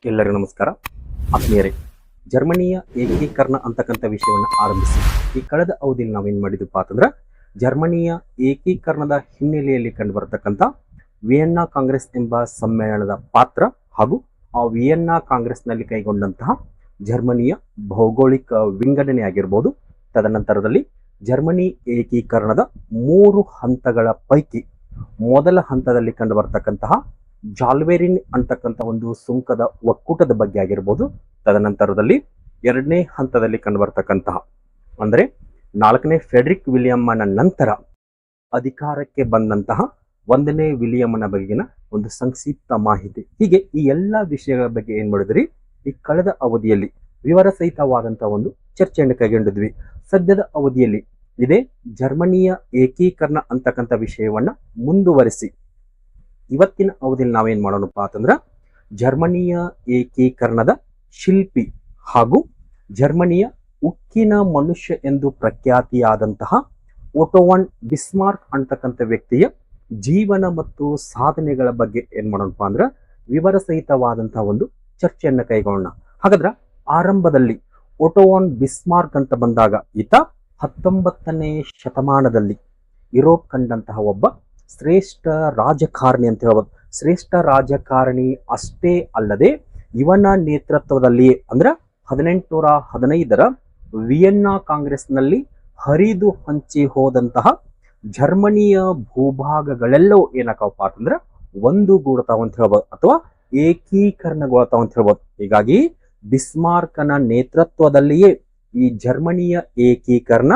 ಎಲ್ಲರಿಗೂ ನಮಸ್ಕಾರ. ಆತ್ಮೀಯರೇ, ಜರ್ಮನಿಯ ಏಕೀಕರಣ ಅಂತಕ್ಕಂಥ ವಿಷಯವನ್ನು ಆರಂಭಿಸಿ ಈ ಕಳೆದ ಅವಧಿಯಲ್ಲಿ ನಾವೇನು ಮಾಡಿದ್ವಿ ಅಂತಂದ್ರೆ ಜರ್ಮನಿಯ ಏಕೀಕರಣದ ಹಿನ್ನೆಲೆಯಲ್ಲಿ ಕಂಡುಬರತಕ್ಕಂಥ ವಿಯೆನ್ನಾ ಕಾಂಗ್ರೆಸ್ ಎಂಬ ಸಮ್ಮೇಳನದ ಪಾತ್ರ ಹಾಗೂ ಆ ವಿಯೆನ್ನಾ ಕಾಂಗ್ರೆಸ್ನಲ್ಲಿ ಕೈಗೊಂಡಂತಹ ಜರ್ಮನಿಯ ಭೌಗೋಳಿಕ ವಿಂಗಡಣೆ ಆಗಿರ್ಬೋದು. ತದನಂತರದಲ್ಲಿ ಜರ್ಮನಿ ಏಕೀಕರಣದ 3 ಹಂತಗಳ ಪೈಕಿ ಮೊದಲ ಹಂತದಲ್ಲಿ ಕಂಡುಬರತಕ್ಕಂತಹ ಜಾಲ್ವೆರಿನ್ ಅಂತಕ್ಕಂಥ ಒಂದು ಸುಂಕದ ಒಕ್ಕೂಟದ ಬಗ್ಗೆ ಆಗಿರ್ಬೋದು. ತದನಂತರದಲ್ಲಿ 2ನೇ ಹಂತದಲ್ಲಿ ಕಂಡುಬರ್ತಕ್ಕಂತಹ ಅಂದರೆ 4ನೇ ಫೆಡ್ರಿಕ್ ವಿಲಿಯಮ್ಮನ ನಂತರ ಅಧಿಕಾರಕ್ಕೆ ಬಂದಂತಹ 1ನೇ ವಿಲಿಯಮ್ಮನ ಬಗೆಗಿನ ಒಂದು ಸಂಕ್ಷಿಪ್ತ ಮಾಹಿತಿ. ಹೀಗೆ ಈ ಎಲ್ಲ ವಿಷಯಗಳ ಬಗ್ಗೆ ಏನ್ ಮಾಡಿದ್ರಿ ಈ ಕಳೆದ ಅವಧಿಯಲ್ಲಿ ವಿವರ ಸಹಿತವಾದಂತಹ ಒಂದು ಚರ್ಚೆಯನ್ನು ಕೈಗೊಂಡಿದ್ವಿ. ಸದ್ಯದ ಅವಧಿಯಲ್ಲಿ ಇದೇ ಜರ್ಮನಿಯ ಏಕೀಕರಣ ಅಂತಕ್ಕಂಥ ವಿಷಯವನ್ನ ಮುಂದುವರಿಸಿ ಇವತ್ತಿನ ಅವಧಿಯಲ್ಲಿ ನಾವೇನ್ ಮಾಡೋಣಪ್ಪ ಅಂತಂದ್ರ ಜರ್ಮನಿಯ ಏಕೀಕರಣದ ಶಿಲ್ಪಿ ಹಾಗೂ ಜರ್ಮನಿಯ ಉಕ್ಕಿನ ಮನುಷ್ಯ ಎಂದು ಪ್ರಖ್ಯಾತಿಯಾದಂತಹ ಓಟೋ ವಾನ್ ಬಿಸ್ಮಾರ್ಕ್ ಅಂತಕ್ಕಂಥ ವ್ಯಕ್ತಿಯ ಜೀವನ ಮತ್ತು ಸಾಧನೆಗಳ ಬಗ್ಗೆ ಏನ್ ಮಾಡೋಣಪ್ಪ ಅಂದ್ರ ವಿವರ ಸಹಿತವಾದಂತಹ ಒಂದು ಚರ್ಚೆಯನ್ನ ಕೈಗೊಳ್ಳೋಣ. ಹಾಗಾದ್ರ ಆರಂಭದಲ್ಲಿ ಓಟೋ ವಾನ್ ಬಿಸ್ಮಾರ್ಕ್ ಅಂತ ಬಂದಾಗ ಈತ 19ನೇ ಶತಮಾನದಲ್ಲಿ ಯುರೋಪ್ ಕಂಡಂತಹ ಒಬ್ಬ ಶ್ರೇಷ್ಠ ರಾಜಕಾರಣಿ ಅಂತ ಹೇಳ್ಬೋದು. ಶ್ರೇಷ್ಠ ರಾಜಕಾರಣಿ ಅಷ್ಟೇ ಅಲ್ಲದೆ ಇವನ ನೇತೃತ್ವದಲ್ಲಿ ಅಂದ್ರೆ 1815ರ ವಿಯೆನ್ನಾ ಕಾಂಗ್ರೆಸ್ನಲ್ಲಿ ಹರಿದು ಹಂಚಿ ಹೋದಂತಹ ಜರ್ಮನಿಯ ಭೂಭಾಗಗಳೆಲ್ಲವೂ ಏನಾಕವಪ್ಪ ಅಂತಂದ್ರೆ ಒಂದುಗೂಡ್ತಾವ ಅಂತ ಹೇಳ್ಬೋದು ಅಥವಾ ಏಕೀಕರಣಗೊಳ್ತಾವ ಅಂತ ಹೇಳ್ಬೋದು. ಹೀಗಾಗಿ ಬಿಸ್ಮಾರ್ಕನ ನೇತೃತ್ವದಲ್ಲಿಯೇ ಈ ಜರ್ಮನಿಯ ಏಕೀಕರಣ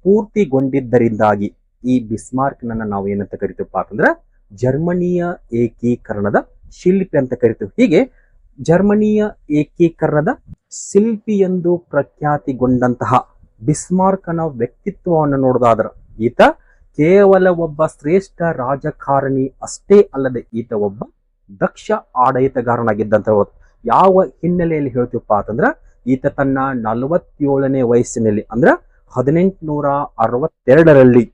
ಪೂರ್ತಿಗೊಂಡಿದ್ದರಿಂದಾಗಿ ಈ ಬಿಸ್ಮಾರ್ಕ್ನನ್ನ ನಾವು ಏನಂತ ಕರಿತೀವಪ್ಪ ಅಂತಂದ್ರೆ ಜರ್ಮನಿಯ ಏಕೀಕರಣದ ಶಿಲ್ಪಿ ಅಂತ ಕರಿತೀವಿ. ಹೀಗೆ ಜರ್ಮನಿಯ ಏಕೀಕರಣದ ಶಿಲ್ಪಿ ಎಂದು ಪ್ರಖ್ಯಾತಿಗೊಂಡಂತಹ ಬಿಸ್ಮಾರ್ಕನ ವ್ಯಕ್ತಿತ್ವವನ್ನು ನೋಡೋದಾದ್ರ ಈತ ಕೇವಲ ಒಬ್ಬ ಶ್ರೇಷ್ಠ ರಾಜಕಾರಣಿ ಅಷ್ಟೇ ಅಲ್ಲದೆ ಈತ ಒಬ್ಬ ದಕ್ಷ ಆಡಳಿತಗಾರನಾಗಿದ್ದಂತ ಯಾವ ಹಿನ್ನೆಲೆಯಲ್ಲಿ ಹೇಳ್ತೀವಪ್ಪ ಅಂತಂದ್ರ ಈತ ತನ್ನ 47ನೇ ವಯಸ್ಸಿನಲ್ಲಿ ಅಂದ್ರ 1862ರಲ್ಲಿ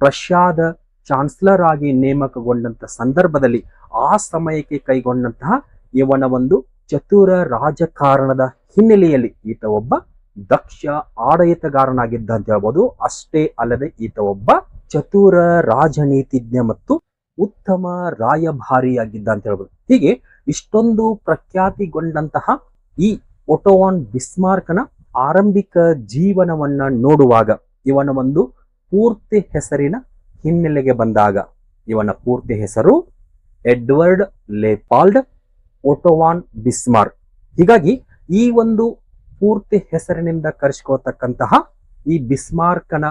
ರಷ್ಯಾದ ಚಾನ್ಸಲರ್ ಆಗಿ ನೇಮಕಗೊಂಡಂತ ಸಂದರ್ಭದಲ್ಲಿ ಆ ಸಮಯಕ್ಕೆ ಕೈಗೊಂಡಂತಹ ಇವನ ಒಂದು ಚತುರ ರಾಜಕಾರಣದ ಹಿನ್ನೆಲೆಯಲ್ಲಿ ಈತ ಒಬ್ಬ ದಕ್ಷ ಆಡಳಿತಗಾರನಾಗಿದ್ದ ಅಂತ ಹೇಳ್ಬೋದು. ಅಷ್ಟೇ ಅಲ್ಲದೆ ಈತ ಒಬ್ಬ ಚತುರ ರಾಜನೀತಿಜ್ಞ ಮತ್ತು ಉತ್ತಮ ರಾಯಭಾರಿಯಾಗಿದ್ದ ಅಂತ ಹೇಳ್ಬೋದು. ಹೀಗೆ ಇಷ್ಟೊಂದು ಪ್ರಖ್ಯಾತಿಗೊಂಡಂತಹ ಈ ಓಟೋ ವಾನ್ ಬಿಸ್ಮಾರ್ಕನ ಆರಂಭಿಕ ಜೀವನವನ್ನ ನೋಡುವಾಗ ಇವನ ಒಂದು ಪೂರ್ತಿ ಹೆಸರಿನ ಹಿನ್ನೆಲೆಗೆ ಬಂದಾಗ ಇವನ ಪೂರ್ತಿ ಹೆಸರು ಎಡ್ವರ್ಡ್ ಲೇಪಾಲ್ಡ್ ಓಟೋ ವಾನ್ ಬಿಸ್ಮಾರ್ಕ್. ಹೀಗಾಗಿ ಈ ಒಂದು ಪೂರ್ತಿ ಹೆಸರಿನಿಂದ ಕರೆಸ್ಕೊಳ್ತಕ್ಕಂತಹ ಈ ಬಿಸ್ಮಾರ್ಕನ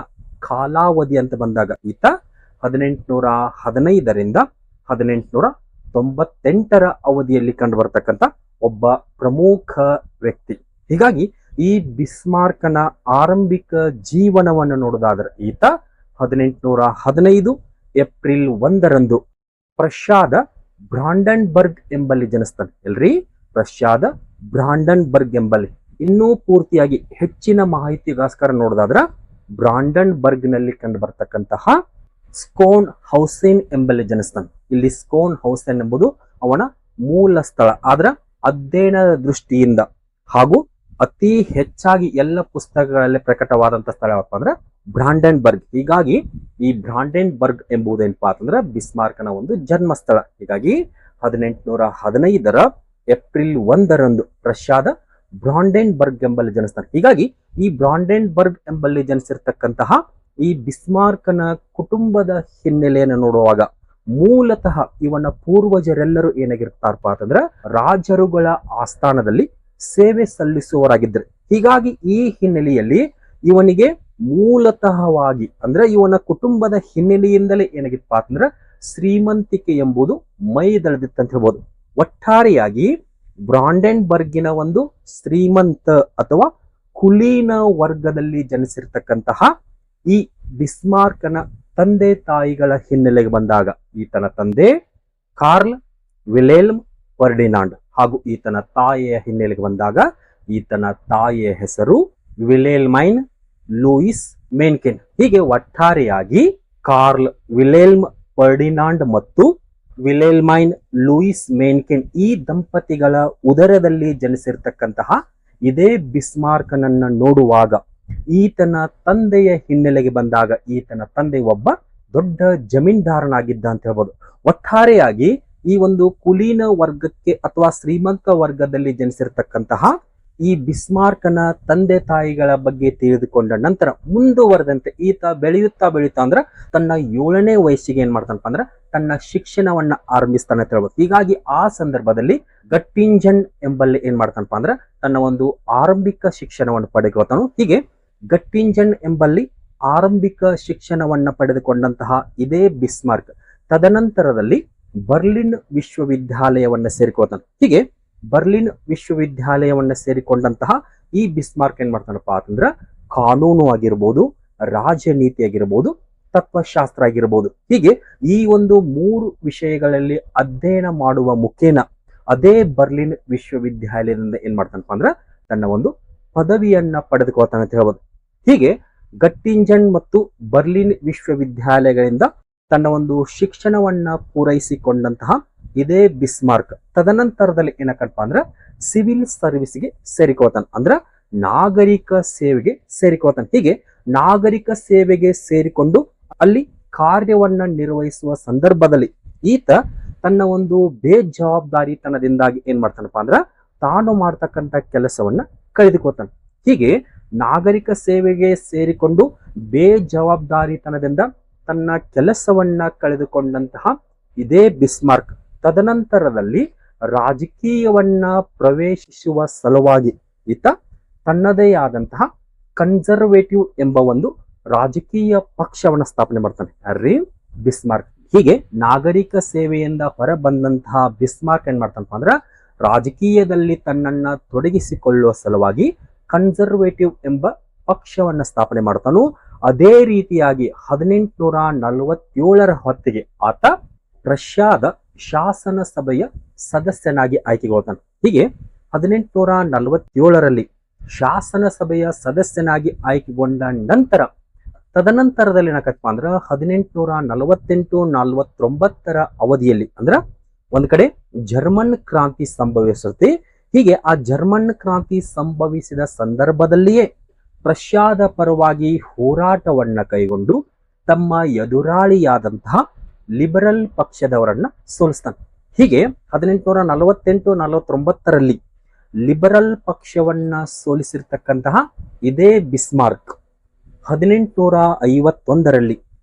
ಕಾಲಾವಧಿ ಅಂತ ಬಂದಾಗ ಈತ 1815ರಿಂದ 1898ರ ಅವಧಿಯಲ್ಲಿ ಕಂಡು ಬರ್ತಕ್ಕಂಥ ಒಬ್ಬ ಪ್ರಮುಖ ವ್ಯಕ್ತಿ. ಹೀಗಾಗಿ ಈ ಬಿಸ್ಮಾರ್ಕನ ಆರಂಭಿಕ ಜೀವನವನ್ನು ನೋಡೋದಾದ್ರೆ ಈತ 1815 ಏಪ್ರಿಲ್ 1ರಂದು ಪ್ರಷ್ಯಾದ ಬ್ರಾಂಡನ್ಬರ್ಗ್ ಎಂಬಲ್ಲಿ ಜನಿಸ್ತಾನೆ. ಎಲ್ರಿ ಪ್ರಷ್ಯಾದ ಬ್ರಾಂಡನ್ಬರ್ಗ್ ಎಂಬಲ್ಲಿ. ಇನ್ನೂ ಪೂರ್ತಿಯಾಗಿ ಹೆಚ್ಚಿನ ಮಾಹಿತಿಗೋಸ್ಕರ ನೋಡೋದಾದ್ರ ಬ್ರಾಂಡನ್ಬರ್ಗ್ ನಲ್ಲಿ ಕಂಡು ಬರ್ತಕ್ಕಂತಹ ಸ್ಕೋನ್ ಹೌಸೇನ್ ಎಂಬಲ್ಲಿ ಜನಿಸ್ತಾನೆ. ಇಲ್ಲಿ ಸ್ಕೋನ್ ಹೌಸೇನ್ ಎಂಬುದು ಅವನ ಮೂಲ ಸ್ಥಳ. ಆದ್ರ ಅಧ್ಯಯನದ ದೃಷ್ಟಿಯಿಂದ ಹಾಗೂ ಅತಿ ಹೆಚ್ಚಾಗಿ ಎಲ್ಲ ಪುಸ್ತಕಗಳಲ್ಲಿ ಪ್ರಕಟವಾದಂತ ಸ್ಥಳ ಯಾವಪ್ಪ ಅಂದ್ರೆ ಬ್ರಾಂಡನ್ಬರ್ಗ್. ಹೀಗಾಗಿ ಈ ಬ್ರಾಂಡನ್ಬರ್ಗ್ ಎಂಬುದೇನಪ್ಪಾ ಅಂತಂದ್ರೆ ಬಿಸ್ಮಾರ್ಕನ ಒಂದು ಜನ್ಮಸ್ಥಳ. ಹೀಗಾಗಿ 1815ರ ಏಪ್ರಿಲ್ 1ರಂದು ರಷ್ಯಾದ ಬ್ರಾಂಡನ್ಬರ್ಗ್ ಎಂಬಲ್ಲಿ ಜನಿಸ್ತಾನೆ. ಹೀಗಾಗಿ ಈ ಬ್ರಾಂಡನ್ಬರ್ಗ್ ಎಂಬಲ್ಲಿ ಜನಿಸಿರ್ತಕ್ಕಂತಹ ಈ ಬಿಸ್ಮಾರ್ಕನ ಕುಟುಂಬದ ಹಿನ್ನೆಲೆಯನ್ನು ನೋಡುವಾಗ ಮೂಲತಃ ಇವನ ಪೂರ್ವಜರೆಲ್ಲರೂ ಏನಾಗಿರ್ತಾರಪ್ಪ ಅಂತಂದ್ರೆ ರಾಜರುಗಳ ಆಸ್ಥಾನದಲ್ಲಿ ಸೇವೆ ಸಲ್ಲಿಸುವವರಾಗಿದ್ದರು. ಹೀಗಾಗಿ ಈ ಹಿನ್ನೆಲೆಯಲ್ಲಿ ಇವನಿಗೆ ಮೂಲತಃವಾಗಿ ಅಂದ್ರೆ ಇವನ ಕುಟುಂಬದ ಹಿನ್ನೆಲೆಯಿಂದಲೇ ಏನಾಗಿತ್ತಪ್ಪ ಅಂತಂದ್ರೆ ಶ್ರೀಮಂತಿಕೆ ಎಂಬುದು ಮೈದಳೆದಿತ್ತು ಅಂತ ಹೇಳ್ಬೋದು. ಒಟ್ಟಾರೆಯಾಗಿ ಬ್ರಾಂಡನ್ಬರ್ಗಿನ ಒಂದು ಶ್ರೀಮಂತ ಅಥವಾ ಕುಲೀನ ವರ್ಗದಲ್ಲಿ ಜನಿಸಿರ್ತಕ್ಕಂತಹ ಈ ಬಿಸ್ಮಾರ್ಕನ ತಂದೆ ತಾಯಿಗಳ ಹಿನ್ನೆಲೆಗೆ ಬಂದಾಗ ಈತನ ತಂದೆ ಕಾರ್ಲ್ ವಿಲೇಲ್ಮ್ ಫರ್ಡಿನಾಂಡ್ ಹಾಗೂ ಈತನ ತಾಯಿಯ ಹಿನ್ನೆಲೆಗೆ ಬಂದಾಗ ಈತನ ತಾಯಿಯ ಹೆಸರು ವಿಲೇಲ್ಮೈನ್ ಲೂಯಿಸ್ ಮೇನ್ಕೆನ್. ಹೀಗೆ ಒಟ್ಟಾರೆಯಾಗಿ ಕಾರ್ಲ್ ವಿಲೇಲ್ಮ್ ಫರ್ಡಿನಾಂಡ್ ಮತ್ತು ವಿಲೆಲ್ಮೈನ್ ಲೂಯಿಸ್ ಮೇನ್ಕೆನ್ ಈ ದಂಪತಿಗಳ ಉದರದಲ್ಲಿ ಜನಿಸಿರ್ತಕ್ಕಂತಹ ಇದೇ ಬಿಸ್ಮಾರ್ಕನನ್ನ ನೋಡುವಾಗ ಈತನ ತಂದೆಯ ಹಿನ್ನೆಲೆಗೆ ಬಂದಾಗ ಈತನ ತಂದೆ ಒಬ್ಬ ದೊಡ್ಡ ಜಮೀನ್ದಾರನಾಗಿದ್ದ ಅಂತ ಹೇಳ್ಬೋದು. ಒಟ್ಟಾರೆಯಾಗಿ ಈ ಒಂದು ಕುಲೀನ ವರ್ಗಕ್ಕೆ ಅಥವಾ ಶ್ರೀಮಂತ ವರ್ಗದಲ್ಲಿ ಜನಿಸಿರ್ತಕ್ಕಂತಹ ಈ ಬಿಸ್ಮಾರ್ಕನ ತಂದೆ ತಾಯಿಗಳ ಬಗ್ಗೆ ತಿಳಿದುಕೊಂಡ ನಂತರ ಮುಂದುವರೆದಂತೆ ಈತ ಬೆಳೆಯುತ್ತಾ ಅಂದ್ರೆ ತನ್ನ 7ನೇ ವಯಸ್ಸಿಗೆ ಏನ್ ಮಾಡ್ತಾನಪ್ಪ ಅಂದ್ರೆ ತನ್ನ ಶಿಕ್ಷಣವನ್ನ ಆರಂಭಿಸ್ತಾನೆ ಅಂತ ಹೇಳ್ಬೋದು. ಹೀಗಾಗಿ ಆ ಸಂದರ್ಭದಲ್ಲಿ ಗಟ್ಟಿಂಜನ್ ಎಂಬಲ್ಲಿ ಏನ್ ಮಾಡ್ತಾನಪ್ಪ ಅಂದ್ರೆ ತನ್ನ ಒಂದು ಆರಂಭಿಕ ಶಿಕ್ಷಣವನ್ನು ಪಡೆದುಕೊಳ್ತಾನು. ಹೀಗೆ ಗಟ್ಟಿಂಜನ್ ಎಂಬಲ್ಲಿ ಆರಂಭಿಕ ಶಿಕ್ಷಣವನ್ನ ಪಡೆದುಕೊಂಡಂತಹ ಇದೇ ಬಿಸ್ಮಾರ್ಕ್ ತದನಂತರದಲ್ಲಿ ಬರ್ಲಿನ್ ವಿಶ್ವವಿದ್ಯಾಲಯವನ್ನ ಸೇರಿಕೊಳ್ತಾನೆ. ಹೀಗೆ ಬರ್ಲಿನ್ ವಿಶ್ವವಿದ್ಯಾಲಯವನ್ನ ಸೇರಿಕೊಂಡಂತಹ ಈ ಬಿಸ್ಮಾರ್ಕ್ ಏನ್ ಮಾಡ್ತಾನಪ್ಪ ಅಂತಂದ್ರ ಕಾನೂನು ಆಗಿರ್ಬೋದು, ರಾಜನೀತಿ ಆಗಿರ್ಬೋದು, ತತ್ವಶಾಸ್ತ್ರ ಆಗಿರ್ಬೋದು, ಹೀಗೆ ಈ ಒಂದು 3 ವಿಷಯಗಳಲ್ಲಿ ಅಧ್ಯಯನ ಮಾಡುವ ಮುಖೇನ ಅದೇ ಬರ್ಲಿನ್ ವಿಶ್ವವಿದ್ಯಾಲಯದಿಂದ ಏನ್ ಮಾಡ್ತಾನಪ್ಪ ಅಂದ್ರ ತನ್ನ ಒಂದು ಪದವಿಯನ್ನ ಪಡೆದುಕೊಳ್ತಾನೆ ಅಂತ ಹೇಳ್ಬೋದು. ಹೀಗೆ ಗಟ್ಟಿಂಜನ್ ಮತ್ತು ಬರ್ಲಿನ್ ವಿಶ್ವವಿದ್ಯಾಲಯಗಳಿಂದ ತನ್ನ ಒಂದು ಶಿಕ್ಷಣವನ್ನ ಪೂರೈಸಿಕೊಂಡಂತಹ ಇದೇ ಬಿಸ್ಮಾರ್ಕ್ ತದನಂತರದಲ್ಲಿ ಏನಕ್ಕಪ್ಪ ಅಂದ್ರ ಸಿವಿಲ್ ಸರ್ವಿಸ್ಗೆ ಸೇರಿಕೊಳ್ತಾನೆ, ಅಂದ್ರ ನಾಗರಿಕ ಸೇವೆಗೆ ಸೇರಿಕೊಳ್ತಾನೆ. ಹೀಗೆ ನಾಗರಿಕ ಸೇವೆಗೆ ಸೇರಿಕೊಂಡು ಅಲ್ಲಿ ಕಾರ್ಯವನ್ನ ನಿರ್ವಹಿಸುವ ಸಂದರ್ಭದಲ್ಲಿ ಈತ ತನ್ನ ಒಂದು ಬೇಜವಾಬ್ದಾರಿತನದಿಂದಾಗಿ ಏನ್ ಮಾಡ್ತಾನಪ್ಪ ಅಂದ್ರ ತಾನು ಮಾಡ್ತಕ್ಕಂಥ ಕೆಲಸವನ್ನ ಕಳೆದುಕೊಳ್ತಾನೆ. ಹೀಗೆ ನಾಗರಿಕ ಸೇವೆಗೆ ಸೇರಿಕೊಂಡು ಬೇಜವಾಬ್ದಾರಿತನದಿಂದ ತನ್ನ ಕೆಲಸವನ್ನ ಕಳೆದುಕೊಂಡಂತಹ ಇದೇ ಬಿಸ್ಮಾರ್ಕ್ ತದನಂತರದಲ್ಲಿ ರಾಜಕೀಯವನ್ನ ಪ್ರವೇಶಿಸುವ ಸಲುವಾಗಿ ಈತ ತನ್ನದೇ ಆದಂತಹ ಕನ್ಸರ್ವೇಟಿವ್ ಎಂಬ ಒಂದು ರಾಜಕೀಯ ಪಕ್ಷವನ್ನ ಸ್ಥಾಪನೆ ಮಾಡ್ತಾನೆ ಅರ್ರಿ ಬಿಸ್ಮಾರ್ಕ್. ಹೀಗೆ ನಾಗರಿಕ ಸೇವೆಯಿಂದ ಹೊರ ಬಂದಂತಹ ಬಿಸ್ಮಾರ್ಕ್ ಏನ್ ಮಾಡ್ತಾನಪ್ಪ ಅಂದ್ರ ರಾಜಕೀಯದಲ್ಲಿ ತನ್ನನ್ನ ತೊಡಗಿಸಿಕೊಳ್ಳುವ ಸಲುವಾಗಿ ಕನ್ಸರ್ವೇಟಿವ್ ಎಂಬ ಪಕ್ಷವನ್ನ ಸ್ಥಾಪನೆ ಮಾಡ್ತಾನು. ಅದೇ ರೀತಿಯಾಗಿ 1847ರ ಹೊತ್ತಿಗೆ ಆತ ರಷ್ಯಾದ ಶಾಸನ ಸಭೆಯ ಸದಸ್ಯನಾಗಿ ಆಯ್ಕೆಗೊಳ್ತಾನೆ. ಹೀಗೆ 1847ರಲ್ಲಿ ಶಾಸನ ಸಭೆಯ ಸದಸ್ಯನಾಗಿ ಆಯ್ಕೆಗೊಂಡ ನಂತರ ತದನಂತರದಲ್ಲಿ ಏನಾಗತ್ತಪ್ಪ ಅಂದ್ರ 1848-49ರ ಅವಧಿಯಲ್ಲಿ ಅಂದ್ರ ಒಂದ್ ಕಡೆ ಜರ್ಮನ್ ಕ್ರಾಂತಿ ಸಂಭವಿಸುತ್ತೆ. ಹೀಗೆ ಆ ಜರ್ಮನ್ ಕ್ರಾಂತಿ ಸಂಭವಿಸಿದ ಸಂದರ್ಭದಲ್ಲಿಯೇ ರಷ್ಯಾದ ಪರವಾಗಿ ಹೋರಾಟವನ್ನ ಕೈಗೊಂಡು ತಮ್ಮ ಎದುರಾಳಿಯಾದಂತಹ ಲಿಬರಲ್ ಪಕ್ಷದವರನ್ನ ಸೋಲಿಸ್ತಾನೆ. ಹೀಗೆ 1848-49ರಲ್ಲಿ ಲಿಬರಲ್ ಪಕ್ಷವನ್ನ ಸೋಲಿಸಿರ್ತಕ್ಕಂತಹ ಇದೇ ಬಿಸ್ಮಾರ್ಕ್ 1851ರಲ್ಲಿ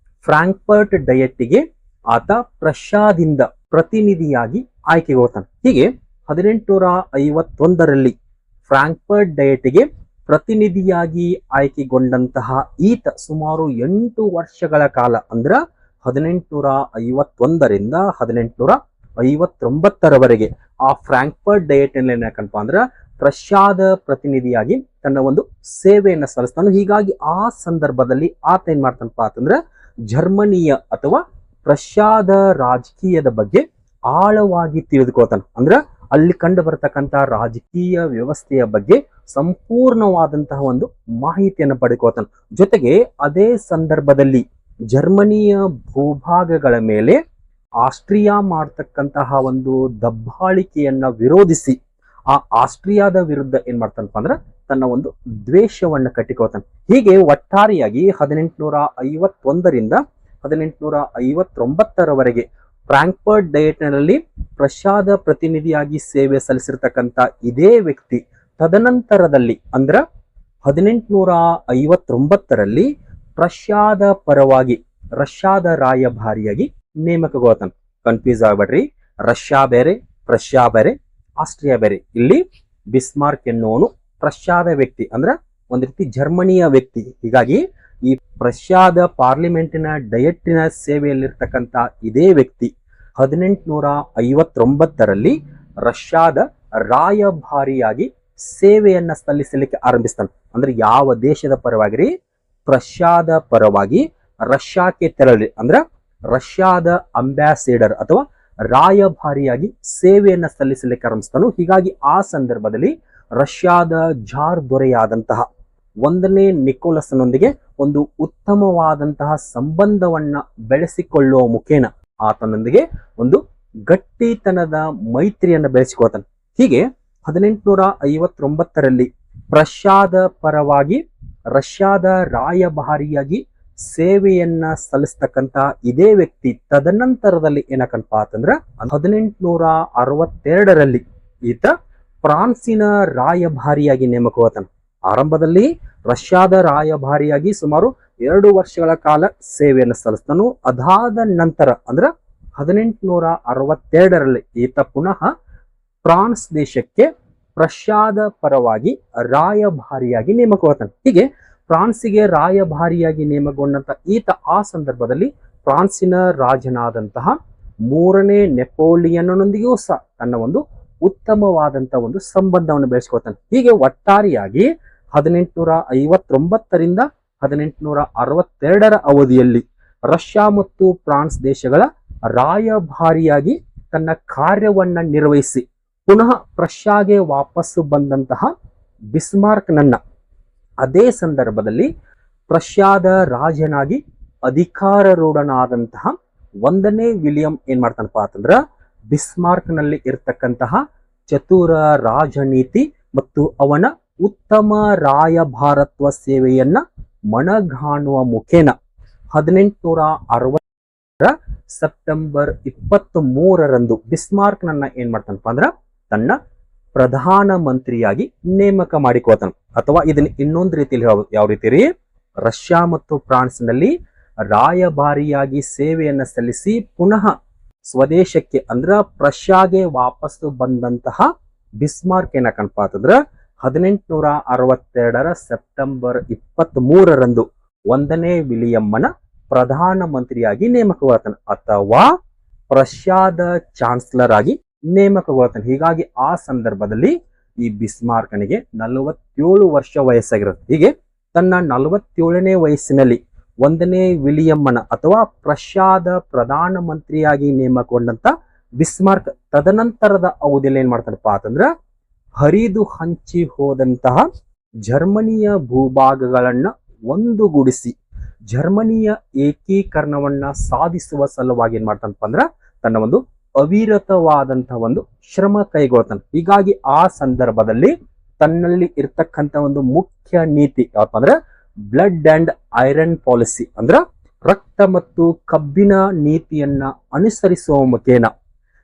ಫ್ರಾಂಕ್ಫರ್ಟ್ ಡಯಟ್ಗೆ ಆತ ರಷ್ಯಾದಿಂದ ಪ್ರತಿನಿಧಿಯಾಗಿ ಆಯ್ಕೆಗೊಳ್ತಾನೆ. ಹೀಗೆ 1851ರಲ್ಲಿ ಫ್ರಾಂಕ್ಫರ್ಟ್ ಡಯಟ್ಗೆ ಪ್ರತಿನಿಧಿಯಾಗಿ ಆಯ್ಕೆಗೊಂಡಂತಹ ಈತ ಸುಮಾರು 8 ವರ್ಷಗಳ ಕಾಲ ಅಂದ್ರ 1851ರಿಂದ 1859ರವರೆಗೆ ಆ ಫ್ರಾಂಕ್ಫರ್ಟ್ ಡಯಟ್ ಏನಕ್ಕಪ್ಪ ಅಂದ್ರ ರಷ್ಯಾದ ಪ್ರತಿನಿಧಿಯಾಗಿ ತನ್ನ ಒಂದು ಸೇವೆಯನ್ನ ಸಲ್ಲಿಸ್ತಾನೆ. ಹೀಗಾಗಿ ಆ ಸಂದರ್ಭದಲ್ಲಿ ಆತ ಏನ್ ಮಾಡ್ತಾನಪ್ಪ ಅಂತಂದ್ರ ಜರ್ಮನಿಯ ಅಥವಾ ರಷ್ಯಾದ ರಾಜಕೀಯದ ಬಗ್ಗೆ ಆಳವಾಗಿ ತಿಳಿದುಕೊಳ್ತಾನೆ. ಅಂದ್ರ ಅಲ್ಲಿ ಕಂಡು ಬರತಕ್ಕಂತಹ ರಾಜಕೀಯ ವ್ಯವಸ್ಥೆಯ ಬಗ್ಗೆ ಸಂಪೂರ್ಣವಾದಂತಹ ಒಂದು ಮಾಹಿತಿಯನ್ನು ಪಡೆದುಕೊಳ್ತಾನೆ. ಜೊತೆಗೆ ಅದೇ ಸಂದರ್ಭದಲ್ಲಿ ಜರ್ಮನಿಯ ಭೂಭಾಗಗಳ ಮೇಲೆ ಆಸ್ಟ್ರಿಯಾ ಮಾಡ್ತಕ್ಕಂತಹ ಒಂದು ದಬ್ಬಾಳಿಕೆಯನ್ನ ವಿರೋಧಿಸಿ ಆ ಆಸ್ಟ್ರಿಯಾದ ವಿರುದ್ಧ ಏನ್ ಮಾಡ್ತಾನಪ್ಪ ಅಂದ್ರ ತನ್ನ ಒಂದು ದ್ವೇಷವನ್ನ ಕಟ್ಟಿಕೊಳ್ತಾನೆ. ಹೀಗೆ ಒಟ್ಟಾರೆಯಾಗಿ 1851ರಿಂದ 1859ರವರೆಗೆ ಫ್ರಾಂಕ್ಫರ್ಟ್ ಡಯಟ್ನಲ್ಲಿ ರಷ್ಯಾದ ಪ್ರತಿನಿಧಿಯಾಗಿ ಸೇವೆ ಸಲ್ಲಿಸಿರ್ತಕ್ಕಂಥ ಇದೇ ವ್ಯಕ್ತಿ ತದನಂತರದಲ್ಲಿ ಅಂದ್ರ 1859ರಲ್ಲಿ ರಷ್ಯಾದ ಪರವಾಗಿ ರಷ್ಯಾದ ರಾಯಭಾರಿಯಾಗಿ ನೇಮಕಗೊಳ್ತಾನೆ. ಕನ್ಫ್ಯೂಸ್ ಆಗ್ಬೇಡ್ರಿ, ರಷ್ಯಾ ಬೇರೆ, ಪ್ರಷ್ಯಾ ಬೇರೆ, ಆಸ್ಟ್ರಿಯಾ ಬೇರೆ. ಇಲ್ಲಿ ಬಿಸ್ಮಾರ್ಕ್ ಎನ್ನುವನು ರಷ್ಯಾದ ವ್ಯಕ್ತಿ, ಅಂದ್ರ ಒಂದ್ ರೀತಿ ಜರ್ಮನಿಯ ವ್ಯಕ್ತಿ. ಹೀಗಾಗಿ ಈ ರಷ್ಯಾದ ಪಾರ್ಲಿಮೆಂಟಿನ ಡಯಟ್ಟಿನ ಸೇವೆಯಲ್ಲಿರ್ತಕ್ಕಂಥ ಇದೇ ವ್ಯಕ್ತಿ 1859ರಲ್ಲಿ ರಷ್ಯಾದ ರಾಯಭಾರಿಯಾಗಿ ಸೇವೆಯನ್ನ ಸಲ್ಲಿಸಲಿಕ್ಕೆ ಆರಂಭಿಸ್ತಾನೆ. ಅಂದ್ರೆ ಯಾವ ದೇಶದ ಪರವಾಗಿ? ರಷ್ಯಾದ ಪರವಾಗಿ ರಷ್ಯಾಕ್ಕೆ ತೆರಳಿ ಅಂದ್ರ ರಷ್ಯಾದ ಅಂಬಾಸಿಡರ್ ಅಥವಾ ರಾಯಭಾರಿಯಾಗಿ ಸೇವೆಯನ್ನ ಸಲ್ಲಿಸಲಿಕ್ಕೆ ಆರಂಭಿಸ್ತಾನು. ಹೀಗಾಗಿ ಆ ಸಂದರ್ಭದಲ್ಲಿ ರಷ್ಯಾದ ಜಾರ್ ದೊರೆಯಾದಂತಹ 1ನೇ ನಿಕೋಲಸ್ನೊಂದಿಗೆ ಒಂದು ಉತ್ತಮವಾದಂತಹ ಸಂಬಂಧವನ್ನ ಬೆಳೆಸಿಕೊಳ್ಳುವ ಮುಖೇನ ಆತನೊಂದಿಗೆ ಒಂದು ಗಟ್ಟಿತನದ ಮೈತ್ರಿಯನ್ನು ಬೆಳೆಸಿಕೋತಾನೆ. ಹೀಗೆ 1859ರಲ್ಲಿ ಪ್ರಷ್ಯಾದ ಪರವಾಗಿ ರಷ್ಯಾದ ರಾಯಭಾರಿಯಾಗಿ ಸೇವೆಯನ್ನ ಸಲ್ಲಿಸ್ತಕ್ಕಂತ ಇದೇ ವ್ಯಕ್ತಿ ತದನಂತರದಲ್ಲಿ ಏನಕ್ಕಂಪ ಅಂತಂದ್ರ 1862ರಲ್ಲಿ ಈತ ಫ್ರಾನ್ಸಿನ ರಾಯಭಾರಿಯಾಗಿ ನೇಮಕವಾತಾನೆ. ಆರಂಭದಲ್ಲಿ ರಷ್ಯಾದ ರಾಯಭಾರಿಯಾಗಿ ಸುಮಾರು 2 ವರ್ಷಗಳ ಕಾಲ ಸೇವೆಯನ್ನು ಸಲ್ಲಿಸ್ತಾನು. ಅದಾದ ನಂತರ ಅಂದ್ರೆ 1862ರಲ್ಲಿ ಈತ ಪುನಃ ಫ್ರಾನ್ಸ್ ದೇಶಕ್ಕೆ ಪ್ರಷ್ಯಾದ ಪರವಾಗಿ ರಾಯಭಾರಿಯಾಗಿ ನೇಮಕವಾತಾನೆ. ಹೀಗೆ ಫ್ರಾನ್ಸಿಗೆ ರಾಯಭಾರಿಯಾಗಿ ನೇಮಕಗೊಂಡಂತ ಈತ ಆ ಸಂದರ್ಭದಲ್ಲಿ ಫ್ರಾನ್ಸಿನ ರಾಜನಾದಂತಹ 3ನೇ ನೆಪೋಲಿಯನ್ನೊಂದಿಗೂ ಸಹ ತನ್ನ ಒಂದು ಉತ್ತಮವಾದಂತಹ ಒಂದು ಸಂಬಂಧವನ್ನು ಬೆಳೆಸ್ಕೊತಾನೆ. ಹೀಗೆ ಒಟ್ಟಾರೆಯಾಗಿ 1859ರಿಂದ 1862ರ ಅವಧಿಯಲ್ಲಿ ರಷ್ಯಾ ಮತ್ತು ಫ್ರಾನ್ಸ್ ದೇಶಗಳ ರಾಯಭಾರಿಯಾಗಿ ತನ್ನ ಕಾರ್ಯವನ್ನ ನಿರ್ವಹಿಸಿ ಪುನಃ ಪ್ರಷ್ಯಾಗೆ ವಾಪಸ್ಸು ಬಂದಂತಹ ಬಿಸ್ಮಾರ್ಕ್ನನ್ನ ಅದೇ ಸಂದರ್ಭದಲ್ಲಿ ಪ್ರಷ್ಯಾದ ರಾಜನಾಗಿ ಅಧಿಕಾರರೂಢನಾದಂತಹ 1ನೇ ವಿಲಿಯಂ ಏನ್ ಮಾಡ್ತಾನಪ್ಪ ಅಂತಂದ್ರ ಬಿಸ್ಮಾರ್ಕ್ನಲ್ಲಿ ಇರತಕ್ಕಂತಹ ಚತುರ ರಾಜನೀತಿ ಮತ್ತು ಅವನ ಉತ್ತಮ ರಾಯಭಾರತ್ವ ಸೇವೆಯನ್ನ ಮನಗಾಣುವ ಮುಖೇನ 1860 ಸೆಪ್ಟೆಂಬರ್ 23ರಂದು ಬಿಸ್ಮಾರ್ಕ್ನನ್ನ ಏನ್ ಮಾಡ್ತಾನಪ್ಪ ಅಂದ್ರ ತನ್ನ ಪ್ರಧಾನ ಮಂತ್ರಿಯಾಗಿ ನೇಮಕ ಮಾಡಿಕೋತಾನೆ. ಅಥವಾ ಇದನ್ನ ಇನ್ನೊಂದು ರೀತಿಯಲ್ಲಿ ಹೇಳ್ಬೋದು. ಯಾವ ರೀತಿ ರೀ? ರಷ್ಯಾ ಮತ್ತು ಫ್ರಾನ್ಸ್ನಲ್ಲಿ ರಾಯಭಾರಿಯಾಗಿ ಸೇವೆಯನ್ನ ಸಲ್ಲಿಸಿ ಪುನಃ ಸ್ವದೇಶಕ್ಕೆ ಅಂದ್ರ ಪ್ರಷ್ಯಾಗೆ ವಾಪಸ್ಸು ಬಂದಂತಹ ಬಿಸ್ಮಾರ್ಕ್ ಏನಕ್ಕಂಪ ಅಂತಂದ್ರ 1862 ಸೆಪ್ಟೆಂಬರ್ 23ರಂದು 1ನೇ ವಿಲಿಯಮ್ಮನ ಪ್ರಧಾನ ಮಂತ್ರಿಯಾಗಿ ನೇಮಕವಾಗ್ತಾನೆ ಅಥವಾ ಪ್ರಷ್ಯಾದ ಚಾನ್ಸಲರ್ ಆಗಿ ನೇಮಕವಾಗ್ತಾನೆ. ಹೀಗಾಗಿ ಆ ಸಂದರ್ಭದಲ್ಲಿ ಈ ಬಿಸ್ಮಾರ್ಕನಿಗೆ 47 ವರ್ಷ ವಯಸ್ಸಾಗಿರುತ್ತೆ. ಹೀಗೆ ತನ್ನ 47ನೇ ವಯಸ್ಸಿನಲ್ಲಿ 1ನೇ ವಿಲಿಯಮ್ಮನ ಅಥವಾ ಪ್ರಷ್ಯಾದ ಪ್ರಧಾನ ಮಂತ್ರಿಯಾಗಿ ನೇಮಕಗೊಂಡಂತ ಬಿಸ್ಮಾರ್ಕ್ ತದನಂತರದ ಅವಧಿಯಲ್ಲಿ ಏನ್ ಮಾಡ್ತಾನಪ್ಪ ಅಂತಂದ್ರ ಹರಿದು ಹಂಚಿ ಹೋದಂತಹ ಜರ್ಮನಿಯ ಭೂಭಾಗಗಳನ್ನ ಒಂದುಗೂಡಿಸಿ ಜರ್ಮನಿಯ ಏಕೀಕರಣವನ್ನ ಸಾಧಿಸುವ ಸಲುವಾಗಿ ಏನ್ ಮಾಡ್ತಾನಪ್ಪ ಅಂದ್ರ ತನ್ನ ಒಂದು ಅವಿರತವಾದಂತಹ ಒಂದು ಶ್ರಮ ಕೈಗೊಳ್ತಾನೆ. ಹೀಗಾಗಿ ಆ ಸಂದರ್ಭದಲ್ಲಿ ತನ್ನಲ್ಲಿ ಇರ್ತಕ್ಕಂಥ ಒಂದು ಮುಖ್ಯ ನೀತಿ ಯಾವಪ್ಪ ಅಂದ್ರೆ ಬ್ಲಡ್ ಅಂಡ್ ಐರನ್ ಪಾಲಿಸಿ ಅಂದ್ರ ರಕ್ತ ಮತ್ತು ಕಬ್ಬಿನ ನೀತಿಯನ್ನ ಅನುಸರಿಸುವ ಮುಖೇನ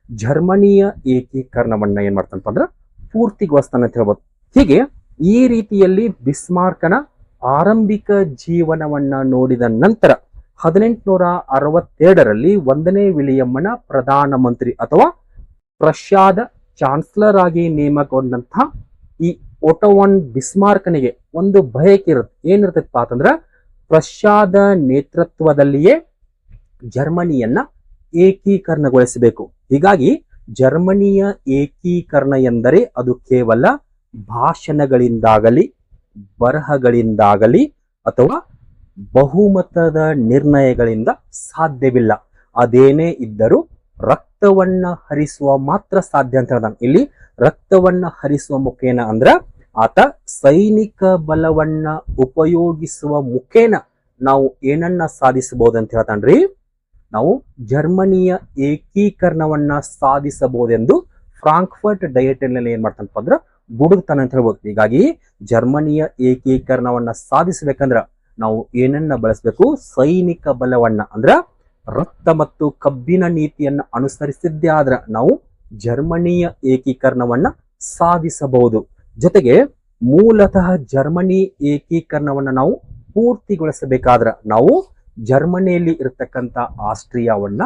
ಜರ್ಮನಿಯ ಏಕೀಕರಣವನ್ನ ಏನ್ ಮಾಡ್ತಾನಪ್ಪ ಅಂದ್ರ ಪೂರ್ತಿಗೊಳಿಸ್ತಾನೆ ಅಂತ ಹೇಳ್ಬೋದು. ಹೀಗೆ ಈ ರೀತಿಯಲ್ಲಿ ಬಿಸ್ಮಾರ್ಕನ ಆರಂಭಿಕ ಜೀವನವನ್ನ ನೋಡಿದ ನಂತರ 1862ರಲ್ಲಿ 1ನೇ ವಿಲಿಯಮ್ಮನ ಪ್ರಧಾನ ಮಂತ್ರಿ ಅಥವಾ ಪ್ರಷ್ಯಾದ ಚಾನ್ಸಲರ್ ಆಗಿ ನೇಮಕಗೊಂಡಂತಹ ಈ ಓಟೋವನ್ ಬಿಸ್ಮಾರ್ಕನಿಗೆ ಒಂದು ಬಯಕೆ ಇರುತ್ತೆ. ಏನಿರ್ತೈತಪ್ಪ ಅಂತಂದ್ರ ಪ್ರಷ್ಯಾದ ನೇತೃತ್ವದಲ್ಲಿಯೇ ಜರ್ಮನಿಯನ್ನ ಏಕೀಕರಣಗೊಳಿಸಬೇಕು. ಹೀಗಾಗಿ ಜರ್ಮನಿಯ ಏಕೀಕರಣ ಎಂದರೆ ಅದು ಕೇವಲ ಭಾಷಣಗಳಿಂದಾಗಲಿ ಬರಹಗಳಿಂದಾಗಲಿ ಅಥವಾ ಬಹುಮತದ ನಿರ್ಣಯಗಳಿಂದ ಸಾಧ್ಯವಿಲ್ಲ. ಅದೇನೇ ಇದ್ದರೂ ರಕ್ತವನ್ನ ಹರಿಸುವ ಮಾತ್ರ ಸಾಧ್ಯ ಅಂತ ಹೇಳ್ತಾನೆ. ಇಲ್ಲಿ ರಕ್ತವನ್ನ ಹರಿಸುವ ಮುಖೇನ ಅಂದ್ರ ಆತ ಸೈನಿಕ ಬಲವನ್ನ ಉಪಯೋಗಿಸುವ ಮುಖೇನ ನಾವು ಏನನ್ನ ಸಾಧಿಸಬಹುದು ಅಂತ ಹೇಳ್ತಾನ್ರಿ. ನಾವು ಜರ್ಮನಿಯ ಏಕೀಕರಣವನ್ನ ಸಾಧಿಸಬಹುದೆಂದು ಫ್ರಾಂಕ್ಫರ್ಟ್ ಡಯಟಲ್ಲಿ ಏನ್ ಮಾಡ್ತಾನಪ್ಪ ಅಂದ್ರ ಗುಡುಗ್ತಾನೆ ಅಂತ ಹೇಳ್ಬೋದು. ಹೀಗಾಗಿ ಜರ್ಮನಿಯ ಏಕೀಕರಣವನ್ನ ಸಾಧಿಸಬೇಕಂದ್ರ ನಾವು ಏನನ್ನ ಬಳಸಬೇಕು? ಸೈನಿಕ ಬಲವನ್ನ ಅಂದ್ರ ರಕ್ತ ಮತ್ತು ಕಬ್ಬಿನ ನೀತಿಯನ್ನ ಅನುಸರಿಸಿದ್ದೇ ಆದ್ರ ನಾವು ಜರ್ಮನಿಯ ಏಕೀಕರಣವನ್ನ ಸಾಧಿಸಬಹುದು. ಜೊತೆಗೆ ಮೂಲತಃ ಜರ್ಮನಿ ಏಕೀಕರಣವನ್ನ ನಾವು ಪೂರ್ತಿಗೊಳಿಸಬೇಕಾದ್ರ ನಾವು ಜರ್ಮನಿಯಲ್ಲಿ ಇರತಕ್ಕಂತ ಆಸ್ಟ್ರಿಯಾವನ್ನ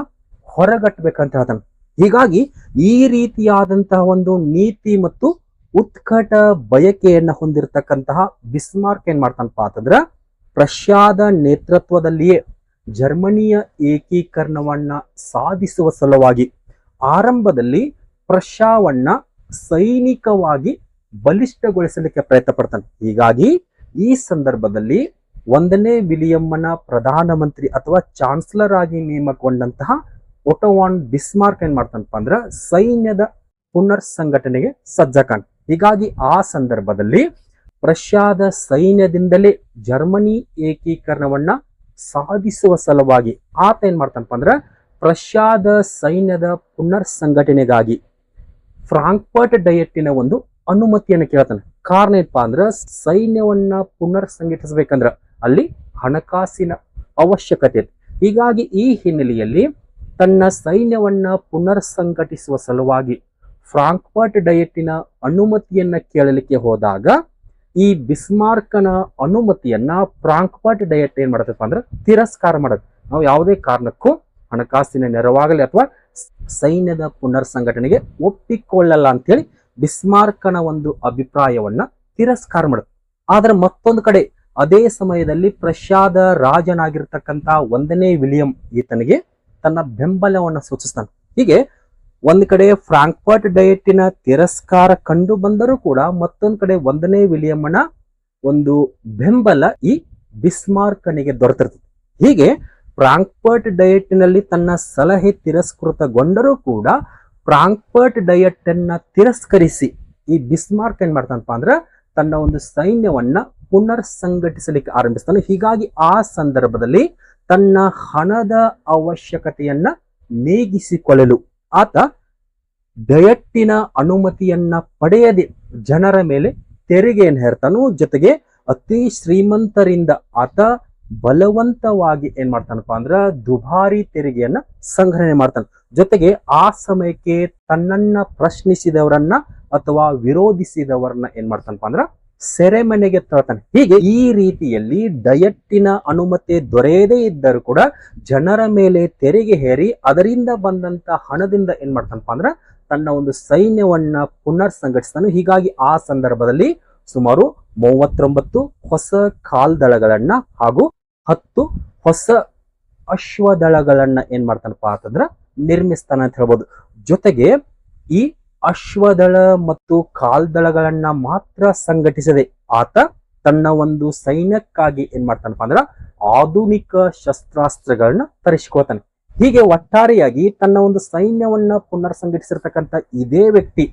ಹೊರಗಟ್ಟಬೇಕಂತ ಹೇಳ್ತಾನೆ. ಹೀಗಾಗಿ ಈ ರೀತಿಯಾದಂತಹ ಒಂದು ನೀತಿ ಮತ್ತು ಉತ್ಕಟ ಬಯಕೆಯನ್ನ ಹೊಂದಿರತಕ್ಕಂತಹ ಬಿಸ್ಮಾರ್ಕ್ ಏನ್ ಮಾಡ್ತಾನಪ್ಪ ಅಂತಂದ್ರ ಪ್ರಷ್ಯಾದ ನೇತೃತ್ವದಲ್ಲಿಯೇ ಜರ್ಮನಿಯ ಏಕೀಕರಣವನ್ನ ಸಾಧಿಸುವ ಸಲುವಾಗಿ ಆರಂಭದಲ್ಲಿ ಪ್ರಷ್ಯಾವನ್ನ ಸೈನಿಕವಾಗಿ ಬಲಿಷ್ಠಗೊಳಿಸಲಿಕ್ಕೆ ಪ್ರಯತ್ನ ಪಡ್ತಾನೆ. ಹೀಗಾಗಿ ಈ ಸಂದರ್ಭದಲ್ಲಿ 1ನೇ ವಿಲಿಯಮ್ಮನ ಪ್ರಧಾನಮಂತ್ರಿ ಅಥವಾ ಚಾನ್ಸಲರ್ ಆಗಿ ನೇಮಕಗೊಂಡಂತಹ ಓಟೋವಾನ್ ಬಿಸ್ಮಾರ್ಕ್ ಏನ್ ಮಾಡ್ತಾನಪ್ಪ ಅಂದ್ರ ಸೈನ್ಯದ ಪುನರ್ ಸಂಘಟನೆಗೆ ಸಜ್ಜಕಾನ್. ಹೀಗಾಗಿ ಆ ಸಂದರ್ಭದಲ್ಲಿ ಪ್ರಷ್ಯಾದ ಸೈನ್ಯದಿಂದಲೇ ಜರ್ಮನಿ ಏಕೀಕರಣವನ್ನ ಸಾಧಿಸುವ ಸಲುವಾಗಿ ಆತ ಏನ್ ಮಾಡ್ತಾನಪ್ಪ ಅಂದ್ರ ಪ್ರಷ್ಯಾದ ಸೈನ್ಯದ ಪುನರ್ ಸಂಘಟನೆಗಾಗಿ ಫ್ರಾಂಕ್ಫರ್ಟ್ ಡಯಟಿನ ಒಂದು ಅನುಮತಿಯನ್ನು ಕೇಳ್ತಾನೆ. ಕಾರಣ ಏನಪ್ಪಾ ಅಂದ್ರ ಸೈನ್ಯವನ್ನ ಪುನರ್ ಸಂಘಟಿಸಬೇಕಂದ್ರ ಅಲ್ಲಿ ಹಣಕಾಸಿನ ಅವಶ್ಯಕತೆ ಇದೆ. ಹೀಗಾಗಿ ಈ ಹಿನ್ನೆಲೆಯಲ್ಲಿ ತನ್ನ ಸೈನ್ಯವನ್ನ ಪುನರ್ ಸಂಘಟಿಸುವ ಸಲುವಾಗಿ ಫ್ರಾಂಕ್ಫರ್ಟ್ ಡಯಟಿನ ಅನುಮತಿಯನ್ನ ಕೇಳಲಿಕ್ಕೆ ಹೋದಾಗ ಈ ಬಿಸ್ಮಾರ್ಕನ ಅನುಮತಿಯನ್ನ ಫ್ರಾಂಕ್ಫರ್ಟ್ ಡಯಟ್ ಏನ್ ಮಾಡತ್ತಪ್ಪ ಅಂದ್ರೆ ತಿರಸ್ಕಾರ ಮಾಡೋದು. ನಾವು ಯಾವುದೇ ಕಾರಣಕ್ಕೂ ಹಣಕಾಸಿನ ನೆರವಾಗಲಿ ಅಥವಾ ಸೈನ್ಯದ ಪುನರ್ ಸಂಘಟನೆಗೆ ಒಪ್ಪಿಕೊಳ್ಳಲ್ಲ ಅಂತೇಳಿ ಬಿಸ್ಮಾರ್ಕನ ಒಂದು ಅಭಿಪ್ರಾಯವನ್ನ ತಿರಸ್ಕಾರ ಮಾಡುತ್ತೆ. ಆದ್ರೆ ಮತ್ತೊಂದು ಕಡೆ ಅದೇ ಸಮಯದಲ್ಲಿ ಪ್ರಷ್ಯಾದ ರಾಜನಾಗಿರ್ತಕ್ಕಂಥ 1ನೇ ವಿಲಿಯಂ ಈತನಿಗೆ ತನ್ನ ಬೆಂಬಲವನ್ನ ಸೂಚಿಸ್ತಾನೆ. ಹೀಗೆ ಒಂದ್ ಕಡೆ ಫ್ರಾಂಕ್ಫರ್ಟ್ ಡಯಟಿನ ತಿರಸ್ಕಾರ ಕಂಡು ಬಂದರೂ ಕೂಡ ಮತ್ತೊಂದು ಕಡೆ 1ನೇ ವಿಲಿಯಂನ ಒಂದು ಬೆಂಬಲ ಈ ಬಿಸ್ಮಾರ್ಕನಿಗೆ ದೊರೆತಿರ್ತದೆ. ಹೀಗೆ ಫ್ರಾಂಕ್ಫರ್ಟ್ ಡಯಟಿನಲ್ಲಿ ತನ್ನ ಸಲಹೆ ತಿರಸ್ಕೃತಗೊಂಡರೂ ಕೂಡ ಫ್ರಾಂಕ್ಫರ್ಟ್ ಡಯಟ್ ಅನ್ನ ತಿರಸ್ಕರಿಸಿ ಈ ಬಿಸ್ಮಾರ್ಕ್ ಏನ್ ಮಾಡ್ತಾನಪ್ಪ ಅಂದ್ರೆ ತನ್ನ ಒಂದು ಸೈನ್ಯವನ್ನ ಪುನರ್ ಸಂಘಟಿಸಲಿಕ್ಕೆ ಆರಂಭಿಸ್ತಾನೆ. ಹೀಗಾಗಿ ಆ ಸಂದರ್ಭದಲ್ಲಿ ತನ್ನ ಹಣದ ಅವಶ್ಯಕತೆಯನ್ನ ನೀಗಿಸಿಕೊಳ್ಳಲು ಆತ ಡಯಟ್ಟಿನ ಅನುಮತಿಯನ್ನ ಪಡೆಯದೆ ಜನರ ಮೇಲೆ ತೆರಿಗೆಯನ್ನು ಹೇರ್ತಾನು. ಜೊತೆಗೆ ಅತಿ ಶ್ರೀಮಂತರಿಂದ ಆತ ಬಲವಂತವಾಗಿ ಏನ್ ಮಾಡ್ತಾನಪ್ಪ ಅಂದ್ರ ದುಬಾರಿ ತೆರಿಗೆಯನ್ನ ಸಂಗ್ರಹಣೆ ಮಾಡ್ತಾನೆ. ಜೊತೆಗೆ ಆ ಸಮಯಕ್ಕೆ ತನ್ನನ್ನ ಪ್ರಶ್ನಿಸಿದವರನ್ನ ಅಥವಾ ವಿರೋಧಿಸಿದವರನ್ನ ಏನ್ ಮಾಡ್ತಾನಪ್ಪ ಅಂದ್ರ ಸೆರೆಮನೆಗೆ ತಳ್ತಾನೆ. ಹೀಗೆ ಈ ರೀತಿಯಲ್ಲಿ ಡಯಟ್ಟಿನ ಅನುಮತಿ ದೊರೆಯದೇ ಇದ್ದರೂ ಕೂಡ ಜನರ ಮೇಲೆ ತೆರಿಗೆ ಹೇರಿ ಅದರಿಂದ ಬಂದಂತ ಹಣದಿಂದ ಏನ್ ಮಾಡ್ತಾನಪ್ಪ ಅಂದ್ರ ತನ್ನ ಒಂದು ಸೈನ್ಯವನ್ನ ಪುನರ್ ಸಂಘಟಿಸ್ತಾನೆ. ಹೀಗಾಗಿ ಆ ಸಂದರ್ಭದಲ್ಲಿ ಸುಮಾರು 39 ಹೊಸ ಕಾಲ್ದಳಗಳನ್ನ ಹಾಗೂ 10 ಹೊಸ ಅಶ್ವದಳಗಳನ್ನ ಏನ್ ಮಾಡ್ತಾನಪ್ಪ ಅಂತಂದ್ರ ನಿರ್ಮಿಸ್ತಾನ ಅಂತ ಹೇಳ್ಬೋದು. ಜೊತೆಗೆ ಈ ಅಶ್ವದಳ ಮತ್ತು ಕಾಲ್ದಳಗಳನ್ನ ಮಾತ್ರ ಸಂಘಟಿಸದೆ ಆತ ತನ್ನ ಒಂದು ಸೈನ್ಯಕ್ಕಾಗಿ ಏನ್ ಮಾಡ್ತಾನಪ್ಪ ಅಂದ್ರ ಆಧುನಿಕ ಶಸ್ತ್ರಾಸ್ತ್ರಗಳನ್ನ ತರಿಸಿಕೊಳ್ತಾನೆ. ಹೀಗೆ ಒಟ್ಟಾರೆಯಾಗಿ ತನ್ನ ಒಂದು ಸೈನ್ಯವನ್ನ ಪುನರ್ ಸಂಘಟಿಸಿರ್ತಕ್ಕಂಥ ಇದೇ ವ್ಯಕ್ತಿ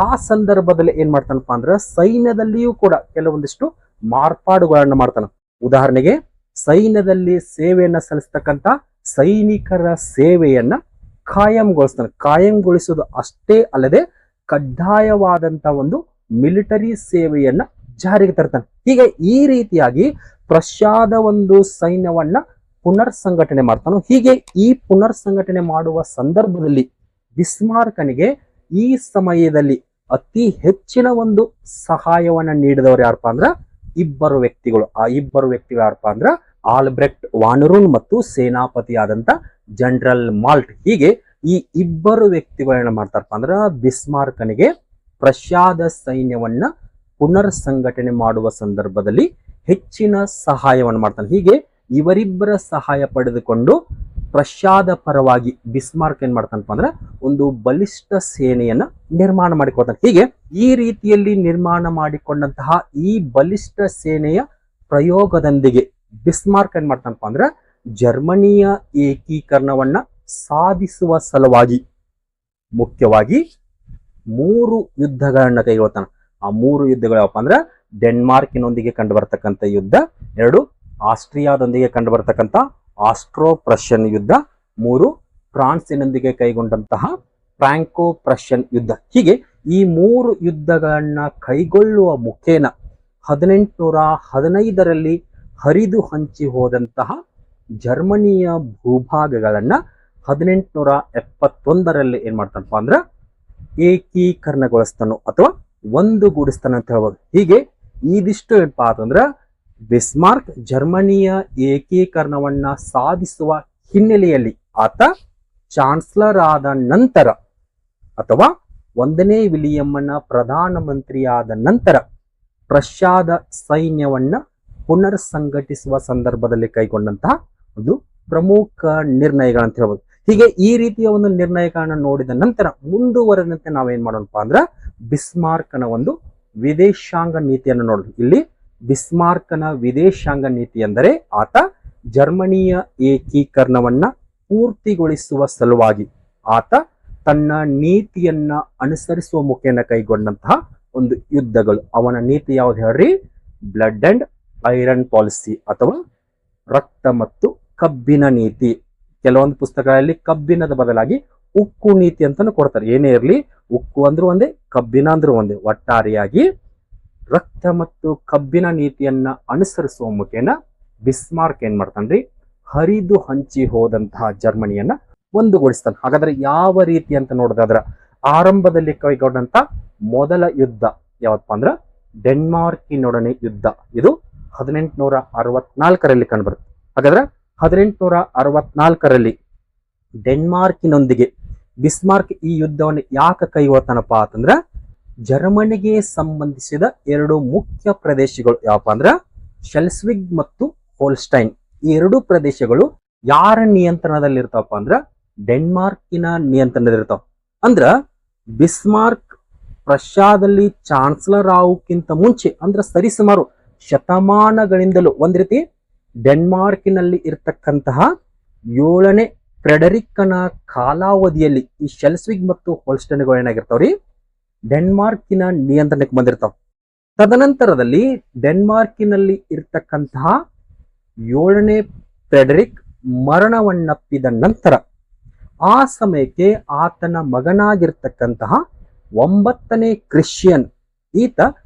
ಆ ಸಂದರ್ಭದಲ್ಲಿ ಏನ್ ಮಾಡ್ತಾನಪ್ಪ ಅಂದ್ರ ಸೈನ್ಯದಲ್ಲಿಯೂ ಕೂಡ ಕೆಲವೊಂದಿಷ್ಟು ಮಾರ್ಪಾಡುಗಳನ್ನ ಮಾಡ್ತಾನ. ಉದಾಹರಣೆಗೆ ಸೈನ್ಯದಲ್ಲಿ ಸೇವೆಯನ್ನ ಸಲ್ಲಿಸ್ತಕ್ಕಂಥ ಸೈನಿಕರ ಸೇವೆಯನ್ನ ಕಾಯಂಗೊಳಿಸ್ತಾನೆ. ಕಾಯಂಗೊಳಿಸೋದು ಅಷ್ಟೇ ಅಲ್ಲದೆ ಕಡ್ಡಾಯವಾದಂತ ಒಂದು ಮಿಲಿಟರಿ ಸೇವೆಯನ್ನ ಜಾರಿಗೆ ತರ್ತಾನೆ. ಹೀಗೆ ಈ ರೀತಿಯಾಗಿ ಪ್ರಷ್ಯಾದ ಒಂದು ಸೈನ್ಯವನ್ನ ಪುನರ್ ಸಂಘಟನೆ ಮಾಡ್ತಾನೆ. ಹೀಗೆ ಈ ಪುನರ್ ಸಂಘಟನೆ ಮಾಡುವ ಸಂದರ್ಭದಲ್ಲಿ ಬಿಸ್ಮಾರ್ಕನಿಗೆ ಈ ಸಮಯದಲ್ಲಿ ಅತಿ ಹೆಚ್ಚಿನ ಒಂದು ಸಹಾಯವನ್ನ ನೀಡಿದವರು ಯಾರಪ್ಪ ಅಂದ್ರ ಇಬ್ಬರು ವ್ಯಕ್ತಿಗಳು. ಆ ಇಬ್ಬರು ವ್ಯಕ್ತಿಗಳು ಯಾರಪ್ಪ ಅಂದ್ರ ಆಲ್ಬ್ರೆಕ್ಟ್ ವಾನರೂನ್ ಮತ್ತು ಸೇನಾಪತಿಯಾದಂತ ಜನರಲ್ ಮಾಲ್ಟ್. ಹೀಗೆ ಈ ಇಬ್ಬರು ವ್ಯಕ್ತಿಗಳನ್ನ ಮಾಡ್ತಾರಪ್ಪ ಅಂದ್ರ ಬಿಸ್ಮಾರ್ಕನಿಗೆ ಪ್ರಷ್ಯಾದ ಸೈನ್ಯವನ್ನ ಪುನರ್ ಸಂಘಟನೆ ಮಾಡುವ ಸಂದರ್ಭದಲ್ಲಿ ಹೆಚ್ಚಿನ ಸಹಾಯವನ್ನು ಮಾಡ್ತಾನೆ. ಹೀಗೆ ಇವರಿಬ್ಬರ ಸಹಾಯ ಪಡೆದುಕೊಂಡು ಪ್ರಷ್ಯಾದ ಪರವಾಗಿ ಬಿಸ್ಮಾರ್ಕ್ ಏನ್ ಮಾಡ್ತಾನಪ್ಪ ಅಂದ್ರೆ ಒಂದು ಬಲಿಷ್ಠ ಸೇನೆಯನ್ನ ನಿರ್ಮಾಣ ಮಾಡಿಕೊಳ್ತಾನೆ. ಹೀಗೆ ಈ ರೀತಿಯಲ್ಲಿ ನಿರ್ಮಾಣ ಮಾಡಿಕೊಂಡಂತಹ ಈ ಬಲಿಷ್ಠ ಸೇನೆಯ ಪ್ರಯೋಗದೊಂದಿಗೆ ಬಿಸ್ಮಾರ್ಕ್ ಏನ್ ಮಾಡ್ತಾನಪ್ಪ ಅಂದ್ರೆ ಜರ್ಮನಿಯ ಏಕೀಕರಣವನ್ನ ಸಾಧಿಸುವ ಸಲುವಾಗಿ ಮುಖ್ಯವಾಗಿ 3 ಯುದ್ಧಗಳನ್ನ ಕೈಗೊಳ್ತಾನೆ. ಆ 3 ಯುದ್ಧಗಳು ಯಾವಪ್ಪ ಅಂದ್ರೆ ಡೆನ್ಮಾರ್ಕಿನೊಂದಿಗೆ ಕಂಡು ಬರ್ತಕ್ಕಂಥ ಯುದ್ಧ, 2 ಆಸ್ಟ್ರಿಯಾದೊಂದಿಗೆ ಕಂಡು ಬರ್ತಕ್ಕಂಥ ಆಸ್ಟ್ರೋ ಪ್ರಷನ್ ಯುದ್ಧ, 3 ಫ್ರಾನ್ಸಿನೊಂದಿಗೆ ಕೈಗೊಂಡಂತಹ ಫ್ರಾಂಕೋ ಪ್ರಷನ್ ಯುದ್ಧ. ಹೀಗೆ ಈ 3 ಯುದ್ಧಗಳನ್ನ ಕೈಗೊಳ್ಳುವ ಮುಖೇನ 1815ರಲ್ಲಿ ಹರಿದು ಹಂಚಿ ಹೋದಂತಹ ಜರ್ಮನಿಯ ಭೂಭಾಗಗಳನ್ನ 1871ರಲ್ಲಿ ಏನ್ ಮಾಡ್ತಾನಪ್ಪ ಅಂದ್ರ ಏಕೀಕರಣಗೊಳಿಸ್ತಾನೋ ಅಥವಾ ಒಂದುಗೂಡಿಸ್ತಾನ ಅಂತ ಹೇಳ್ಬೋದು. ಹೀಗೆ ಇದಿಷ್ಟು ಏನಪ್ಪಾ ಅಂತಂದ್ರ ಬಿಸ್ಮಾರ್ಕ್ ಜರ್ಮನಿಯ ಏಕೀಕರಣವನ್ನ ಸಾಧಿಸುವ ಹಿನ್ನೆಲೆಯಲ್ಲಿ ಆತ ಚಾನ್ಸಲರ್ ಆದ ನಂತರ ಅಥವಾ 1ನೇ ವಿಲಿಯಂನ ಪ್ರಧಾನಮಂತ್ರಿಯಾದ ನಂತರ ಪ್ರಷ್ಯಾದ ಸೈನ್ಯವನ್ನ ಪುನರ್ ಸಂಘಟಿಸುವ ಸಂದರ್ಭದಲ್ಲಿ ಕೈಗೊಂಡಂತಹ ಒಂದು ಪ್ರಮುಖ ನಿರ್ಣಯಗಳಂತ ಹೇಳ್ಬೋದು. ಹೀಗೆ ಈ ರೀತಿಯ ಒಂದು ನಿರ್ಣಯಗಳನ್ನ ನೋಡಿದ ನಂತರ ಮುಂದುವರೆದಂತೆ ನಾವೇನ್ ಮಾಡೋಣಪ್ಪ ಅಂದ್ರ ಬಿಸ್ಮಾರ್ಕನ ಒಂದು ವಿದೇಶಾಂಗ ನೀತಿಯನ್ನು ನೋಡೋದು. ಇಲ್ಲಿ ಬಿಸ್ಮಾರ್ಕನ ವಿದೇಶಾಂಗ ನೀತಿ ಎಂದರೆ ಆತ ಜರ್ಮನಿಯ ಏಕೀಕರಣವನ್ನ ಪೂರ್ತಿಗೊಳಿಸುವ ಸಲುವಾಗಿ ಆತ ತನ್ನ ನೀತಿಯನ್ನ ಅನುಸರಿಸುವ ಮುಖೇನ ಕೈಗೊಂಡಂತಹ ಒಂದು ಯುದ್ಧಗಳು. ಅವನ ನೀತಿ ಯಾವ್ದು ಹೇಳ್ರಿ? ಬ್ಲಡ್ ಅಂಡ್ ಐರನ್ ಪಾಲಿಸಿ ಅಥವಾ ರಕ್ತ ಮತ್ತು ಕಬ್ಬಿನ ನೀತಿ. ಕೆಲವೊಂದು ಪುಸ್ತಕಗಳಲ್ಲಿ ಕಬ್ಬಿಣದ ಬದಲಾಗಿ ಉಕ್ಕು ನೀತಿ ಅಂತಾನು ಕೊಡ್ತಾರೆ. ಏನೇ ಇರಲಿ, ಉಕ್ಕು ಅಂದ್ರೂ ಒಂದೇ, ಕಬ್ಬಿಣ ಅಂದ್ರೂ ಒಂದೇ. ಒಟ್ಟಾರೆಯಾಗಿ ರಕ್ತ ಮತ್ತು ಕಬ್ಬಿಣ ನೀತಿಯನ್ನ ಅನುಸರಿಸುವ ಮುಖೇನ ಬಿಸ್ಮಾರ್ಕ್ ಏನ್ ಮಾಡ್ತಾನ್ರಿ, ಹರಿದು ಹಂಚಿ ಹೋದಂತಹ ಜರ್ಮನಿಯನ್ನ ಒಂದುಗೂಡಿಸ್ತಾನೆ. ಹಾಗಾದ್ರೆ ಯಾವ ರೀತಿ ಅಂತ ನೋಡೋದಾದ್ರ ಆರಂಭದಲ್ಲಿ ಕೈಗೊಂಡಂತ ಮೊದಲ ಯುದ್ಧ ಯಾವಪ್ಪ ಅಂದ್ರ ಡೆನ್ಮಾರ್ಕಿನೊಡನೆ ಯುದ್ಧ. ಇದು 1864ರಲ್ಲಿ ಕಂಡುಬರುತ್ತೆ. ಹಾಗಾದ್ರೆ 1864ರಲ್ಲಿ ಡೆನ್ಮಾರ್ಕಿನೊಂದಿಗೆ ಬಿಸ್ಮಾರ್ಕ್ ಈ ಯುದ್ಧವನ್ನು ಯಾಕೆ ಕೈಗೊಳ್ತಾನಪ್ಪ ಅಂತಂದ್ರ ಜರ್ಮನಿಗೆ ಸಂಬಂಧಿಸಿದ ಎರಡು ಮುಖ್ಯ ಪ್ರದೇಶಗಳು ಯಾವಪ್ಪ ಅಂದ್ರ ಶೆಲ್ಸ್ವಿಗ್ ಮತ್ತು ಹೋಲ್ಸ್ಟೈನ್. ಈ ಎರಡು ಪ್ರದೇಶಗಳು ಯಾರ ನಿಯಂತ್ರಣದಲ್ಲಿ ಇರ್ತಾವಪ್ಪ ಅಂದ್ರ ಡೆನ್ಮಾರ್ಕಿನ ನಿಯಂತ್ರಣದಲ್ಲಿರ್ತಾವ. ಅಂದ್ರ ಬಿಸ್ಮಾರ್ಕ್ ರಷ್ಯಾದಲ್ಲಿ ಚಾನ್ಸಲರ್ ಆಗೋಕ್ಕಿಂತ ಮುಂಚೆ ಅಂದ್ರ ಸರಿಸುಮಾರು ಶತಮಾನಗಳಿಂದಲೂ ಒಂದ್ ರೀತಿ ಡೆನ್ಮಾರ್ಕಿನಲ್ಲಿ ಇರ್ತಕ್ಕಂತಹ 7ನೇ ಫ್ರೆಡರಿಕ್ಕನ ಕಾಲಾವಧಿಯಲ್ಲಿ ಈ ಶೆಲ್ಸ್ವಿಗ್ ಮತ್ತು ಹೋಲ್ಸ್ಟೈನ್ಗಳು ಏನಾಗಿರ್ತಾವ್ರಿ, ಡೆನ್ಮಾರ್ಕಿನ ನಿಯಂತ್ರಣಕ್ಕೆ ಬಂದಿರ್ತಾವ. ತದನಂತರದಲ್ಲಿ ಡೆನ್ಮಾರ್ಕಿನಲ್ಲಿ ಇರ್ತಕ್ಕಂತಹ 7ನೇ ಫ್ರೆಡರಿಕ್ ಮರಣವನ್ನಪ್ಪಿದ ನಂತರ ಆ ಸಮಯಕ್ಕೆ ಆತನ ಮಗನಾಗಿರ್ತಕ್ಕಂತಹ 9ನೇ ಕ್ರಿಶ್ಚಿಯನ್ ಈತ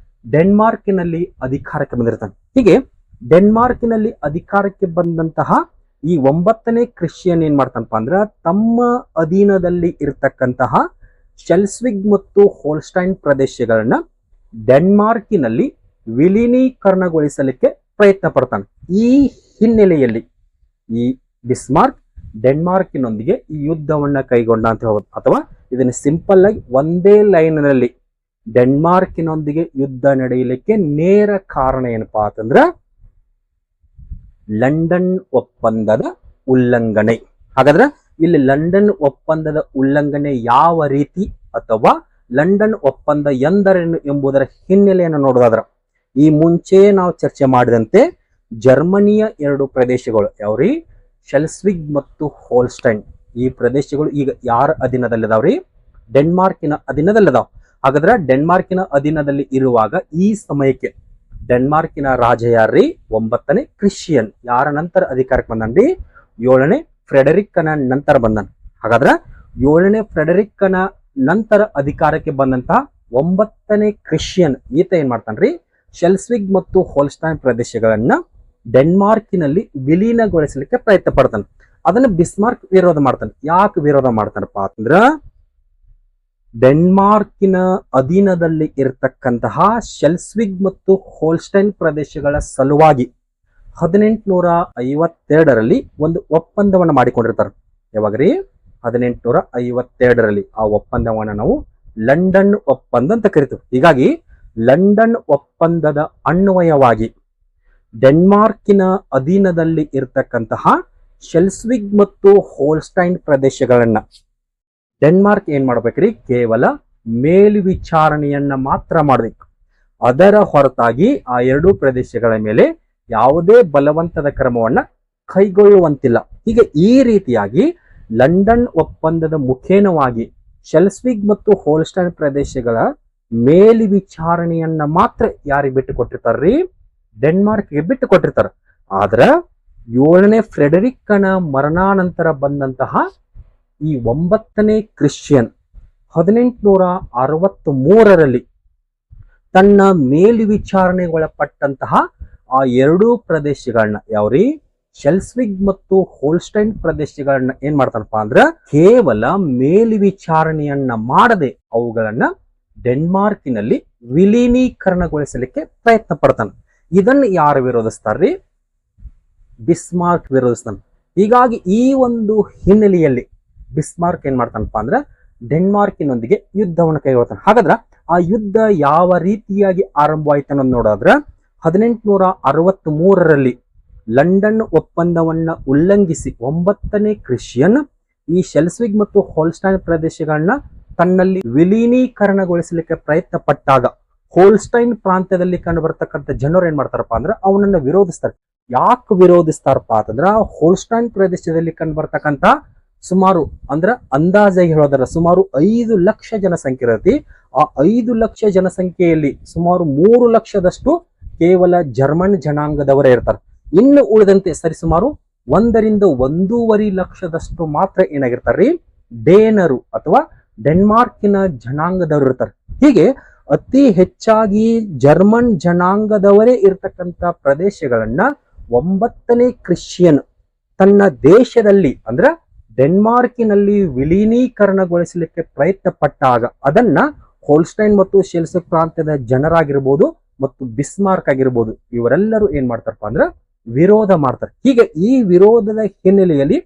ಡೆನ್ಮಾರ್ಕಿನಲ್ಲಿ ಅಧಿಕಾರಕ್ಕೆ ಬಂದಿರ್ತಾನೆ. ಹೀಗೆ ಡೆನ್ಮಾರ್ಕಿನಲ್ಲಿ ಅಧಿಕಾರಕ್ಕೆ ಬಂದಂತಹ ಈ 9ನೇ ಕ್ರಿಶ್ಚಿಯನ್ ಏನ್ ಮಾಡ್ತಾನಪ್ಪ ಅಂದ್ರ ತಮ್ಮ ಅಧೀನದಲ್ಲಿ ಇರ್ತಕ್ಕಂತಹ ಶೆಲ್ಸ್ವಿಗ್ ಮತ್ತು ಹೋಲ್ಸ್ಟೈನ್ ಪ್ರದೇಶಗಳನ್ನ ಡೆನ್ಮಾರ್ಕಿನಲ್ಲಿ ವಿಲೀನೀಕರಣಗೊಳಿಸಲಿಕ್ಕೆ ಪ್ರಯತ್ನ ಪಡ್ತಾನೆ. ಈ ಹಿನ್ನೆಲೆಯಲ್ಲಿ ಈ ಬಿಸ್ಮಾರ್ಕ್ ಡೆನ್ಮಾರ್ಕಿನೊಂದಿಗೆ ಈ ಯುದ್ಧವನ್ನ ಕೈಗೊಂಡ ಅಂತ ಹೇಳ್ಬೋದು. ಅಥವಾ ಇದನ್ನ ಸಿಂಪಲ್ ಆಗಿ ಒಂದೇ ಲೈನ್ನಲ್ಲಿ ಡೆನ್ಮಾರ್ಕಿನೊಂದಿಗೆ ಯುದ್ಧ ನಡೆಯಲಿಕ್ಕೆ ನೇರ ಕಾರಣ ಏನಪ್ಪಾ ಅಂತಂದ್ರ ಲಂಡನ್ ಒಪ್ಪಂದದ ಉಲ್ಲಂಘನೆ. ಹಾಗಾದ್ರೆ ಇಲ್ಲಿ ಲಂಡನ್ ಒಪ್ಪಂದದ ಉಲ್ಲಂಘನೆ ಯಾವ ರೀತಿ ಅಥವಾ ಲಂಡನ್ ಒಪ್ಪಂದ ಎಂದರೇನು ಎಂಬುದರ ಹಿನ್ನೆಲೆಯನ್ನು ನೋಡೋದಾದ್ರ ಈ ಮುಂಚೆ ನಾವು ಚರ್ಚೆ ಮಾಡಿದಂತೆ ಜರ್ಮನಿಯ ಎರಡು ಪ್ರದೇಶಗಳು ಯಾವ್ರಿ, ಶೆಲ್ಸ್ವಿಗ್ ಮತ್ತು ಹೋಲ್ಸ್ಟೈನ್. ಈ ಪ್ರದೇಶಗಳು ಈಗ ಯಾರ ಅಧೀನದಲ್ಲಿದಾವ್ರಿ, ಡೆನ್ಮಾರ್ಕಿನ ಅಧೀನದಲ್ಲಿದಾವ್. ಹಾಗಾದ್ರೆ ಡೆನ್ಮಾರ್ಕಿನ ಅಧೀನದಲ್ಲಿ ಇರುವಾಗ ಈ ಸಮಯಕ್ಕೆ ಡೆನ್ಮಾರ್ಕಿನ ರಾಜ ಯಾರ್ರಿ, 9ನೇ ಕ್ರಿಶ್ಚಿಯನ್. ಯಾರ ನಂತರ ಅಧಿಕಾರಕ್ಕೆ ಬಂದನ್ರಿ, 7ನೇ ಫ್ರೆಡರಿಕ್ಕನ ನಂತರ ಬಂದನ್. ಹಾಗಾದ್ರೆ 7ನೇ ಫ್ರೆಡರಿಕ್ಕನ ನಂತರ ಅಧಿಕಾರಕ್ಕೆ ಬಂದಂತಹ 9ನೇ ಕ್ರಿಶ್ಚಿಯನ್ ಈತ ಏನ್ ಮಾಡ್ತಾನ್ರಿ, ಶೆಲ್ಸ್ವಿಗ್ ಮತ್ತು ಹೋಲ್ಸ್ಟೈನ್ ಪ್ರದೇಶಗಳನ್ನ ಡೆನ್ಮಾರ್ಕಿನಲ್ಲಿ ವಿಲೀನಗೊಳಿಸಲಿಕ್ಕೆ ಪ್ರಯತ್ನ ಪಡ್ತಾನೆ. ಅದನ್ನ ಬಿಸ್ಮಾರ್ಕ್ ವಿರೋಧ ಮಾಡ್ತಾನೆ. ಯಾಕೆ ವಿರೋಧ ಮಾಡ್ತಾನಪ್ಪ ಅಂತಂದ್ರ ಡೆನ್ಮಾರ್ಕಿನ ಅಧೀನದಲ್ಲಿ ಇರತಕ್ಕಂತಹ ಶೆಲ್ಸ್ವಿಗ್ ಮತ್ತು ಹೋಲ್ಸ್ಟೈನ್ ಪ್ರದೇಶಗಳ ಸಲುವಾಗಿ 1852ರಲ್ಲಿ ಒಂದು ಒಪ್ಪಂದವನ್ನು ಮಾಡಿಕೊಂಡಿರ್ತಾರೆ. ಯಾವಾಗ್ರಿ, 1852ರಲ್ಲಿ. ಆ ಒಪ್ಪಂದವನ್ನು ನಾವು ಲಂಡನ್ ಒಪ್ಪಂದ ಅಂತ ಕರಿತೀವಿ. ಹೀಗಾಗಿ ಲಂಡನ್ ಒಪ್ಪಂದದ ಅನ್ವಯವಾಗಿ ಡೆನ್ಮಾರ್ಕಿನ ಅಧೀನದಲ್ಲಿ ಇರತಕ್ಕಂತಹ ಶೆಲ್ಸ್ವಿಗ್ ಮತ್ತು ಹೋಲ್ಸ್ಟೈನ್ ಪ್ರದೇಶಗಳನ್ನ ಡೆನ್ಮಾರ್ಕ್ ಏನ್ ಮಾಡ್ಬೇಕ್ರಿ, ಕೇವಲ ಮೇಲ್ವಿಚಾರಣೆಯನ್ನ ಮಾತ್ರ ಮಾಡ್ಬೇಕು. ಅದರ ಹೊರತಾಗಿ ಆ ಎರಡೂ ಪ್ರದೇಶಗಳ ಮೇಲೆ ಯಾವುದೇ ಬಲವಂತದ ಕ್ರಮವನ್ನ ಕೈಗೊಳ್ಳುವಂತಿಲ್ಲ. ಹೀಗೆ ಈ ರೀತಿಯಾಗಿ ಲಂಡನ್ ಒಪ್ಪಂದದ ಮುಖೇನವಾಗಿ ಶೆಲ್ಸ್ವಿಗ್ ಮತ್ತು ಹೋಲ್ಸ್ಟೈನ್ ಪ್ರದೇಶಗಳ ಮೇಲ್ವಿಚಾರಣೆಯನ್ನ ಮಾತ್ರ ಯಾರಿಗೆ ಬಿಟ್ಟು ಕೊಟ್ಟಿರ್ತಾರ್ರಿ, ಡೆನ್ಮಾರ್ಕ್ಗೆ ಬಿಟ್ಟು ಕೊಟ್ಟಿರ್ತಾರ. ಆದ್ರ 7ನೇ ಫ್ರೆಡರಿಕ್ಕನ ಮರಣಾನಂತರ ಬಂದಂತಹ ಈ 9ನೇ ಕ್ರಿಶ್ಚಿಯನ್ 1863ರಲ್ಲಿ ತನ್ನ ಮೇಲ್ವಿಚಾರಣೆಗೊಳಪಟ್ಟಂತಹ ಆ ಎರಡೂ ಪ್ರದೇಶಗಳನ್ನ ಯಾವ್ರಿ, ಶೆಲ್ಸ್ವಿಗ್ ಮತ್ತು ಹೋಲ್ಸ್ಟೈನ್ ಪ್ರದೇಶಗಳನ್ನ ಏನ್ ಮಾಡ್ತಾನಪ್ಪ ಅಂದ್ರ ಕೇವಲ ಮೇಲ್ವಿಚಾರಣೆಯನ್ನ ಮಾಡದೆ ಅವುಗಳನ್ನ ಡೆನ್ಮಾರ್ಕಿನಲ್ಲಿ ವಿಲೀನೀಕರಣಗೊಳಿಸಲಿಕ್ಕೆ ಪ್ರಯತ್ನ ಪಡ್ತಾನೆ. ಇದನ್ನ ಯಾರು ವಿರೋಧಿಸ್ತಾರ್ರಿ, ಬಿಸ್ಮಾರ್ಕ್ ವಿರೋಧಿಸ್ತಾನೆ. ಹೀಗಾಗಿ ಈ ಒಂದು ಹಿನ್ನೆಲೆಯಲ್ಲಿ ಬಿಸ್ಮಾರ್ಕ್ ಏನ್ ಮಾಡ್ತಾನಪ್ಪ ಅಂದ್ರ ಡೆನ್ಮಾರ್ಕಿನೊಂದಿಗೆ ಯುದ್ಧವನ್ನು ಕೈಗೊಳ್ತಾನೆ. ಹಾಗಾದ್ರ ಆ ಯುದ್ಧ ಯಾವ ರೀತಿಯಾಗಿ ಆರಂಭವಾಯ್ತು ಅನ್ನೋದು ನೋಡಾದ್ರ 1863ರಲ್ಲಿ ಲಂಡನ್ ಒಪ್ಪಂದವನ್ನ ಉಲ್ಲಂಘಿಸಿ 9ನೇ ಕ್ರಿಶ್ಚಿಯನ್ ಈ ಶೆಲ್ಸ್ವಿಗ್ ಮತ್ತು ಹೋಲ್ಸ್ಟೈನ್ ಪ್ರದೇಶಗಳನ್ನ ತನ್ನಲ್ಲಿ ವಿಲೀನೀಕರಣಗೊಳಿಸಲಿಕ್ಕೆ ಪ್ರಯತ್ನ ಪಟ್ಟಾಗ ಹೋಲ್ಸ್ಟೈನ್ ಪ್ರಾಂತ್ಯದಲ್ಲಿ ಕಂಡು ಬರ್ತಕ್ಕಂಥ ಜನರು ಏನ್ ಮಾಡ್ತಾರಪ್ಪ ಅಂದ್ರ ಅವನನ್ನ ವಿರೋಧಿಸ್ತಾರೆ. ಯಾಕೆ ವಿರೋಧಿಸ್ತಾರಪ್ಪ ಅಂತಂದ್ರ ಹೋಲ್ಸ್ಟೈನ್ ಪ್ರದೇಶದಲ್ಲಿ ಕಂಡು ಬರ್ತಕ್ಕಂಥ ಸುಮಾರು ಅಂದ್ರ ಅಂದಾಜಾಗಿ ಹೇಳೋದ್ರ ಸುಮಾರು 5 ಲಕ್ಷ ಜನಸಂಖ್ಯೆ ಇರತಿ. ಆ 5 ಲಕ್ಷ ಜನಸಂಖ್ಯೆಯಲ್ಲಿ ಸುಮಾರು 3 ಲಕ್ಷದಷ್ಟು ಕೇವಲ ಜರ್ಮನ್ ಜನಾಂಗದವರೇ ಇರ್ತಾರೆ. ಇನ್ನು ಉಳಿದಂತೆ ಸರಿಸುಮಾರು 1 ರಿಂದ 1.5 ಲಕ್ಷದಷ್ಟು ಮಾತ್ರ ಏನಾಗಿರ್ತಾರ್ರಿ ಡೇನರು ಅಥವಾ ಡೆನ್ಮಾರ್ಕಿನ ಜನಾಂಗದವರು ಇರ್ತಾರೆ. ಹೀಗೆ ಅತಿ ಹೆಚ್ಚಾಗಿ ಜರ್ಮನ್ ಜನಾಂಗದವರೇ ಇರ್ತಕ್ಕಂಥ ಪ್ರದೇಶಗಳನ್ನ 9ನೇ ಕ್ರಿಶ್ಚಿಯನ್ ತನ್ನ ದೇಶದಲ್ಲಿ ಅಂದ್ರೆ ಡೆನ್ಮಾರ್ಕಿನಲ್ಲಿ ವಿಲೀನೀಕರಣಗೊಳಿಸಲಿಕ್ಕೆ ಪ್ರಯತ್ನ ಪಟ್ಟಾಗ ಅದನ್ನ ಹೋಲ್ಸ್ಟೈನ್ ಮತ್ತು ಶೆಲ್ಸಿಕ್ ಪ್ರಾಂತ್ಯದ ಜನರಾಗಿರ್ಬೋದು ಮತ್ತು ಬಿಸ್ಮಾರ್ಕ್ ಆಗಿರ್ಬೋದು ಇವರೆಲ್ಲರೂ ಏನ್ ಮಾಡ್ತಾರಪ್ಪ ಅಂದ್ರೆ ವಿರೋಧ ಮಾಡ್ತಾರೆ. ಹೀಗೆ ಈ ವಿರೋಧದ ಹಿನ್ನೆಲೆಯಲ್ಲಿ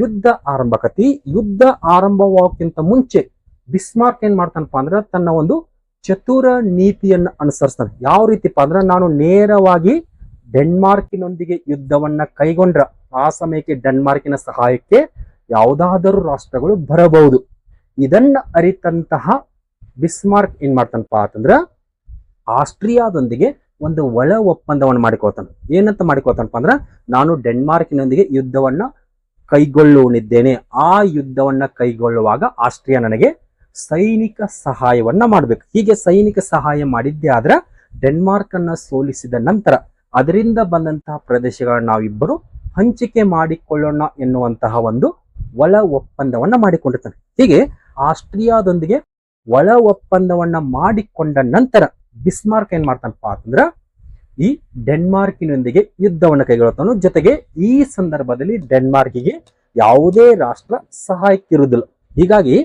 ಯುದ್ಧ ಆರಂಭಕತಿ. ಯುದ್ಧ ಆರಂಭವಾಗಕ್ಕಿಂತ ಮುಂಚೆ ಬಿಸ್ಮಾರ್ಕ್ ಏನ್ ಮಾಡ್ತಾನಪ್ಪ ಅಂದ್ರೆ ತನ್ನ ಒಂದು ಚತುರ ನೀತಿಯನ್ನ ಅನುಸರಿಸ್ತಾನೆ. ಯಾವ ರೀತಿಪ್ಪ ಅಂದ್ರೆ ನಾನು ನೇರವಾಗಿ ಡೆನ್ಮಾರ್ಕಿನೊಂದಿಗೆ ಯುದ್ಧವನ್ನ ಕೈಗೊಂಡ್ರ ಆ ಸಮಯಕ್ಕೆ ಡೆನ್ಮಾರ್ಕಿನ ಸಹಾಯಕ್ಕೆ ಯಾವುದಾದರೂ ರಾಷ್ಟ್ರಗಳು ಬರಬಹುದು. ಇದನ್ನ ಅರಿತಂತಹ ಬಿಸ್ಮಾರ್ಕ್ ಏನ್ ಮಾಡ್ತಾನಪ್ಪ ಅಂತಂದ್ರ ಆಸ್ಟ್ರಿಯಾದೊಂದಿಗೆ ಒಂದು ಒಳ ಒಪ್ಪಂದವನ್ನು ಮಾಡಿಕೊಳ್ತಾನೆ. ಏನಂತ ಮಾಡಿಕೊಳ್ತಾನಪ್ಪ ಅಂದ್ರ ನಾನು ಡೆನ್ಮಾರ್ಕಿನೊಂದಿಗೆ ಯುದ್ಧವನ್ನ ಕೈಗೊಳ್ಳುವನಿದ್ದೇನೆ. ಆ ಯುದ್ಧವನ್ನ ಕೈಗೊಳ್ಳುವಾಗ ಆಸ್ಟ್ರಿಯಾ ನನಗೆ ಸೈನಿಕ ಸಹಾಯವನ್ನ ಮಾಡ್ಬೇಕು. ಹೀಗೆ ಸೈನಿಕ ಸಹಾಯ ಮಾಡಿದ್ದೆ ಆದ್ರ ಡೆನ್ಮಾರ್ಕ್ ಅನ್ನ ಸೋಲಿಸಿದ ನಂತರ ಅದರಿಂದ ಬಂದಂತಹ ಪ್ರದೇಶಗಳನ್ನ ನಾವಿಬ್ಬರು ಹಂಚಿಕೆ ಮಾಡಿಕೊಳ್ಳೋಣ ಎನ್ನುವಂತಹ ಒಂದು ಒಳ ಒಪ್ಪಂದವನ್ನ ಮಾಡಿಕೊಂಡಿರ್ತಾನೆ. ಹೀಗೆ ಆಸ್ಟ್ರಿಯಾದೊಂದಿಗೆ ಒಳ ಒಪ್ಪಂದವನ್ನ ಮಾಡಿಕೊಂಡ ನಂತರ ಬಿಸ್ಮಾರ್ಕ್ ಏನ್ ಮಾಡ್ತಾನಪ್ಪ ಅಂತಂದ್ರ ಈ ಡೆನ್ಮಾರ್ಕಿನೊಂದಿಗೆ ಯುದ್ಧವನ್ನು ಕೈಗೊಳ್ತಾನು. ಜೊತೆಗೆ ಈ ಸಂದರ್ಭದಲ್ಲಿ ಡೆನ್ಮಾರ್ಕಿಗೆ ಯಾವುದೇ ರಾಷ್ಟ್ರ ಸಹಾಯಕ್ಕಿರುವುದಿಲ್ಲ. ಹೀಗಾಗಿ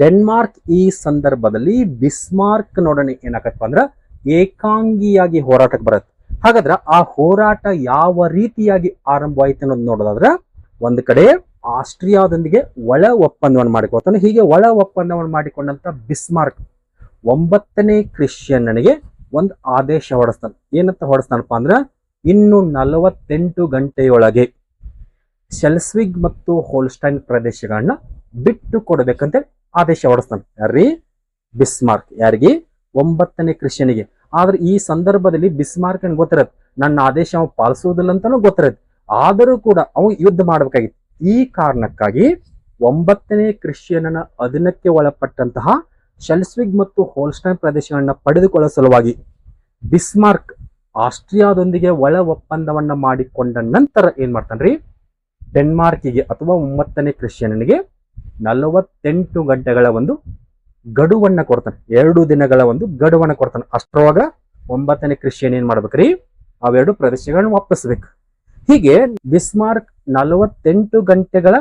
ಡೆನ್ಮಾರ್ಕ್ ಈ ಸಂದರ್ಭದಲ್ಲಿ ಬಿಸ್ಮಾರ್ಕ್ ನೋಡೋಣ ಏನಾಗತ್ತಪ್ಪ ಅಂದ್ರ ಏಕಾಂಗಿಯಾಗಿ ಹೋರಾಟಕ್ಕೆ ಬರುತ್ತೆ. ಹಾಗಾದ್ರೆ ಆ ಹೋರಾಟ ಯಾವ ರೀತಿಯಾಗಿ ಆರಂಭವಾಯಿತು ಅನ್ನೋದು ನೋಡೋದಾದ್ರೆ ಒಂದು ಕಡೆ ಆಸ್ಟ್ರಿಯಾದೊಂದಿಗೆ ಒಳ ಒಪ್ಪಂದವನ್ನು ಮಾಡಿಕೊಳ್ತಾನೆ. ಹೀಗೆ ಒಳ ಒಪ್ಪಂದವನ್ನು ಮಾಡಿಕೊಂಡಂತ ಬಿಸ್ಮಾರ್ಕ್ 9ನೇ ಕ್ರಿಶ್ಚಿಯನ್ನನಿಗೆ ಒಂದು ಆದೇಶ ಹೊರಡಿಸ್ತಾನೆ. ಏನಂತ ಹೊರಡಿಸ್ತಾನಪ್ಪ ಅಂದ್ರೆ ಇನ್ನು 48 ಗಂಟೆಯೊಳಗೆ ಶೆಲ್ಸ್ವಿಗ್ ಮತ್ತು ಹೋಲ್ಸ್ಟೈನ್ ಪ್ರದೇಶಗಳನ್ನ ಬಿಟ್ಟು ಕೊಡಬೇಕಂತ ಆದೇಶ ಹೊರಡಿಸ್ತಾನೆ. ಯಾರೀ ಬಿಸ್ಮಾರ್ಕ್. ಯಾರಿಗೆ? 9ನೇ ಕ್ರಿಶ್ಚಿಯನಿಗೆ. ಆದ್ರೆ ಈ ಸಂದರ್ಭದಲ್ಲಿ ಬಿಸ್ಮಾರ್ಕ್ ಏನ್ ಗೊತ್ತಿರತ್ತೆ ನನ್ನ ಆದೇಶ ಅವ ಪಾಲಿಸುವುದಿಲ್ಲ ಅಂತಾನು ಗೊತ್ತಿರತ್ತೆ. ಆದರೂ ಕೂಡ ಅವ ಯುದ್ಧ ಮಾಡಬೇಕಾಗಿತ್ತು. ಈ ಕಾರಣಕ್ಕಾಗಿ 9ನೇ ಕ್ರಿಶ್ಚಿಯನ್ನ ಅಧೀನಕ್ಕೆ ಒಳಪಟ್ಟಂತಹ ಶೆಲ್ಸ್ವಿಗ್ ಮತ್ತು ಹೋಲ್ಸ್ಟೈನ್ ಪ್ರದೇಶಗಳನ್ನ ಪಡೆದುಕೊಳ್ಳುವ ಸಲುವಾಗಿ ಬಿಸ್ಮಾರ್ಕ್ ಆಸ್ಟ್ರಿಯಾದೊಂದಿಗೆ ಒಳ ಒಪ್ಪಂದವನ್ನ ಮಾಡಿಕೊಂಡ ನಂತರ ಏನ್ ಮಾಡ್ತಾನ್ರಿ ಡೆನ್ಮಾರ್ಕಿಗೆ ಅಥವಾ 9ನೇ ಕ್ರಿಶ್ಚಿಯನ್ನಿಗೆ 48 ಗಂಟೆಗಳ ಒಂದು ಗಡುವನ್ನ ಕೊಡ್ತಾನೆ. 2 ದಿನಗಳ ಒಂದು ಗಡುವನ್ನ ಕೊಡ್ತಾನೆ. ಅಷ್ಟರೊಳಗ 9ನೇ ಕ್ರಿಶ್ಚಿಯನ್ ಏನ್ ಮಾಡ್ಬೇಕ್ರಿ ಅವೆರಡು ಪ್ರದೇಶಗಳನ್ನ ವಾಪಸ್ಬೇಕು. ಹೀಗೆ ಬಿಸ್ಮಾರ್ಕ್ 48 ಗಂಟೆಗಳ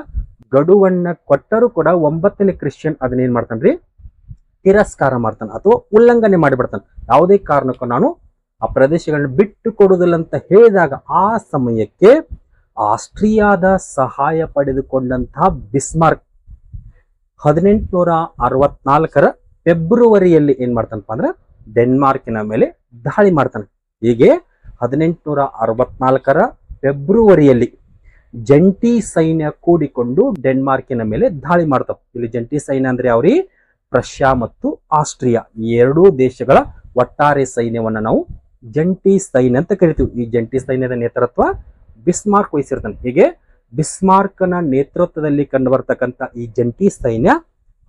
ಗಡುವನ್ನ ಕೊಟ್ಟರೂ ಕೂಡ 9ನೇ ಕ್ರಿಶ್ಚಿಯನ್ ಅದನ್ನ ಏನ್ ಮಾಡ್ತಾನ್ರಿ ತಿರಸ್ಕಾರ ಮಾಡ್ತಾನೆ ಅಥವಾ ಉಲ್ಲಂಘನೆ ಮಾಡಿಬಿಡ್ತಾನೆ. ಯಾವುದೇ ಕಾರಣಕ್ಕೂ ನಾನು ಆ ಪ್ರದೇಶಗಳನ್ನ ಬಿಟ್ಟು ಕೊಡುವುದಿಲ್ಲ ಅಂತ ಹೇಳಿದಾಗ ಆ ಸಮಯಕ್ಕೆ ಆಸ್ಟ್ರಿಯಾದ ಸಹಾಯ ಪಡೆದುಕೊಂಡಂತಹ ಬಿಸ್ಮಾರ್ಕ್ 1864ರ ಫೆಬ್ರವರಿಯಲ್ಲಿ ಏನ್ ಮಾಡ್ತಾನಪ್ಪ ಅಂದ್ರೆ ಡೆನ್ಮಾರ್ಕಿನ ಮೇಲೆ ದಾಳಿ ಮಾಡ್ತಾನೆ. ಹೀಗೆ 1864ರ ಫೆಬ್ರವರಿಯಲ್ಲಿ ಜಂಟಿ ಸೈನ್ಯ ಕೂಡಿಕೊಂಡು ಡೆನ್ಮಾರ್ಕಿನ ಮೇಲೆ ದಾಳಿ ಮಾಡ್ತಾವ. ಇಲ್ಲಿ ಜಂಟಿ ಸೈನ್ಯ ಅಂದ್ರೆ ಯಾವ್ರಿ ರಷ್ಯಾ ಮತ್ತು ಆಸ್ಟ್ರಿಯಾ ಈ ಎರಡೂ ದೇಶಗಳ ಒಟ್ಟಾರೆ ಸೈನ್ಯವನ್ನ ನಾವು ಜಂಟಿ ಸೈನ್ಯ ಅಂತ ಕರಿತೀವಿ. ಈ ಜಂಟಿ ಸೈನ್ಯದ ನೇತೃತ್ವ ಬಿಸ್ಮಾರ್ಕ್ ವಹಿಸಿರ್ತಾನೆ. ಹೀಗೆ ಬಿಸ್ಮಾರ್ಕ್ನ ನೇತೃತ್ವದಲ್ಲಿ ಕಂಡು ಬರ್ತಕ್ಕಂಥ ಈ ಜಂಟಿ ಸೈನ್ಯ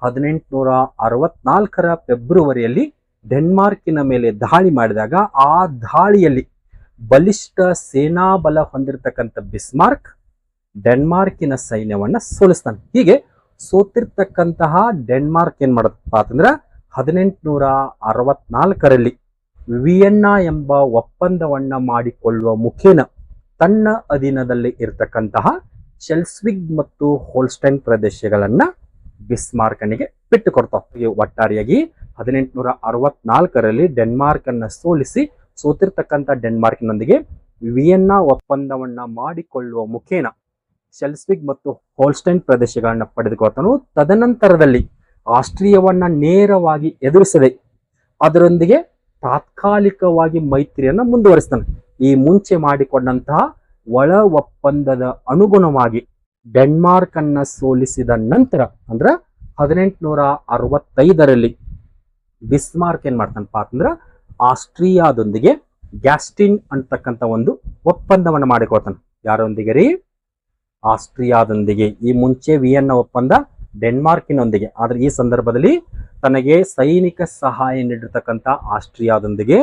1864ರ ಫೆಬ್ರವರಿಯಲ್ಲಿ ಡೆನ್ಮಾರ್ಕಿನ ಮೇಲೆ ದಾಳಿ ಮಾಡಿದಾಗ ಆ ದಾಳಿಯಲ್ಲಿ ಬಲಿಷ್ಠ ಸೇನಾಬಲ ಹೊಂದಿರತಕ್ಕಂಥ ಬಿಸ್ಮಾರ್ಕ್ ಡೆನ್ಮಾರ್ಕಿನ ಸೈನ್ಯವನ್ನ ಸೋಲಿಸ್ತಾನೆ. ಹೀಗೆ ಸೋತಿರ್ತಕ್ಕಂತಹ ಡೆನ್ಮಾರ್ಕ್ ಏನ್ ಮಾಡತ್ತಪ್ಪ ಅಂತಂದ್ರ 1864ರಲ್ಲಿ ವಿಯೆನ್ನಾ ಎಂಬ ಒಪ್ಪಂದವನ್ನ ಮಾಡಿಕೊಳ್ಳುವ ಮುಖೇನ ತನ್ನ ಅಧೀನದಲ್ಲಿ ಇರತಕ್ಕಂತಹ ಶೆಲ್ಸ್ವಿಗ್ ಮತ್ತು ಹೋಲ್ಸ್ಟೈನ್ ಪ್ರದೇಶಗಳನ್ನ ಬಿಸ್ಮಾರ್ಕನಿಗೆ ಬಿಟ್ಟು ಕೊಡ್ತಾವ. ಒಟ್ಟಾರೆಯಾಗಿ 1864ರಲ್ಲಿ ಡೆನ್ಮಾರ್ಕ್ ಅನ್ನ ಸೋಲಿಸಿ ಸೋತಿರ್ತಕ್ಕಂಥ ಡೆನ್ಮಾರ್ಕ್ನೊಂದಿಗೆ ವಿಯೆನ್ನಾ ಒಪ್ಪಂದವನ್ನ ಮಾಡಿಕೊಳ್ಳುವ ಮುಖೇನ ಶೆಲ್ಸ್ವಿಗ್ ಮತ್ತು ಹೋಲ್ಸ್ಟೈನ್ ಪ್ರದೇಶಗಳನ್ನ ಪಡೆದುಕೊಳ್ತಾನು. ತದನಂತರದಲ್ಲಿ ಆಸ್ಟ್ರಿಯಾವನ್ನ ನೇರವಾಗಿ ಎದುರಿಸದೆ ಅದರೊಂದಿಗೆ ತಾತ್ಕಾಲಿಕವಾಗಿ ಮೈತ್ರಿಯನ್ನ ಮುಂದುವರಿಸ್ತಾನೆ. ಈ ಮುಂಚೆ ಮಾಡಿಕೊಂಡಂತಹ ಒಳ ಒಪ್ಪಂದದ ಅನುಗುಣವಾಗಿ ಡೆನ್ಮಾರ್ಕ್ ಅನ್ನ ಸೋಲಿಸಿದ ನಂತರ ಅಂದ್ರೆ 1865ರಲ್ಲಿ ಬಿಸ್ಮಾರ್ಕ್ ಏನ್ ಮಾಡ್ತಾನಪ್ಪ ಅಂತಂದ್ರ ಆಸ್ಟ್ರಿಯಾದೊಂದಿಗೆ ಗ್ಯಾಸ್ಟಿನ್ ಅಂತಕ್ಕಂಥ ಒಂದು ಒಪ್ಪಂದವನ್ನ ಮಾಡಿಕೊಳ್ತಾನೆ. ಯಾರೊಂದಿಗೆ ರೀ? ಆಸ್ಟ್ರಿಯಾದೊಂದಿಗೆ. ಈ ಮುಂಚೆ ವಿಯೆನ್ನಾ ಒಪ್ಪಂದ ಡೆನ್ಮಾರ್ಕಿನೊಂದಿಗೆ, ಆದ್ರೆ ಈ ಸಂದರ್ಭದಲ್ಲಿ ತನಗೆ ಸೈನಿಕ ಸಹಾಯ ನೀಡಿರ್ತಕ್ಕಂಥ ಆಸ್ಟ್ರಿಯಾದೊಂದಿಗೆ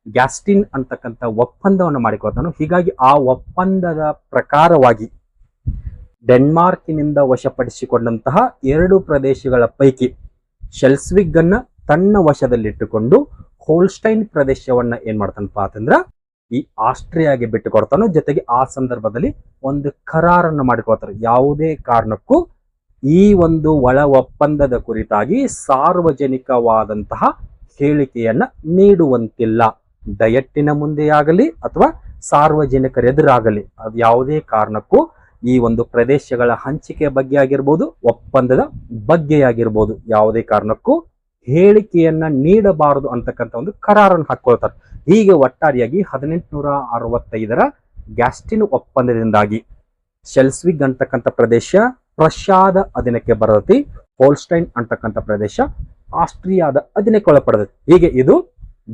ಗ್ಯಾಸ್ಟಿನ್ ಅಂತಕ್ಕಂಥ ಒಪ್ಪಂದವನ್ನು ಮಾಡಿಕೊಳ್ತಾನು. ಹೀಗಾಗಿ ಆ ಒಪ್ಪಂದದ ಪ್ರಕಾರವಾಗಿ ಡೆನ್ಮಾರ್ಕಿನಿಂದ ವಶಪಡಿಸಿಕೊಂಡಂತಹ 2 ಪ್ರದೇಶಗಳ ಪೈಕಿ ಶೆಲ್ಸ್ವಿಗ್ ಅನ್ನ ತನ್ನ ವಶದಲ್ಲಿಟ್ಟುಕೊಂಡು ಹೋಲ್ಸ್ಟೈನ್ ಪ್ರದೇಶವನ್ನ ಏನ್ ಮಾಡ್ತಾನಪ್ಪ ಅಂತಂದ್ರ ಈ ಆಸ್ಟ್ರಿಯಾಗೆ ಬಿಟ್ಟು ಕೊಡ್ತಾನೋ. ಜೊತೆಗೆ ಆ ಸಂದರ್ಭದಲ್ಲಿ ಒಂದು ಕರಾರನ್ನು ಮಾಡಿಕೊಳ್ತಾರೆ. ಯಾವುದೇ ಕಾರಣಕ್ಕೂ ಈ ಒಂದು ಒಳ ಒಪ್ಪಂದದ ಕುರಿತಾಗಿ ಸಾರ್ವಜನಿಕವಾದಂತಹ ಹೇಳಿಕೆಯನ್ನ ನೀಡುವಂತಿಲ್ಲ. ಡಯಟ್ಟಿನ ಮುಂದೆಯಾಗಲಿ ಅಥವಾ ಸಾರ್ವಜನಿಕರೆದುರಾಗಲಿ ಅದು ಯಾವುದೇ ಕಾರಣಕ್ಕೂ ಈ ಒಂದು ಪ್ರದೇಶಗಳ ಹಂಚಿಕೆ ಬಗ್ಗೆ ಆಗಿರ್ಬೋದು, ಒಪ್ಪಂದದ ಬಗ್ಗೆ ಆಗಿರ್ಬೋದು, ಯಾವುದೇ ಕಾರಣಕ್ಕೂ ಹೇಳಿಕೆಯನ್ನ ನೀಡಬಾರದು ಅಂತಕ್ಕಂಥ ಒಂದು ಕರಾರನ್ನು ಹಾಕೊಳ್ತಾರೆ. ಹೀಗೆ ಒಟ್ಟಾರೆಯಾಗಿ 1865ರ ಗ್ಯಾಸ್ಟಿನ್ ಒಪ್ಪಂದದಿಂದಾಗಿ ಶೆಲ್ಸ್ವಿಗ್ ಅಂತಕ್ಕಂಥ ಪ್ರದೇಶ ಪ್ರಷ್ಯಾದ ಅಧೀನಕ್ಕೆ ಬರತೈತಿ. ಹೋಲ್ಸ್ಟೈನ್ ಅಂತಕ್ಕಂಥ ಪ್ರದೇಶ ಆಸ್ಟ್ರಿಯಾದ ಅಧೀನಕ್ಕೆ ಒಳಪಡತೈತಿ. ಹೀಗೆ ಇದು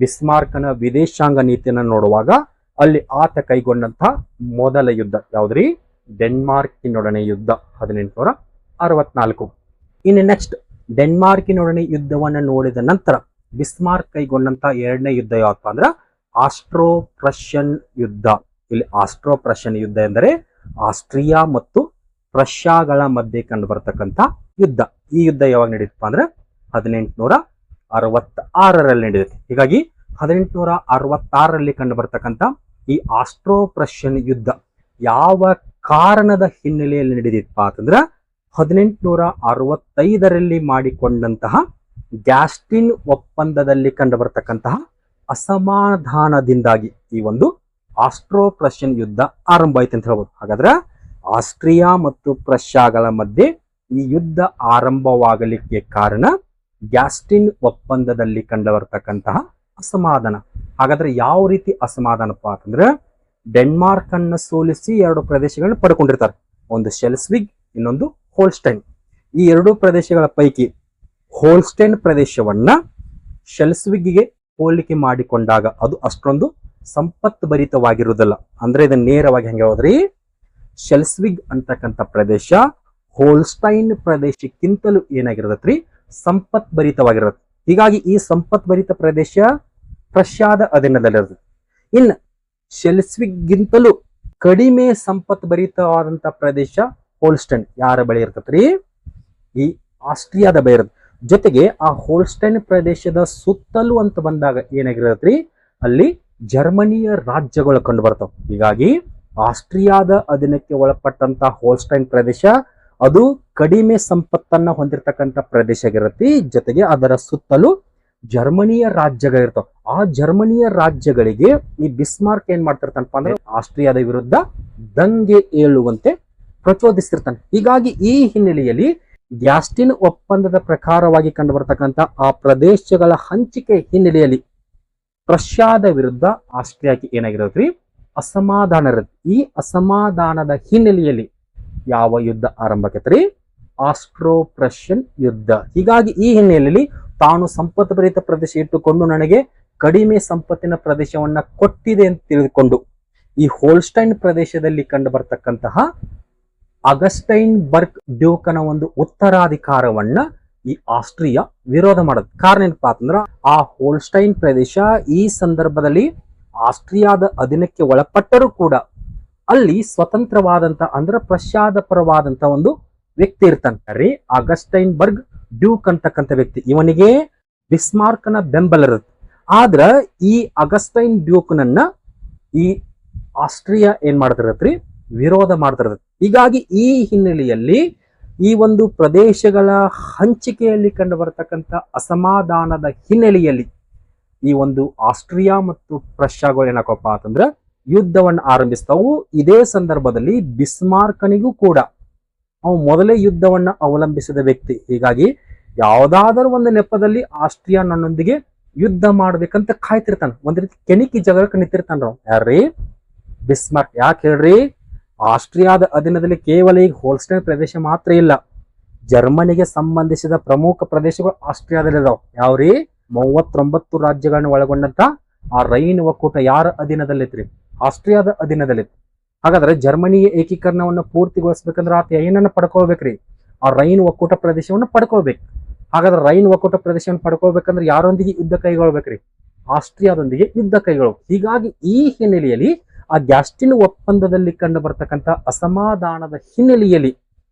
ಬಿಸ್ಮಾರ್ಕನ ವಿದೇಶಾಂಗ ನೀತಿಯನ್ನು ನೋಡುವಾಗ ಅಲ್ಲಿ ಆತ ಕೈಗೊಂಡಂತಹ ಮೊದಲ ಯುದ್ಧ ಯಾವ್ದ್ರಿ? ಡೆನ್ಮಾರ್ಕಿನೊಡನೆ ಯುದ್ಧ 1864. ಇನ್ನು ನೆಕ್ಸ್ಟ್ ಡೆನ್ಮಾರ್ಕಿನೊಡನೆ ಯುದ್ಧವನ್ನು ನೋಡಿದ ನಂತರ ಬಿಸ್ಮಾರ್ಕ್ ಕೈಗೊಂಡಂತಹ ಎರಡನೇ ಯುದ್ಧ ಯಾವಪ್ಪ ಅಂದ್ರ ಆಸ್ಟ್ರೋ ಪ್ರಷಿಯನ್ ಯುದ್ಧ. ಇಲ್ಲಿ ಆಸ್ಟ್ರೋ ಪ್ರಷಿಯನ್ ಯುದ್ಧ ಎಂದರೆ ಆಸ್ಟ್ರಿಯಾ ಮತ್ತು ಪ್ರಷ್ಯಾಗಳ ಮಧ್ಯೆ ಕಂಡು ಬರತಕ್ಕಂತ ಯುದ್ಧ. ಈ ಯುದ್ಧ ಯಾವಾಗ ನಡೀತಪ್ಪ ಅಂದ್ರೆ 1866ರಲ್ಲಿ ನಡೆಯುತ್ತೆ. ಹೀಗಾಗಿ 1866ರಲ್ಲಿ ಕಂಡು ಬರ್ತಕ್ಕಂಥ ಈ ಆಸ್ಟ್ರೋ ಪ್ರಷಿಯನ್ ಯುದ್ಧ ಯಾವ ಕಾರಣದ ಹಿನ್ನೆಲೆಯಲ್ಲಿ ನಡೆದಿತ್ತಪ್ಪ ಅಂತಂದ್ರೆ 1865ರಲ್ಲಿ ಮಾಡಿಕೊಂಡಂತಹ ಗ್ಯಾಸ್ಟಿನ್ ಒಪ್ಪಂದದಲ್ಲಿ ಕಂಡು ಬರ್ತಕ್ಕಂತಹ ಅಸಮಾಧಾನದಿಂದಾಗಿ ಈ ಒಂದು ಆಸ್ಟ್ರೋ ಪ್ರಷಿಯನ್ ಯುದ್ಧ ಆರಂಭ ಆಯ್ತು ಅಂತ ಹೇಳ್ಬೋದು. ಹಾಗಾದ್ರೆ ಆಸ್ಟ್ರಿಯಾ ಮತ್ತು ಪ್ರಷ್ಯಾಗಳ ಮಧ್ಯೆ ಈ ಯುದ್ಧ ಆರಂಭವಾಗಲಿಕ್ಕೆ ಕಾರಣ ಗ್ಯಾಸ್ಟಿನ್ ಒಪ್ಪಂದದಲ್ಲಿ ಕಂಡು ಬರ್ತಕ್ಕಂತಹ ಅಸಮಾಧಾನ. ಹಾಗಾದ್ರೆ ಯಾವ ರೀತಿ ಅಸಮಾಧಾನಪ್ಪ ಅಂತಂದ್ರೆ ಡೆನ್ಮಾರ್ಕ್ ಅನ್ನು ಸೋಲಿಸಿ 2 ಪ್ರದೇಶಗಳನ್ನ ಪಡ್ಕೊಂಡಿರ್ತಾರೆ. ಒಂದು ಶೆಲ್ಸ್ವಿಗ್, ಇನ್ನೊಂದು ಹೋಲ್ಸ್ಟೈನ್. ಈ 2 ಪ್ರದೇಶಗಳ ಪೈಕಿ ಹೋಲ್ಸ್ಟೈನ್ ಪ್ರದೇಶವನ್ನ ಶೆಲ್ಸ್ವಿಗ್ಗೆ ಹೋಲಿಕೆ ಮಾಡಿಕೊಂಡಾಗ ಅದು ಅಷ್ಟೊಂದು ಸಂಪತ್ತು ಭರಿತವಾಗಿರುವುದಿಲ್ಲ. ಅಂದ್ರೆ ಇದನ್ನ ನೇರವಾಗಿ ಹೆಂಗೆ ಹೋದ್ರಿ, ಶೆಲ್ಸ್ವಿಗ್ ಅಂತಕ್ಕಂಥ ಪ್ರದೇಶ ಹೋಲ್ಸ್ಟೈನ್ ಪ್ರದೇಶಕ್ಕಿಂತಲೂ ಏನಾಗಿರತ್ರಿ, ಸಂಪತ್ ಭರಿತವಾಗಿರುತ್ತೆ. ಹೀಗಾಗಿ ಈ ಸಂಪತ್ ಭರಿತ ಪ್ರದೇಶ ಪ್ರಷ್ಯಾದ ಅಧೀನದಲ್ಲಿರುತ್ತೆ. ಇನ್ನು ಶೆಲ್ಸ್ವಿಗ್ಗಿಂತಲೂ ಕಡಿಮೆ ಸಂಪತ್ ಭರಿತವಾದಂತ ಪ್ರದೇಶ ಹೋಲ್ಸ್ಟೈನ್ ಯಾರ ಬಳಿ ಇರ್ತತ್ರಿ, ಈ ಆಸ್ಟ್ರಿಯಾದ ಬಳಿ ಇರುತ್ತೆ. ಜೊತೆಗೆ ಆ ಹೋಲ್ಸ್ಟೈನ್ ಪ್ರದೇಶದ ಸುತ್ತಲೂ ಅಂತ ಬಂದಾಗ ಏನಾಗಿರತ್ರಿ, ಅಲ್ಲಿ ಜರ್ಮನಿಯ ರಾಜ್ಯಗಳು ಕಂಡು ಬರ್ತಾವ. ಹೀಗಾಗಿ ಆಸ್ಟ್ರಿಯಾದ ಅಧೀನಕ್ಕೆ ಒಳಪಟ್ಟಂತ ಹೋಲ್ಸ್ಟೈನ್ ಪ್ರದೇಶ ಅದು ಕಡಿಮೆ ಸಂಪತ್ತನ್ನ ಹೊಂದಿರತಕ್ಕಂಥ ಪ್ರದೇಶ ಆಗಿರತ್ತೆ. ಜೊತೆಗೆ ಅದರ ಸುತ್ತಲೂ ಜರ್ಮನಿಯ ರಾಜ್ಯಗಳಿರ್ತಾವ. ಆ ಜರ್ಮನಿಯ ರಾಜ್ಯಗಳಿಗೆ ಈ ಬಿಸ್ಮಾರ್ಕ್ ಏನ್ ಮಾಡ್ತಿರ್ತಾನಪ್ಪ ಅಂದ್ರೆ ಆಸ್ಟ್ರಿಯಾದ ವಿರುದ್ಧ ದಂಗೆ ಏಳುವಂತೆ ಪ್ರಚೋದಿಸ್ತಿರ್ತಾನೆ. ಹೀಗಾಗಿ ಈ ಹಿನ್ನೆಲೆಯಲ್ಲಿ ಗ್ಯಾಸ್ಟಿನ್ ಒಪ್ಪಂದದ ಪ್ರಕಾರವಾಗಿ ಕಂಡು ಬರ್ತಕ್ಕಂಥ ಆ ಪ್ರದೇಶಗಳ ಹಂಚಿಕೆ ಹಿನ್ನೆಲೆಯಲ್ಲಿ ಪ್ರಷ್ಯಾದ ವಿರುದ್ಧ ಆಸ್ಟ್ರಿಯಾಕ್ಕೆ ಏನಾಗಿರತ್ರಿ, ಅಸಮಾಧಾನ ಇರುತ್ತೆ. ಈ ಅಸಮಾಧಾನದ ಹಿನ್ನೆಲೆಯಲ್ಲಿ ಯಾವ ಯುದ್ಧ ಆರಂಭಕ್ಕೈತ್ರಿ, ಆಸ್ಟ್ರೋ ಪ್ರಷಿಯನ್ ಯುದ್ಧ. ಹೀಗಾಗಿ ಈ ಹಿನ್ನೆಲೆಯಲ್ಲಿ ತಾನು ಸಂಪತ್ತು ಭರಿತ ಪ್ರದೇಶ ಇಟ್ಟುಕೊಂಡು ನನಗೆ ಕಡಿಮೆ ಸಂಪತ್ತಿನ ಪ್ರದೇಶವನ್ನ ಕೊಟ್ಟಿದೆ ಅಂತ ತಿಳಿದುಕೊಂಡು ಈ ಹೋಲ್ಸ್ಟೈನ್ ಪ್ರದೇಶದಲ್ಲಿ ಕಂಡು ಬರ್ತಕ್ಕಂತಹ ಅಗಸ್ಟೈನ್ ಬರ್ಗ್ ಡ್ಯೂಕನ ಒಂದು ಉತ್ತರಾಧಿಕಾರವನ್ನ ಈ ಆಸ್ಟ್ರಿಯಾ ವಿರೋಧ ಮಾಡೋದು. ಕಾರಣ ಏನಪ್ಪಾ ಅಂತಂದ್ರ ಆ ಹೋಲ್ಸ್ಟೈನ್ ಪ್ರದೇಶ ಈ ಸಂದರ್ಭದಲ್ಲಿ ಆಸ್ಟ್ರಿಯಾದ ಅಧೀನಕ್ಕೆ ಒಳಪಟ್ಟರೂ ಕೂಡ ಅಲ್ಲಿ ಸ್ವತಂತ್ರವಾದಂತ ಅಂದ್ರೆ ಪ್ರಷ್ಯಾದ ಪರವಾದಂತ ಒಂದು ವ್ಯಕ್ತಿ ಇರ್ತಾನೆ, ಅಗಸ್ಟೈನ್ ಬರ್ಗ್ ಡ್ಯೂಕ್ ಅಂತಕ್ಕಂಥ ವ್ಯಕ್ತಿ. ಇವನಿಗೆ ಬಿಸ್ಮಾರ್ಕ್ನ ಬೆಂಬಲ ಇರುತ್ತೆ. ಆದ್ರ ಈ ಅಗಸ್ಟೈನ್ ಡ್ಯೂಕ್ನನ್ನ ಈ ಆಸ್ಟ್ರಿಯಾ ಏನ್ ಮಾಡ್ತಿರತ್ರಿ, ವಿರೋಧ ಮಾಡ್ತಿರತ್ತೆ. ಹೀಗಾಗಿ ಈ ಹಿನ್ನೆಲೆಯಲ್ಲಿ ಈ ಒಂದು ಪ್ರದೇಶಗಳ ಹಂಚಿಕೆಯಲ್ಲಿ ಕಂಡು ಬರತಕ್ಕಂಥ ಅಸಮಾಧಾನದ ಹಿನ್ನೆಲೆಯಲ್ಲಿ ಈ ಒಂದು ಆಸ್ಟ್ರಿಯಾ ಮತ್ತು ಪ್ರಷ್ಯಾಗಳು ಏನಾಕಪ್ಪ ಅಂತಂದ್ರೆ ಯುದ್ಧವನ್ನು ಆರಂಭಿಸ್ತಾವು. ಇದೇ ಸಂದರ್ಭದಲ್ಲಿ ಬಿಸ್ಮಾರ್ಕನಿಗೂ ಕೂಡ ಅವನು ಮೊದಲೇ ಯುದ್ಧವನ್ನ ಅವಲಂಬಿಸಿದ ವ್ಯಕ್ತಿ. ಹೀಗಾಗಿ ಯಾವುದಾದರೂ ಒಂದು ನೆಪದಲ್ಲಿ ಆಸ್ಟ್ರಿಯಾ ನನ್ನೊಂದಿಗೆ ಯುದ್ಧ ಮಾಡ್ಬೇಕಂತ ಕಾಯ್ತಿರ್ತಾನೆ. ಒಂದ್ ರೀತಿ ಕೆಣಿಕಿ ಜಗಳಕ್ಕೆ ನಿಂತಿರ್ತಾನ ಯಾರ್ರೀ, ಬಿಸ್ಮಾರ್ಕ್. ಯಾಕೆ ಹೇಳ್ರಿ, ಆಸ್ಟ್ರಿಯಾದ ಅಧೀನದಲ್ಲಿ ಕೇವಲ ಈಗ ಹೋಲ್ಸ್ಟೈನ್ ಪ್ರದೇಶ ಮಾತ್ರ ಇಲ್ಲ, ಜರ್ಮನಿಗೆ ಸಂಬಂಧಿಸಿದ ಪ್ರಮುಖ ಪ್ರದೇಶಗಳು ಆಸ್ಟ್ರಿಯಾದಲ್ಲಿ ಇದಾವ. ಯಾವ್ರಿ, 39 ರಾಜ್ಯಗಳನ್ನ ಒಳಗೊಂಡಂತ ಆ ರೈನ್ ಒಕ್ಕೂಟ ಯಾರ ಅಧೀನದಲ್ಲಿತ್ರಿ, ಆಸ್ಟ್ರಿಯಾದ ಅಧೀನದಲ್ಲಿತ್ತು. ಹಾಗಾದ್ರೆ ಜರ್ಮನಿಯ ಏಕೀಕರಣವನ್ನು ಪೂರ್ತಿಗೊಳಿಸ್ಬೇಕಂದ್ರೆ ಆತ ಏನನ್ನ ಪಡ್ಕೊಳ್ಬೇಕ್ರಿ, ಆ ರೈನ್ ಒಕ್ಕೂಟ ಪ್ರದೇಶವನ್ನು ಪಡ್ಕೊಳ್ಬೇಕು. ಹಾಗಾದ್ರೆ ರೈನ್ ಒಕ್ಕೂಟ ಪ್ರದೇಶವನ್ನು ಪಡ್ಕೊಳ್ಬೇಕಂದ್ರೆ ಯಾರೊಂದಿಗೆ ಯುದ್ಧ ಕೈಗೊಳ್ಬೇಕ್ರಿ, ಆಸ್ಟ್ರಿಯಾದೊಂದಿಗೆ ಯುದ್ಧ ಕೈಗೊಳ್ಬೇಕು. ಹೀಗಾಗಿ ಈ ಹಿನ್ನೆಲೆಯಲ್ಲಿ ಆ ಗ್ಯಾಸ್ಟಿನ್ ಒಪ್ಪಂದದಲ್ಲಿ ಕಂಡು ಬರ್ತಕ್ಕಂಥ ಅಸಮಾಧಾನದ ಹಿನ್ನೆಲೆಯಲ್ಲಿ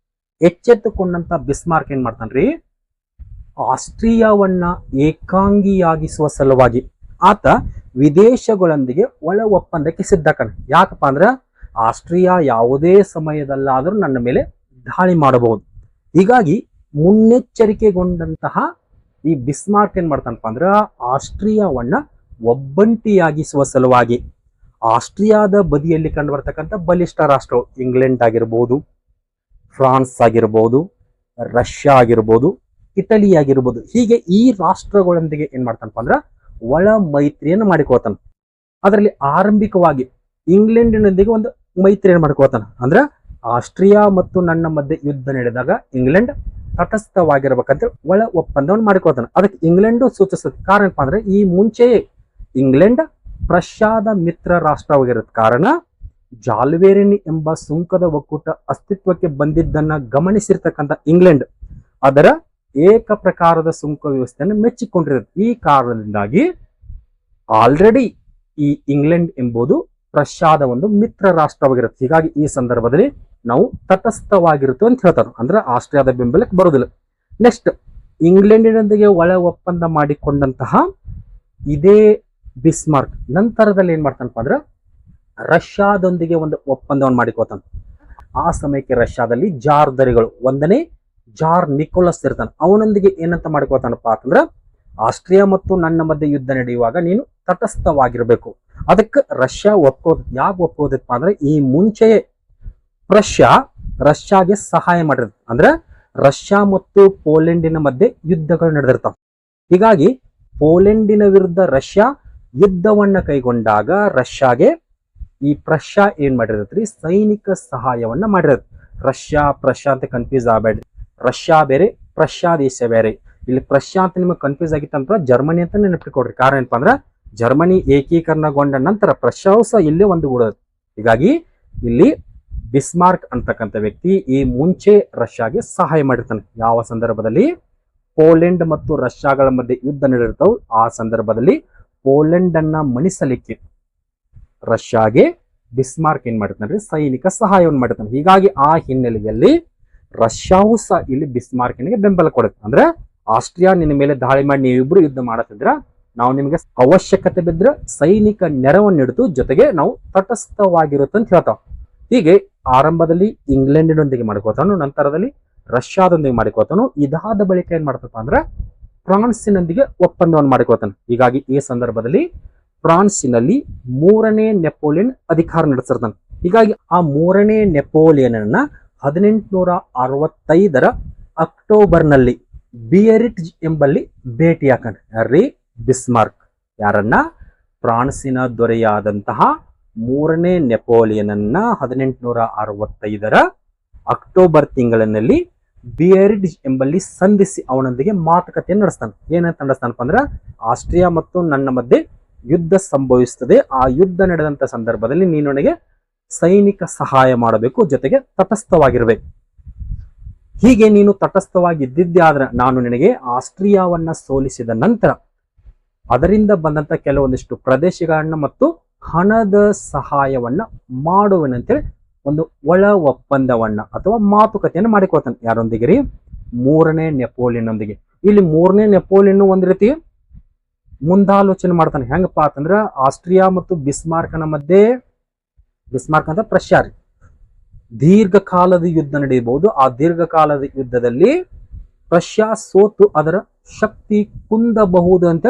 ಎಚ್ಚೆತ್ತುಕೊಂಡಂತ ಬಿಸ್ಮಾರ್ಕ್ ಏನ್ ಮಾಡ್ತಾನ್ರಿ, ಆಸ್ಟ್ರಿಯಾವನ್ನ ಏಕಾಂಗಿಯಾಗಿಸುವ ಸಲುವಾಗಿ ಆತ ವಿದೇಶಗಳೊಂದಿಗೆ ಒಳ ಒಪ್ಪಂದಕ್ಕೆ ಸಿದ್ಧಕನ. ಯಾಕಪ್ಪ ಅಂದ್ರ ಆಸ್ಟ್ರಿಯಾ ಯಾವುದೇ ಸಮಯದಲ್ಲಾದರೂ ನನ್ನ ಮೇಲೆ ದಾಳಿ ಮಾಡಬಹುದು. ಹೀಗಾಗಿ ಮುನ್ನೆಚ್ಚರಿಕೆಗೊಂಡಂತಹ ಈ ಬಿಸ್ಮಾರ್ಕ್ ಏನ್ ಮಾಡ್ತಾನಪ್ಪ ಅಂದ್ರ ಆಸ್ಟ್ರಿಯಾವನ್ನ ಒಬ್ಬಂಟಿಯಾಗಿಸುವ ಸಲುವಾಗಿ ಆಸ್ಟ್ರಿಯಾದ ಬದಿಯಲ್ಲಿ ಕಂಡು ಬರ್ತಕ್ಕಂಥ ಬಲಿಷ್ಠ ರಾಷ್ಟ್ರಗಳು ಇಂಗ್ಲೆಂಡ್ ಆಗಿರ್ಬೋದು, ಫ್ರಾನ್ಸ್ ಆಗಿರ್ಬೋದು, ರಷ್ಯಾ ಆಗಿರ್ಬೋದು, ಇಟಲಿ ಆಗಿರ್ಬೋದು, ಹೀಗೆ ಈ ರಾಷ್ಟ್ರಗಳೊಂದಿಗೆ ಏನ್ ಮಾಡ್ತಾನಪ್ಪ ಅಂದ್ರ ಒಳ ಮೈತ್ರಿಯನ್ನು ಮಾಡಿಕೋತಾನ. ಅದರಲ್ಲಿ ಆರಂಭಿಕವಾಗಿ ಇಂಗ್ಲೆಂಡಿನೊಂದಿಗೆ ಒಂದು ಮೈತ್ರಿಯನ್ನು ಮಾಡ್ಕೋತಾನ. ಅಂದ್ರ ಆಸ್ಟ್ರಿಯಾ ಮತ್ತು ನನ್ನ ಮಧ್ಯೆ ಯುದ್ಧ ನಡೆದಾಗ ಇಂಗ್ಲೆಂಡ್ ತಟಸ್ಥವಾಗಿರ್ಬೇಕಂತ ಒಳ ಒಪ್ಪಂದವನ್ನು ಮಾಡಿಕೋತಾನೆ. ಅದಕ್ಕೆ ಇಂಗ್ಲೆಂಡ್ ಸೂಚಿಸುತ್ತೆ. ಕಾರಣ ಏನಪ್ಪಾ ಅಂದ್ರೆ ಈ ಮುಂಚೆಯೇ ಇಂಗ್ಲೆಂಡ್ ಪ್ರಷ್ಯಾದ ಮಿತ್ರ ರಾಷ್ಟ್ರವಾಗಿರೋದ್ ಕಾರಣ ಜಾಲ್ವೇರಿನಿ ಎಂಬ ಸುಂಕದ ಒಕ್ಕೂಟ ಅಸ್ತಿತ್ವಕ್ಕೆ ಬಂದಿದ್ದನ್ನ ಗಮನಿಸಿರ್ತಕ್ಕಂಥ ಇಂಗ್ಲೆಂಡ್ ಅದರ ಏಕ ಪ್ರಕಾರದ ಸುಂಕ ವ್ಯವಸ್ಥೆಯನ್ನು ಮೆಚ್ಚಿಕೊಂಡಿರುತ್ತೆ. ಈ ಕಾರಣದಿಂದಾಗಿ ಆಲ್ರೆಡಿ ಈ ಇಂಗ್ಲೆಂಡ್ ಎಂಬುದು ಪ್ರಷ್ಯಾದ ಒಂದು ಮಿತ್ರ ರಾಷ್ಟ್ರವಾಗಿರುತ್ತೆ. ಹೀಗಾಗಿ ಈ ಸಂದರ್ಭದಲ್ಲಿ ನಾವು ತಟಸ್ಥವಾಗಿರುತ್ತೆ ಅಂತ ಹೇಳ್ತಾರೆ. ಅಂದ್ರೆ ಆಸ್ಟ್ರಿಯಾದ ಬೆಂಬಲಕ್ಕೆ ಬರುವುದಿಲ್ಲ. ನೆಕ್ಸ್ಟ್, ಇಂಗ್ಲೆಂಡಿನೊಂದಿಗೆ ಒಳ ಒಪ್ಪಂದ ಮಾಡಿಕೊಂಡಂತಹ ಇದೇ ಬಿಸ್ಮಾರ್ಕ್ ನಂತರದಲ್ಲಿ ಏನ್ ಮಾಡ್ತಾನಪ್ಪ ಅಂದ್ರೆ ರಷ್ಯಾದೊಂದಿಗೆ ಒಂದು ಒಪ್ಪಂದವನ್ನು ಮಾಡಿಕೋತಾನ. ಆ ಸಮಯಕ್ಕೆ ರಷ್ಯಾದಲ್ಲಿ ಜಾರ್ ದರಿಗಳು, ಒಂದನೇ ಜಾರ್ ನಿಕೋಲಸ್ ಇರ್ತಾನೆ. ಅವನೊಂದಿಗೆ ಏನಂತ ಮಾಡ್ಕೋತಾನಪ್ಪ ಅಂತಂದ್ರ ಆಸ್ಟ್ರಿಯಾ ಮತ್ತು ನನ್ನ ಮಧ್ಯೆ ಯುದ್ಧ ನಡೆಯುವಾಗ ನೀನು ತಟಸ್ಥವಾಗಿರ್ಬೇಕು. ಅದಕ್ಕೆ ರಷ್ಯಾ ಒಪ್ಪೋದು. ಯಾಕೆ ಒಪ್ಪೋದಪ್ಪ ಅಂದ್ರೆ ಈ ಮುಂಚೆಯೇ ರಷ್ಯಾಗೆ ಸಹಾಯ ಮಾಡಿರುತ್ತೆ. ಅಂದ್ರೆ ರಷ್ಯಾ ಮತ್ತು ಪೋಲೆಂಡಿನ ಮಧ್ಯೆ ಯುದ್ಧಗಳು ನಡೆದಿರ್ತಾವ. ಹೀಗಾಗಿ ಪೋಲೆಂಡಿನ ವಿರುದ್ಧ ರಷ್ಯಾ ಯುದ್ಧವನ್ನ ಕೈಗೊಂಡಾಗ ರಷ್ಯಾಗೆ ಈ ಪ್ರಷ್ಯಾ ಏನ್ ಮಾಡಿರತ್ರಿ, ಸೈನಿಕ ಸಹಾಯವನ್ನ ಮಾಡಿರತ್ತೆ. ಪ್ರಷ್ಯಾ ಅಂತ ಕನ್ಫ್ಯೂಸ್ ಆಗಬೇಡಿ. ರಷ್ಯಾ ಬೇರೆ, ಪ್ರಷ್ಯಾ ದೇಶ ಬೇರೆ. ಇಲ್ಲಿ ಪ್ರಷ್ಯಾ ಅಂತ ನಿಮಗೆ ಕನ್ಫ್ಯೂಸ್ ಆಗಿತ್ತಂದ್ರ ಜರ್ಮನಿ ಅಂತ ನೆನಪಿಟ್ಕೊಡ್ರಿ. ಕಾರಣ ಏನಪ್ಪಾ ಅಂದ್ರೆ ಜರ್ಮನಿ ಏಕೀಕರಣಗೊಂಡ ನಂತರ ಪ್ರಷ್ಯಾವು ಸಹ ಇಲ್ಲೇ ಒಂದುಗೂಡೋದು. ಹೀಗಾಗಿ ಇಲ್ಲಿ ಬಿಸ್ಮಾರ್ಕ್ ಅಂತಕ್ಕಂಥ ವ್ಯಕ್ತಿ ಈ ಮುಂಚೆ ರಷ್ಯಾಗೆ ಸಹಾಯ ಮಾಡಿರ್ತಾನೆ. ಯಾವ ಸಂದರ್ಭದಲ್ಲಿ ಪೋಲೆಂಡ್ ಮತ್ತು ರಷ್ಯಾಗಳ ಮಧ್ಯೆ ಯುದ್ಧ ನಡೆದಿರ್ತಾವ ಆ ಸಂದರ್ಭದಲ್ಲಿ ಪೋಲೆಂಡ್ ಅನ್ನ ಮಣಿಸಲಿಕ್ಕೆ ರಷ್ಯಾಗೆ ಬಿಸ್ಮಾರ್ಕ್ ಏನ್ ಮಾಡಿರ್ತಾನೆ, ಸೈನಿಕ ಸಹಾಯವನ್ನು ಮಾಡಿರ್ತಾನೆ. ಹೀಗಾಗಿ ಆ ಹಿನ್ನೆಲೆಯಲ್ಲಿ ರಷ್ಯಾವು ಸಹ ಇಲ್ಲಿ ಬಿಸ್ಮಾರ್ಕ್ನಿಗೆ ಬೆಂಬಲ ಕೊಡುತ್ತೆ. ಅಂದ್ರೆ ಆಸ್ಟ್ರಿಯಾ ನಿನ್ನ ಮೇಲೆ ದಾಳಿ ಮಾಡಿ ನೀವಿಬ್ರು ಯುದ್ಧ ಮಾಡತ್ತಿದ್ರ ನಾವು ನಿಮಗೆ ಅವಶ್ಯಕತೆ ಬಿದ್ರೆ ಸೈನಿಕ ನೆರವನ್ನು ನೀಡುತ್ತು, ಜೊತೆಗೆ ನಾವು ತಟಸ್ಥವಾಗಿರುತ್ತೆ ಅಂತ ಹೇಳ್ತಾವ. ಹೀಗೆ ಆರಂಭದಲ್ಲಿ ಇಂಗ್ಲೆಂಡಿನೊಂದಿಗೆ ಮಾಡ್ಕೋತಾನು, ನಂತರದಲ್ಲಿ ರಷ್ಯಾದೊಂದಿಗೆ ಮಾಡಿಕೋತಾನು. ಇದಾದ ಬಳಿಕ ಏನ್ ಮಾಡ್ತಪ್ಪ ಅಂದ್ರೆ ಫ್ರಾನ್ಸಿನೊಂದಿಗೆ ಒಪ್ಪಂದವನ್ನು ಮಾಡಿಕೋತಾನೆ. ಹೀಗಾಗಿ ಈ ಸಂದರ್ಭದಲ್ಲಿ ಫ್ರಾನ್ಸಿನಲ್ಲಿ 3ನೇ ನೆಪೋಲಿಯನ್ ಅಧಿಕಾರ ನಡೆಸಿರ್ತಾನೆ. ಹೀಗಾಗಿ ಆ 3ನೇ ನೆಪೋಲಿಯನ್ 1865 ಅಕ್ಟೋಬರ್ನಲ್ಲಿ ಬಿಯರಿಟ್ಜ್ ಎಂಬಲ್ಲಿ ಭೇಟಿ ಹಾಕಂಡ್ ಯಾರ್ರಿ, ಬಿಸ್ಮಾರ್ಕ್. ಯಾರನ್ನ? ಫ್ರಾನ್ಸಿನ ದೊರೆಯಾದಂತಹ 3ನೇ ನೆಪೋಲಿಯನ್ 1865 ಅಕ್ಟೋಬರ್ ತಿಂಗಳಿನಲ್ಲಿ ಬಿಯರಿಟ್ಜ್ ಎಂಬಲ್ಲಿ ಸಂಧಿಸಿ ಅವನೊಂದಿಗೆ ಮಾತುಕತೆಯನ್ನು ನಡೆಸ್ತಾನೆ. ಏನಂತ ನಡೆಸ್ತಾನಪ್ಪ ಅಂದ್ರೆ ಆಸ್ಟ್ರಿಯಾ ಮತ್ತು ನನ್ನ ಮಧ್ಯೆ ಯುದ್ಧ ಸಂಭವಿಸುತ್ತದೆ. ಆ ಯುದ್ಧ ನಡೆದಂತ ಸಂದರ್ಭದಲ್ಲಿ ನೀನು ನನಗೆ ಸೈನಿಕ ಸಹಾಯ ಮಾಡಬೇಕು, ಜೊತೆಗೆ ತಟಸ್ಥವಾಗಿರ್ಬೇಕು. ಹೀಗೆ ನೀನು ತಟಸ್ಥವಾಗಿದ್ದಿದ್ದೆ ಆದ್ರೆ ನಾನು ನಿನಗೆ ಆಸ್ಟ್ರಿಯಾವನ್ನ ಸೋಲಿಸಿದ ನಂತರ ಅದರಿಂದ ಬಂದಂತ ಕೆಲವೊಂದಿಷ್ಟು ಪ್ರದೇಶಗಳನ್ನ ಮತ್ತು ಹಣದ ಸಹಾಯವನ್ನ ಮಾಡುವನಂತೇಳಿ ಒಂದು ಒಳ ಒಪ್ಪಂದವನ್ನ ಅಥವಾ ಮಾತುಕತೆಯನ್ನು ಮಾಡಿಕೊಳ್ತಾನೆ. ಯಾರೊಂದಿಗೆ ರೀ? 3ನೇ ನೆಪೋಲಿಯನ್ ಒಂದಿಗೆ. ಇಲ್ಲಿ 3ನೇ ನೆಪೋಲಿಯನ್ ಒಂದ್ ರೀತಿ ಮುಂದಾಲೋಚನೆ ಮಾಡ್ತಾನೆ. ಹೆಂಗಪ್ಪ ಅಂತಂದ್ರ ಆಸ್ಟ್ರಿಯಾ ಮತ್ತು ಬಿಸ್ಮಾರ್ಕನ ಮಧ್ಯೆ, ಬಿಸ್ಮಾರ್ಕ್ ಅಂತ ಪ್ರಷ್ಯಾ ರೀ, ದೀರ್ಘಕಾಲದ ಯುದ್ಧ ನಡೆಯಬಹುದು. ಆ ದೀರ್ಘಕಾಲದ ಯುದ್ಧದಲ್ಲಿ ಪ್ರಷ್ಯಾ ಸೋತು ಅದರ ಶಕ್ತಿ ಕುಂದಬಹುದು ಅಂತ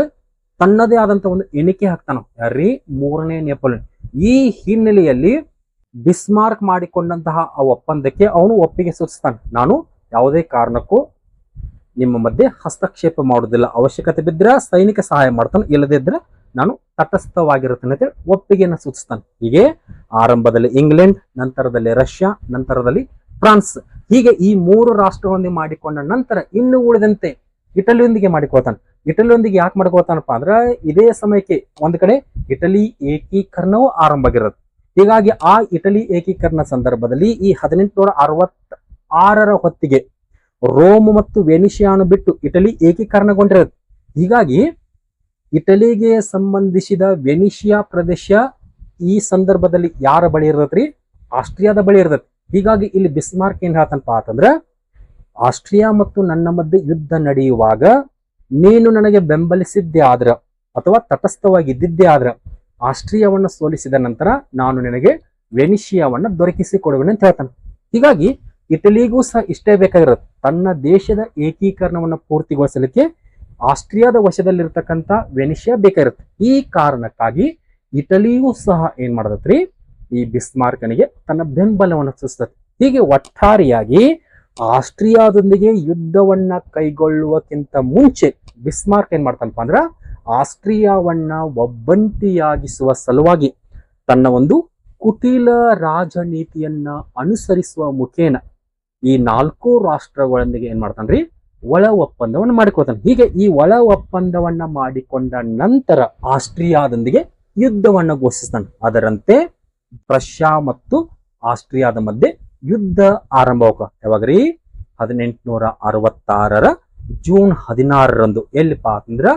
ತನ್ನದೇ ಆದಂತ ಒಂದು ಎಣಿಕೆ ಹಾಕ್ತಾನ. ಯಾರೀ? 3ನೇ ನೆಪೋಲಿಯನ್. ಈ ಹಿನ್ನೆಲೆಯಲ್ಲಿ ಬಿಸ್ಮಾರ್ಕ್ ಮಾಡಿಕೊಂಡಂತಹ ಆ ಒಪ್ಪಂದಕ್ಕೆ ಅವನು ಒಪ್ಪಿಗೆ ಸೂಚಿಸ್ತಾನೆ. ನಾನು ಯಾವುದೇ ಕಾರಣಕ್ಕೂ ನಿಮ್ಮ ಮಧ್ಯೆ ಹಸ್ತಕ್ಷೇಪ ಮಾಡುವುದಿಲ್ಲ, ಅವಶ್ಯಕತೆ ಬಿದ್ದರೆ ಸೈನಿಕ ಸಹಾಯ ಮಾಡ್ತಾನೆ, ಇಲ್ಲದಿದ್ರೆ ನಾನು ತಟಸ್ಥವಾಗಿರುತ್ತೇನೆ ಅಂತ ಒಪ್ಪಿಗೆಯನ್ನು ಸೂಚಿಸ್ತಾನೆ. ಹೀಗೆ ಆರಂಭದಲ್ಲಿ ಇಂಗ್ಲೆಂಡ್, ನಂತರದಲ್ಲಿ ರಷ್ಯಾ, ನಂತರದಲ್ಲಿ ಫ್ರಾನ್ಸ್, ಹೀಗೆ ಈ 3 ರಾಷ್ಟ್ರಗಳೊಂದಿಗೆ ಮಾಡಿಕೊಂಡ ನಂತರ ಇನ್ನು ಉಳಿದಂತೆ ಇಟಲಿಯೊಂದಿಗೆ ಮಾಡಿಕೊಳ್ತಾನೆ. ಇಟಲಿಯೊಂದಿಗೆ ಯಾಕೆ ಮಾಡ್ಕೊಳ್ತಾನಪ್ಪ ಅಂದ್ರೆ ಇದೇ ಸಮಯಕ್ಕೆ ಒಂದ್ ಕಡೆ ಇಟಲಿ ಏಕೀಕರಣವೂ ಆರಂಭ ಆಗಿರುತ್ತೆ. ಹೀಗಾಗಿ ಆ ಇಟಲಿ ಏಕೀಕರಣ ಸಂದರ್ಭದಲ್ಲಿ ಈ 1866 ಹೊತ್ತಿಗೆ ರೋಮ್ ಮತ್ತು ವೆನಿಷಿಯಾನು ಬಿಟ್ಟು ಇಟಲಿ ಏಕೀಕರಣಗೊಂಡಿರುತ್ತೆ. ಹೀಗಾಗಿ ಇಟಲಿಗೆ ಸಂಬಂಧಿಸಿದ ವೆನಿಷಿಯಾ ಪ್ರದೇಶ ಈ ಸಂದರ್ಭದಲ್ಲಿ ಯಾರ ಬಳಿ ಇರತ್ರಿ? ಆಸ್ಟ್ರಿಯಾದ ಬಳಿ ಇರ್ತೈತಿ. ಹೀಗಾಗಿ ಇಲ್ಲಿ ಬಿಸ್ಮಾರ್ಕ್ ಏನ್ ಹೇಳ್ತಾನಪ್ಪ ಅಂತಂದ್ರ, ಆಸ್ಟ್ರಿಯಾ ಮತ್ತು ನನ್ನ ಮಧ್ಯೆ ಯುದ್ಧ ನಡೆಯುವಾಗ ನೀನು ನನಗೆ ಬೆಂಬಲಿಸಿದ್ದೇ ಆದ್ರ ಅಥವಾ ತಟಸ್ಥವಾಗಿದ್ದಿದ್ದೇ ಆದ್ರ ಆಸ್ಟ್ರಿಯಾವನ್ನ ಸೋಲಿಸಿದ ನಂತರ ನಾನು ನಿನಗೆ ವೆನಿಷಿಯಾವನ್ನ ದೊರಕಿಸಿ ಕೊಡುವೆನು ಅಂತ ಹೇಳ್ತಾನೆ. ಹೀಗಾಗಿ ಇಟಲಿಗೂ ಸಹ ಇಷ್ಟೇ ಬೇಕಾಗಿರುತ್ತೆ, ತನ್ನ ದೇಶದ ಏಕೀಕರಣವನ್ನ ಪೂರ್ತಿಗೊಳಿಸಲಿಕ್ಕೆ ಆಸ್ಟ್ರಿಯಾದ ವಶದಲ್ಲಿರ್ತಕ್ಕಂಥ ವೆನಿಷಿಯಾ ಬೇಕಾಗಿರುತ್ತೆ. ಈ ಕಾರಣಕ್ಕಾಗಿ ಇಟಲಿಯೂ ಸಹ ಏನ್ ಮಾಡದತ್ರಿ, ಈ ಬಿಸ್ಮಾರ್ಕನಿಗೆ ತನ್ನ ಬೆಂಬಲವನ್ನು ಸೂಚಿಸ್ತದೆ. ಹೀಗೆ ಒಟ್ಟಾರೆಯಾಗಿ ಆಸ್ಟ್ರಿಯಾದೊಂದಿಗೆ ಯುದ್ಧವನ್ನ ಕೈಗೊಳ್ಳುವಕ್ಕಿಂತ ಮುಂಚೆ ಬಿಸ್ಮಾರ್ಕ್ ಏನ್ ಮಾಡ್ತಾನಪ್ಪ ಅಂದ್ರ, ಆಸ್ಟ್ರಿಯಾವನ್ನ ಒಬ್ಬಂಟಿಯಾಗಿಸುವ ಸಲುವಾಗಿ ತನ್ನ ಒಂದು ಕುಟಿಲ ರಾಜನೀತಿಯನ್ನ ಅನುಸರಿಸುವ ಮುಖೇನ ಈ 4 ರಾಷ್ಟ್ರಗಳೊಂದಿಗೆ ಏನ್ ಮಾಡ್ತಾನ್ರಿ, ಒಳ ಒಪ್ಪಂದವನ್ನು ಮಾಡಿಕೊಳ್ತಾನೆ. ಹೀಗೆ ಈ ಒಳ ಒಪ್ಪಂದವನ್ನ ಮಾಡಿಕೊಂಡ ನಂತರ ಆಸ್ಟ್ರಿಯಾದೊಂದಿಗೆ ಯುದ್ಧವನ್ನ ಘೋಷಿಸ್ತಾನೆ. ಅದರಂತೆ ಪ್ರಷ್ಯಾ ಮತ್ತು ಆಸ್ಟ್ರಿಯಾದ ಮಧ್ಯೆ ಯುದ್ಧ ಆರಂಭವಾಗ ಯಾವಾಗ್ರಿ, 1866 ಜೂನ್ 16ರಂದು ಎಲ್ಲಿಪ್ಪ ಅಂತಂದ್ರ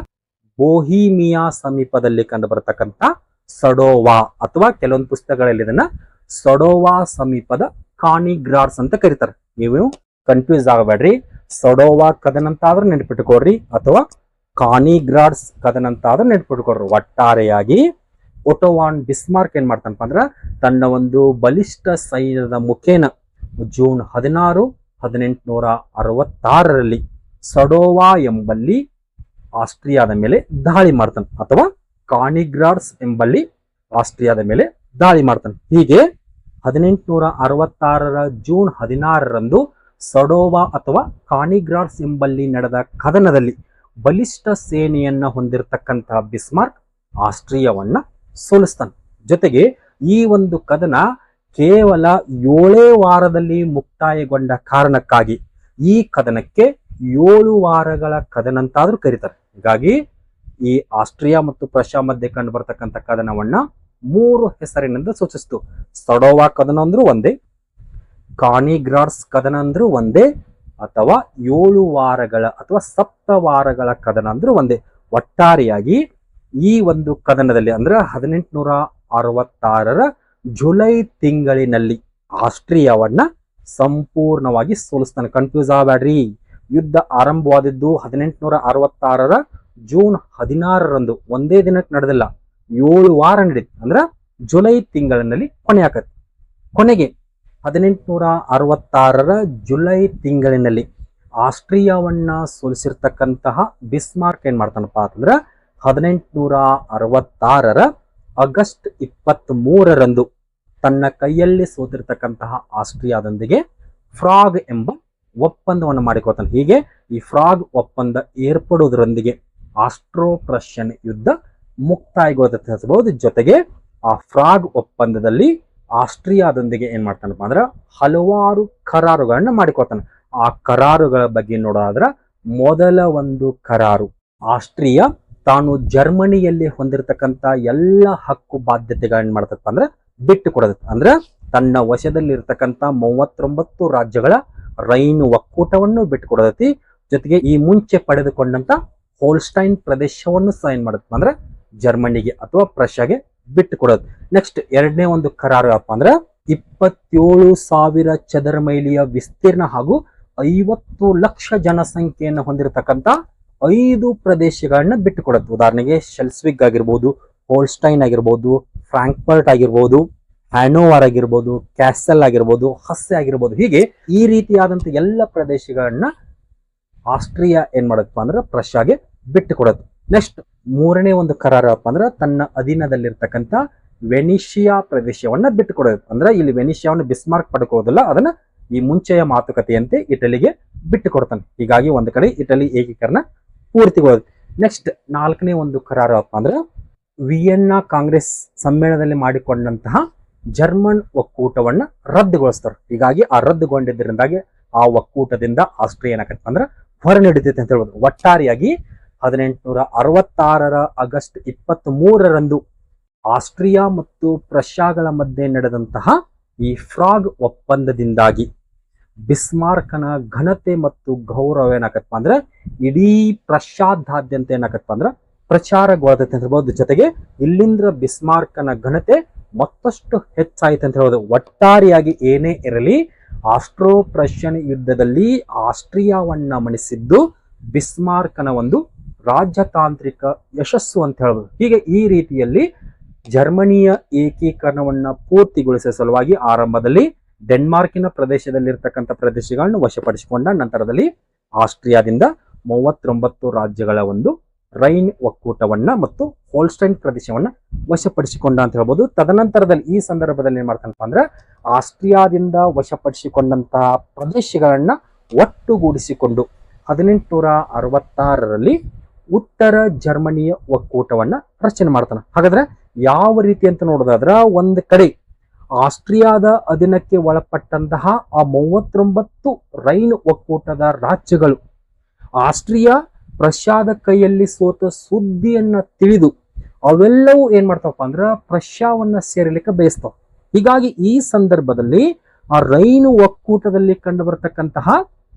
ಬೋಹಿಮಿಯಾ ಸಮೀಪದಲ್ಲಿ ಕಂಡು ಬರತಕ್ಕಂತ ಸಡೋವಾ ಅಥವಾ ಕೆಲವೊಂದು ಪುಸ್ತಕಗಳಲ್ಲಿ ಇದನ್ನ ಸಡೋವಾ ಸಮೀಪದ ಕಾನಿಗ್ರಾಡ್ಸ್ ಅಂತ ಕರೀತಾರೆ. ನೀವು ಕನ್ಫ್ಯೂಸ್ ಆಗಬೇಡ್ರಿ. ಸಡೋವಾ ಕದನಂತ ಆದ್ರೆ ನೆನಪಿಟ್ಟುಕೊಡ್ರಿ ಅಥವಾ ಕಾನಿಗ್ರಾಡ್ಸ್ ಕದನಂತ ಆದ್ರೆ ನೆನಪಿಟ್ಟುಕೊಡ್ರಿ. ಒಟ್ಟಾರೆಯಾಗಿ ಒಟೋ ವಾನ್ ಬಿಸ್ಮಾರ್ಕ್ ಏನ್ ಮಾಡ್ತಾನಪ್ಪ ಅಂದ್ರ, ತನ್ನ ಒಂದು ಬಲಿಷ್ಠ ಸೈನ್ಯದ ಮುಖೇನ ಜೂನ್ 16, 1866ರಲ್ಲಿ ಸಡೋವಾ ಎಂಬಲ್ಲಿ ಆಸ್ಟ್ರಿಯಾದ ಮೇಲೆ ದಾಳಿ ಮಾಡ್ತಾನೆ ಅಥವಾ ಕಾನಿಗ್ರಾಡ್ಸ್ ಎಂಬಲ್ಲಿ ಆಸ್ಟ್ರಿಯಾದ ಮೇಲೆ ದಾಳಿ ಮಾಡ್ತಾನೆ. ಹೀಗೆ 1866 ಜೂನ್ 16ರಂದು ಸಡೋವಾ ಅಥವಾ ಕಾನಿಗ್ರಾಡ್ಸ್ ಎಂಬಲ್ಲಿ ನಡೆದ ಕದನದಲ್ಲಿ ಬಲಿಷ್ಠ ಸೇನೆಯನ್ನ ಹೊಂದಿರತಕ್ಕಂತಹ ಬಿಸ್ಮಾರ್ಕ್ ಆಸ್ಟ್ರಿಯಾವನ್ನ ಸೋಲಿಸ್ತಾನೆ. ಜೊತೆಗೆ ಈ ಒಂದು ಕದನ ಕೇವಲ 7 ವಾರದಲ್ಲಿ ಮುಕ್ತಾಯಗೊಂಡ ಕಾರಣಕ್ಕಾಗಿ ಈ ಕದನಕ್ಕೆ 7 ವಾರಗಳ ಕದನ ಅಂತಾದ್ರೂ ಕರೀತಾರೆ. ಹೀಗಾಗಿ ಈ ಆಸ್ಟ್ರಿಯಾ ಮತ್ತು ಪ್ರಷ್ಯಾ ಮಧ್ಯೆ ಕಂಡು ಬರ್ತಕ್ಕಂಥ ಕದನವನ್ನ 3 ಹೆಸರಿನಿಂದ ಸೂಚಿಸ್ತು. ಸಡೋವಾ ಕದನ ಅಂದ್ರೂ ಒಂದೇ, ಕಾನಿಗ್ರಾಡ್ಸ್ ಕದನ ಅಂದ್ರೂ ಒಂದೇ, ಅಥವಾ 7 ವಾರಗಳ ಅಥವಾ 7 ವಾರಗಳ ಕದನ ಅಂದ್ರೂ ಒಂದೇ. ಒಟ್ಟಾರೆಯಾಗಿ ಈ ಒಂದು ಕದನದಲ್ಲಿ ಅಂದ್ರೆ 1866 ಜುಲೈ ತಿಂಗಳಿನಲ್ಲಿ ಆಸ್ಟ್ರಿಯಾವನ್ನ ಸಂಪೂರ್ಣವಾಗಿ ಸೋಲಿಸ್ತಾನೆ. ಕನ್ಫ್ಯೂಸ್ ಆಗಬೇಡ್ರಿ. ಯುದ್ಧ ಆರಂಭವಾದದ್ದು 1866 ಜೂನ್ 16ರಂದು, ಒಂದೇ ದಿನಕ್ಕೆ ನಡೆದಿಲ್ಲ, 7 ವಾರ ನಡೀತು. ಅಂದ್ರ ಜುಲೈ ತಿಂಗಳಿನಲ್ಲಿ ಕೊನೆ ಆಕತಿ. ಕೊನೆಗೆ 1866 ಜುಲೈ ತಿಂಗಳಿನಲ್ಲಿ ಆಸ್ಟ್ರಿಯಾವನ್ನ ಸೋಲಿಸಿರ್ತಕ್ಕಂತಹ ಬಿಸ್ಮಾರ್ಕ್ ಏನ್ ಮಾಡ್ತಾನಪ್ಪ ಅಂತಂದ್ರ 1866 ಆಗಸ್ಟ್ 23ರಂದು ತನ್ನ ಕೈಯಲ್ಲಿ ಸೋತಿರ್ತಕ್ಕಂತಹ ಆಸ್ಟ್ರಿಯಾದೊಂದಿಗೆ ಫ್ರಾಗ್ ಎಂಬ ಒಪ್ಪಂದವನ್ನು ಮಾಡಿಕೊಳ್ತಾನೆ. ಹೀಗೆ ಈ ಫ್ರಾಗ್ ಒಪ್ಪಂದ ಏರ್ಪಡುವುದರೊಂದಿಗೆ ಆಸ್ಟ್ರೋ ಪ್ರಷ್ಯನ್ ಯುದ್ಧ ಮುಕ್ತಾಯಗೊಳ್ಳಬಹುದು. ಜೊತೆಗೆ ಆ ಫ್ರಾಗ್ ಒಪ್ಪಂದದಲ್ಲಿ ಆಸ್ಟ್ರಿಯಾದೊಂದಿಗೆ ಏನ್ ಮಾಡ್ತಾನಪ್ಪ ಅಂದ್ರ ಹಲವಾರು ಕರಾರುಗಳನ್ನ ಮಾಡಿಕೊಳ್ತಾನೆ. ಆ ಕರಾರುಗಳ ಬಗ್ಗೆ ನೋಡೋದಾದ್ರ ಮೊದಲ ಒಂದು ಕರಾರು, ಆಸ್ಟ್ರಿಯಾ ತಾನು ಜರ್ಮನಿಯಲ್ಲಿ ಹೊಂದಿರತಕ್ಕಂತ ಎಲ್ಲ ಹಕ್ಕು ಬಾಧ್ಯತೆಗಳನ್ನ ಮಾಡ್ತಪ್ಪ ಅಂದ್ರೆ ಬಿಟ್ಟು ಕೊಡೋದಕ್ಕೆ. ಅಂದ್ರೆ ತನ್ನ ವಶದಲ್ಲಿ ಇರ್ತಕ್ಕಂಥ 39 ರಾಜ್ಯಗಳ ರೈನ್ ಒಕ್ಕೂಟವನ್ನು ಬಿಟ್ಟು ಕೊಡೋದತಿ. ಜೊತೆಗೆ ಈ ಮುಂಚೆ ಪಡೆದುಕೊಂಡಂತ ಹೋಲ್ಸ್ಟೈನ್ ಪ್ರದೇಶವನ್ನು ಸೈನ್ ಮಾಡುತ್ತೆ ಅಂದ್ರೆ ಜರ್ಮನಿಗೆ ಅಥವಾ ಪ್ರಷ್ಯಾಗೆ ಬಿಟ್ಟು ಕೊಡೋದು. ನೆಕ್ಸ್ಟ್ ಎರಡನೇ ಒಂದು ಕರಾರು ಅಪ್ಪ ಅಂದ್ರೆ 27,000 ಚದರ ಮೈಲಿಯ ವಿಸ್ತೀರ್ಣ ಹಾಗೂ 50 ಲಕ್ಷ ಜನಸಂಖ್ಯೆಯನ್ನು ಹೊಂದಿರತಕ್ಕಂತ 5 ಪ್ರದೇಶಗಳನ್ನ ಬಿಟ್ಟು ಕೊಡುತ್ತೆ. ಉದಾಹರಣೆಗೆ ಶೆಲ್ಸ್ವಿಗ್ ಆಗಿರ್ಬೋದು, ಹೋಲ್ಸ್ಟೈನ್ ಆಗಿರ್ಬೋದು, ಫ್ರಾಂಕ್ಫರ್ಟ್ ಆಗಿರ್ಬೋದು, ಹ್ಯಾನೋವರ್ ಆಗಿರ್ಬೋದು, ಕ್ಯಾಸಲ್ ಆಗಿರ್ಬೋದು, ಹಸ್ಸೆ ಆಗಿರ್ಬೋದು. ಹೀಗೆ ಈ ರೀತಿಯಾದಂತ ಎಲ್ಲ ಪ್ರದೇಶಗಳನ್ನ ಆಸ್ಟ್ರಿಯಾ ಏನ್ ಮಾಡತ್ತಪ್ಪ ಅಂದ್ರೆ ಪ್ರಷ್ಯಾಗೆ ಬಿಟ್ಟು ಕೊಡೋದು. ನೆಕ್ಸ್ಟ್ ಮೂರನೇ ಒಂದು ಕರಾರಪ್ಪ ಅಂದ್ರೆ ತನ್ನ ಅಧೀನದಲ್ಲಿರ್ತಕ್ಕಂಥ ವೆನಿಷಿಯಾ ಪ್ರದೇಶವನ್ನ ಬಿಟ್ಟು ಕೊಡೋದು. ಅಂದ್ರೆ ಇಲ್ಲಿ ವೆನಿಷಿಯಾವನ್ನು ಬಿಸ್ಮಾರ್ಕ್ ಪಡ್ಕೊಳ್ಳೋದಿಲ್ಲ, ಅದನ್ನ ಈ ಮುಂಚೆಯ ಮಾತುಕತೆಯಂತೆ ಇಟಲಿಗೆ ಬಿಟ್ಟು ಕೊಡ್ತಾನೆ. ಹೀಗಾಗಿ ಒಂದು ಕಡೆ ಇಟಲಿ ಏಕೀಕರಣ ಪೂರ್ತಿಗೊಳ್ಳೋದು. ನೆಕ್ಸ್ಟ್ ನಾಲ್ಕನೇ ಒಂದು ಕರಾರಪ್ಪ ಅಂದ್ರೆ ವಿಯೆನ್ನಾ ಕಾಂಗ್ರೆಸ್ ಸಮ್ಮೇಳನದಲ್ಲಿ ಮಾಡಿಕೊಂಡಂತಹ ಜರ್ಮನ್ ಒಕ್ಕೂಟವನ್ನ ರದ್ದುಗೊಳಿಸ್ತಾರೆ. ಹೀಗಾಗಿ ಆ ರದ್ದುಗೊಂಡಿದ್ದರಿಂದಾಗಿ ಆ ಒಕ್ಕೂಟದಿಂದ ಆಸ್ಟ್ರಿಯಾ ಏನಾಗತ್ತೆ ಅಂದ್ರೆ ಹೊರ ನೀಡುತ್ತೈತೆ ಅಂತ ಹೇಳ್ಬೋದು. ಒಟ್ಟಾರೆಯಾಗಿ 1866 ಆಗಸ್ಟ್ 23ರಂದು ಆಸ್ಟ್ರಿಯಾ ಮತ್ತು ಪ್ರಷ್ಯಾಗಳ ಮಧ್ಯೆ ನಡೆದಂತಹ ಈ ಫ್ರಾಗ್ ಒಪ್ಪಂದದಿಂದಾಗಿ ಬಿಸ್ಮಾರ್ಕನ ಘನತೆ ಮತ್ತು ಗೌರವ ಏನಾಗತ್ತಪ್ಪ ಅಂದ್ರೆ ಇಡೀ ಪ್ರಷ್ಯಾದಾದ್ಯಂತ ಏನಾಗತ್ತಪ್ಪ ಅಂದ್ರೆ ಪ್ರಚಾರಗೊಳ್ಳತೈತೆ ಅಂತ ಹೇಳ್ಬೋದು. ಜೊತೆಗೆ ಇಲ್ಲಿಂದ ಬಿಸ್ಮಾರ್ಕನ ಘನತೆ ಮತ್ತಷ್ಟು ಹೆಚ್ಚಾಯಿತು ಅಂತ ಹೇಳೋದು. ಒಟ್ಟಾರೆಯಾಗಿ ಏನೇ ಇರಲಿ, ಆಸ್ಟ್ರೋ ಪ್ರಷಿಯನ್ ಯುದ್ಧದಲ್ಲಿ ಆಸ್ಟ್ರಿಯಾವನ್ನ ಮಣಿಸಿದ್ದು ಬಿಸ್ಮಾರ್ಕನ ಒಂದು ರಾಜತಾಂತ್ರಿಕ ಯಶಸ್ಸು ಅಂತ ಹೇಳ್ಬೋದು. ಹೀಗೆ ಈ ರೀತಿಯಲ್ಲಿ ಜರ್ಮನಿಯ ಏಕೀಕರಣವನ್ನ ಪೂರ್ತಿಗೊಳಿಸುವ ಸಲುವಾಗಿ ಆರಂಭದಲ್ಲಿ ಡೆನ್ಮಾರ್ಕಿನ ಪ್ರದೇಶದಲ್ಲಿರ್ತಕ್ಕಂಥ ಪ್ರದೇಶಗಳನ್ನು ವಶಪಡಿಸಿಕೊಂಡ, ನಂತರದಲ್ಲಿ ಆಸ್ಟ್ರಿಯಾದಿಂದ 39 ರಾಜ್ಯಗಳ ಒಂದು ರೈನ್ ಒಕ್ಕೂಟವನ್ನ ಮತ್ತು ಹೋಲ್ಸ್ಟೈನ್ ಪ್ರದೇಶವನ್ನ ವಶಪಡಿಸಿಕೊಂಡ ಅಂತ ಹೇಳ್ಬೋದು. ತದನಂತರದಲ್ಲಿ ಈ ಸಂದರ್ಭದಲ್ಲಿ ಏನ್ ಮಾಡ್ತಾನಪ್ಪ ಅಂದ್ರೆ ಆಸ್ಟ್ರಿಯಾದಿಂದ ವಶಪಡಿಸಿಕೊಂಡಂತಹ ಪ್ರದೇಶಗಳನ್ನ ಒಟ್ಟುಗೂಡಿಸಿಕೊಂಡು 1866ರಲ್ಲಿ ಉತ್ತರ ಜರ್ಮನಿಯ ಒಕ್ಕೂಟವನ್ನ ರಚನೆ ಮಾಡ್ತಾನೆ. ಹಾಗಾದ್ರೆ ಯಾವ ರೀತಿ ಅಂತ ನೋಡೋದಾದ್ರ, ಒಂದ್ ಕಡೆ ಆಸ್ಟ್ರಿಯಾದ ಅಧೀನಕ್ಕೆ ಒಳಪಟ್ಟಂತಹ ಆ 39 ರೈನ್ ಒಕ್ಕೂಟದ ರಾಜ್ಯಗಳು ಆಸ್ಟ್ರಿಯಾ ಪ್ರಷ್ಯಾದ ಕೈಯಲ್ಲಿ ಸೋತ ಸುದ್ದಿಯನ್ನ ತಿಳಿದು ಅವೆಲ್ಲವೂ ಏನ್ ಮಾಡ್ತಾವಪ್ಪ ಅಂದ್ರ ಪ್ರಷ್ಯಾವನ್ನ ಸೇರಲಿಕ್ಕೆ ಬಯಸ್ತಾವ. ಹೀಗಾಗಿ ಈ ಸಂದರ್ಭದಲ್ಲಿ ಆ ರೈನು ಒಕ್ಕೂಟದಲ್ಲಿ ಕಂಡು ಬರತಕ್ಕಂತಹ